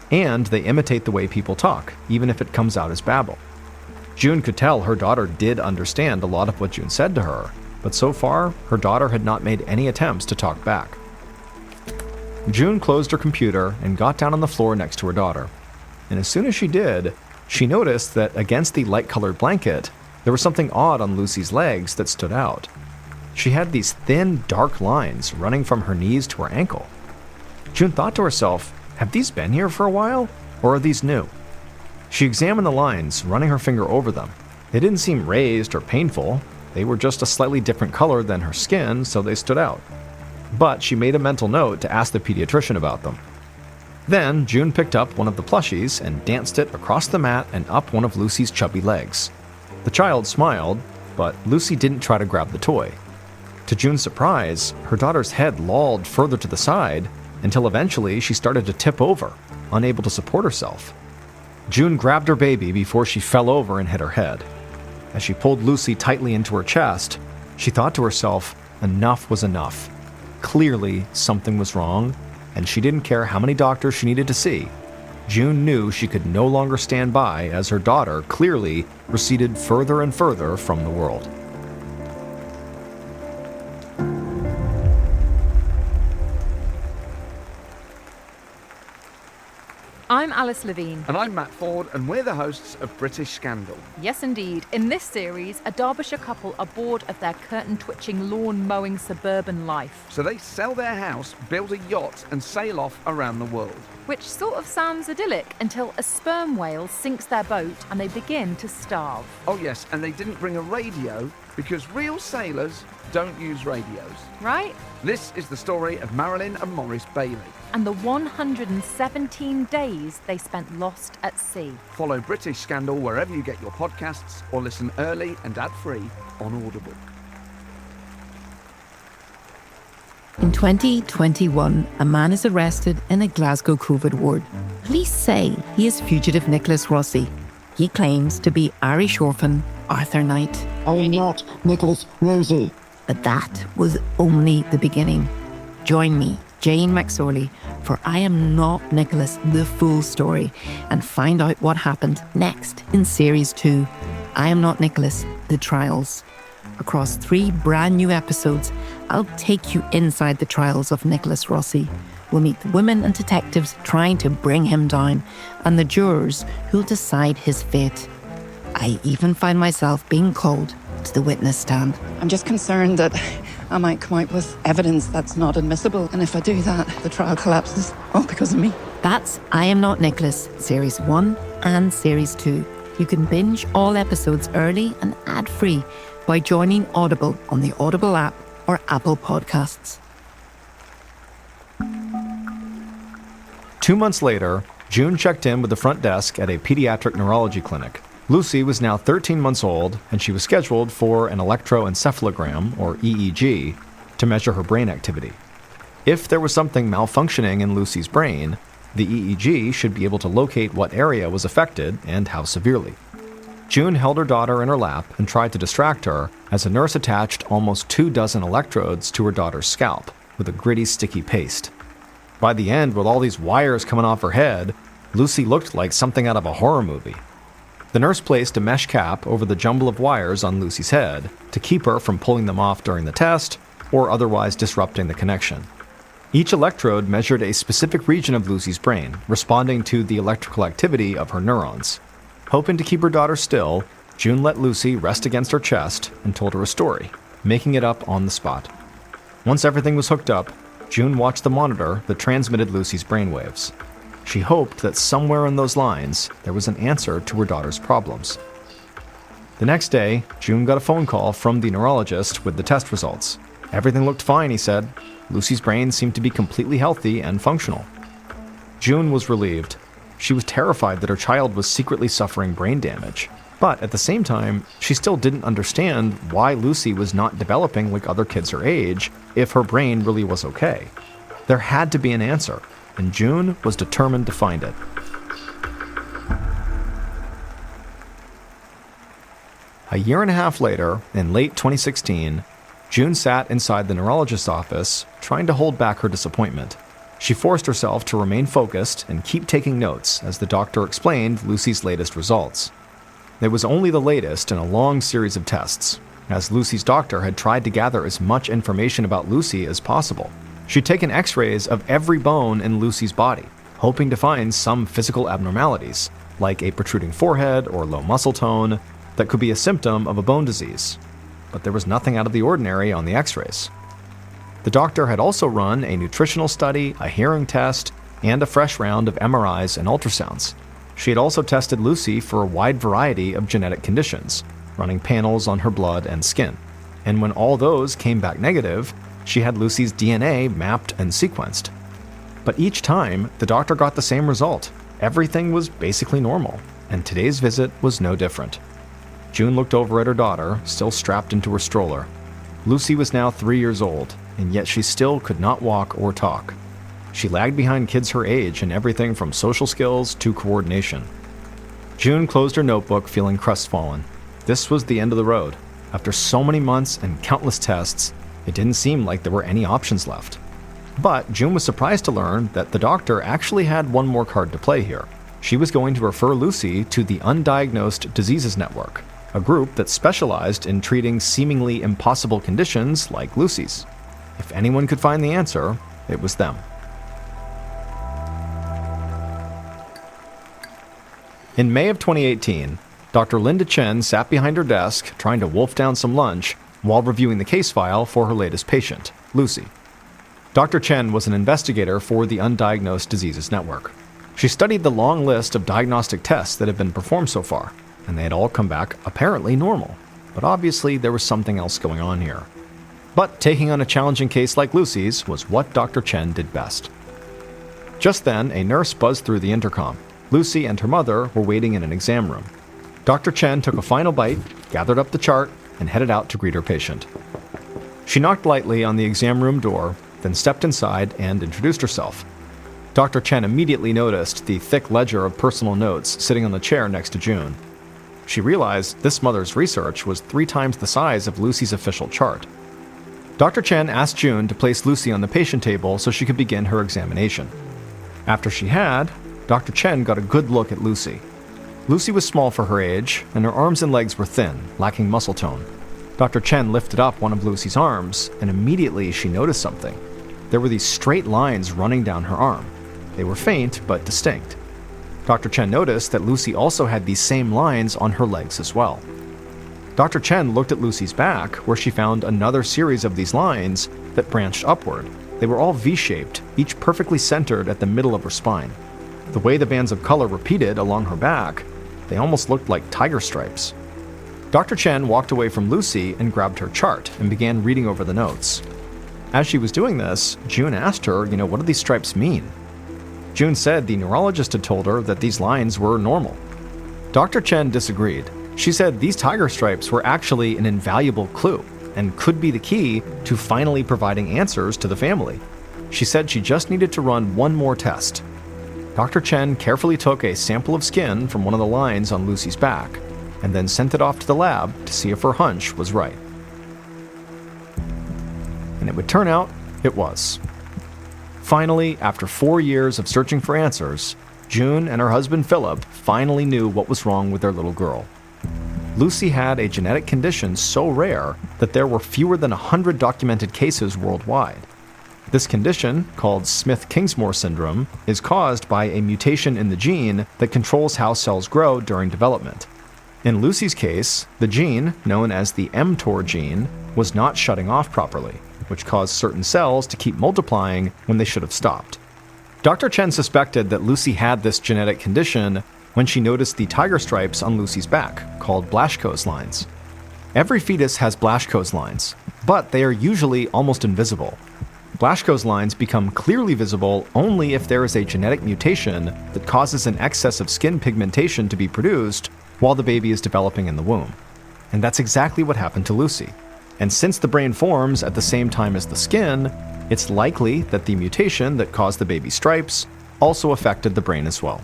and they imitate the way people talk, even if it comes out as babble. June could tell her daughter did understand a lot of what June said to her, but so far, her daughter had not made any attempts to talk back. June closed her computer and got down on the floor next to her daughter. And as soon as she did, she noticed that against the light-colored blanket, there was something odd on Lucy's legs that stood out. She had these thin, dark lines running from her knees to her ankle. June thought to herself, have these been here for a while, or are these new? She examined the lines, running her finger over them. They didn't seem raised or painful. They were just a slightly different color than her skin, so they stood out. But she made a mental note to ask the pediatrician about them. Then, June picked up one of the plushies and danced it across the mat and up one of Lucy's chubby legs. The child smiled, but Lucy didn't try to grab the toy. To June's surprise, her daughter's head lolled further to the side until eventually she started to tip over, unable to support herself. June grabbed her baby before she fell over and hit her head. As she pulled Lucy tightly into her chest, she thought to herself, enough was enough. Clearly, something was wrong, and she didn't care how many doctors she needed to see. June knew she could no longer stand by as her daughter clearly receded further and further from the world. I'm Alice Levine. And I'm Matt Ford, and we're the hosts of British Scandal. Yes, indeed. In this series, a Derbyshire couple are bored of their curtain-twitching, lawn-mowing suburban life. So they sell their house, build a yacht, and sail off around the world. Which sort of sounds idyllic until a sperm whale sinks their boat and they begin to starve. Oh yes, and they didn't bring a radio because real sailors don't use radios. Right? This is the story of Mrballen and Maurice Bailey. And the 117 days they spent lost at sea. Follow British Scandal wherever you get your podcasts or listen early and ad-free on Audible. In 2021, a man is arrested in a Glasgow COVID ward. Police say he is fugitive Nicholas Rossi. He claims to be Irish orphan Arthur Knight. I am not Nicholas Rosie. But that was only the beginning. Join me, Jane McSorley, for I Am Not Nicholas, the full story, and find out what happened next in Series 2, I Am Not Nicholas, The Trials. Across 3 brand new episodes, I'll take you inside the trials of Nicholas Rossi. We'll meet the women and detectives trying to bring him down, and the jurors who'll decide his fate. I even find myself being called to the witness stand. I'm just concerned that I might come out with evidence that's not admissible. And if I do that, the trial collapses, all because of me. That's I Am Not Nicholas, Series 1 and Series 2. You can binge all episodes early and ad-free by joining Audible on the Audible app or Apple Podcasts. 2 months later, June checked in with the front desk at a pediatric neurology clinic. Lucy was now 13 months old, and she was scheduled for an electroencephalogram, or EEG, to measure her brain activity. If there was something malfunctioning in Lucy's brain, the EEG should be able to locate what area was affected and how severely. June held her daughter in her lap and tried to distract her as a nurse attached almost 24 electrodes to her daughter's scalp with a gritty, sticky paste. By the end, with all these wires coming off her head, Lucy looked like something out of a horror movie. The nurse placed a mesh cap over the jumble of wires on Lucy's head to keep her from pulling them off during the test or otherwise disrupting the connection. Each electrode measured a specific region of Lucy's brain, responding to the electrical activity of her neurons. Hoping to keep her daughter still, June let Lucy rest against her chest and told her a story, making it up on the spot. Once everything was hooked up, June watched the monitor that transmitted Lucy's brainwaves. She hoped that somewhere in those lines there was an answer to her daughter's problems. The next day, June got a phone call from the neurologist with the test results. Everything looked fine, he said. Lucy's brain seemed to be completely healthy and functional. June was relieved. She was terrified that her child was secretly suffering brain damage. But at the same time, she still didn't understand why Lucy was not developing like other kids her age if her brain really was okay. There had to be an answer, and June was determined to find it. A year and a half later, in late 2016, June sat inside the neurologist's office, trying to hold back her disappointment. She forced herself to remain focused and keep taking notes as the doctor explained Lucy's latest results. It was only the latest in a long series of tests, as Lucy's doctor had tried to gather as much information about Lucy as possible. She'd taken x-rays of every bone in Lucy's body, hoping to find some physical abnormalities, like a protruding forehead or low muscle tone, that could be a symptom of a bone disease. But there was nothing out of the ordinary on the x-rays. The doctor had also run a nutritional study, a hearing test, and a fresh round of MRIs and ultrasounds. She had also tested Lucy for a wide variety of genetic conditions, running panels on her blood and skin. And when all those came back negative, she had Lucy's DNA mapped and sequenced. But each time, the doctor got the same result. Everything was basically normal, and today's visit was no different. June looked over at her daughter, still strapped into her stroller. Lucy was now 3 years old, and yet she still could not walk or talk. She lagged behind kids her age in everything from social skills to coordination. June closed her notebook feeling crestfallen. This was the end of the road. After so many months and countless tests, it didn't seem like there were any options left. But June was surprised to learn that the doctor actually had one more card to play here. She was going to refer Lucy to the Undiagnosed Diseases Network, a group that specialized in treating seemingly impossible conditions like Lucy's. If anyone could find the answer, it was them. In May of 2018, Dr. Linda Chen sat behind her desk trying to wolf down some lunch while reviewing the case file for her latest patient, Lucy. Dr. Chen was an investigator for the Undiagnosed Diseases Network. She studied the long list of diagnostic tests that had been performed so far, and they had all come back apparently normal. But obviously there was something else going on here. But taking on a challenging case like Lucy's was what Dr. Chen did best. Just then, a nurse buzzed through the intercom. Lucy and her mother were waiting in an exam room. Dr. Chen took a final bite, gathered up the chart, and headed out to greet her patient. She knocked lightly on the exam room door, then stepped inside and introduced herself. Dr. Chen immediately noticed the thick ledger of personal notes sitting on the chair next to June. She realized this mother's research was 3 times the size of Lucy's official chart. Dr. Chen asked June to place Lucy on the patient table so she could begin her examination. After she had, Dr. Chen got a good look at Lucy. Lucy was small for her age, and her arms and legs were thin, lacking muscle tone. Dr. Chen lifted up one of Lucy's arms, and immediately she noticed something. There were these straight lines running down her arm. They were faint, but distinct. Dr. Chen noticed that Lucy also had these same lines on her legs as well. Dr. Chen looked at Lucy's back, where she found another series of these lines that branched upward. They were all V-shaped, each perfectly centered at the middle of her spine. The way the bands of color repeated along her back, they almost looked like tiger stripes. Dr. Chen walked away from Lucy and grabbed her chart and began reading over the notes. As she was doing this, June asked her, what do these stripes mean? June said the neurologist had told her that these lines were normal. Dr. Chen disagreed. She said these tiger stripes were actually an invaluable clue and could be the key to finally providing answers to the family. She said she just needed to run one more test. Dr. Chen carefully took a sample of skin from one of the lines on Lucy's back and then sent it off to the lab to see if her hunch was right. And it would turn out it was. Finally, after 4 years of searching for answers, June and her husband Philip finally knew what was wrong with their little girl. Lucy had a genetic condition so rare that there were fewer than 100 documented cases worldwide. This condition, called Smith-Kingsmore syndrome, is caused by a mutation in the gene that controls how cells grow during development. In Lucy's case, the gene, known as the mTOR gene, was not shutting off properly, which caused certain cells to keep multiplying when they should have stopped. Dr. Chen suspected that Lucy had this genetic condition when she noticed the tiger stripes on Lucy's back, called Blaschko's lines. Every fetus has Blaschko's lines, but they are usually almost invisible. Blaschko's lines become clearly visible only if there is a genetic mutation that causes an excess of skin pigmentation to be produced while the baby is developing in the womb. And that's exactly what happened to Lucy. And since the brain forms at the same time as the skin, it's likely that the mutation that caused the baby's stripes also affected the brain as well.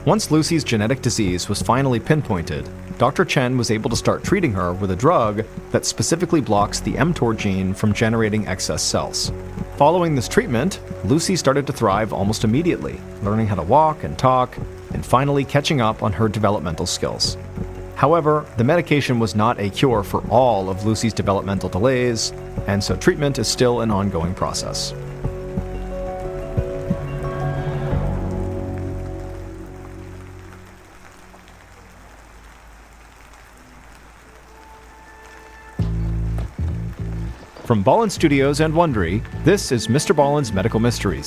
Once Lucy's genetic disease was finally pinpointed, Dr. Chen was able to start treating her with a drug that specifically blocks the mTOR gene from generating excess cells. Following this treatment, Lucy started to thrive almost immediately, learning how to walk and talk, and finally catching up on her developmental skills. However, the medication was not a cure for all of Lucy's developmental delays, and so treatment is still an ongoing process. From Mrballen Studios and Wondery, this is Mr. Ballen's Medical Mysteries.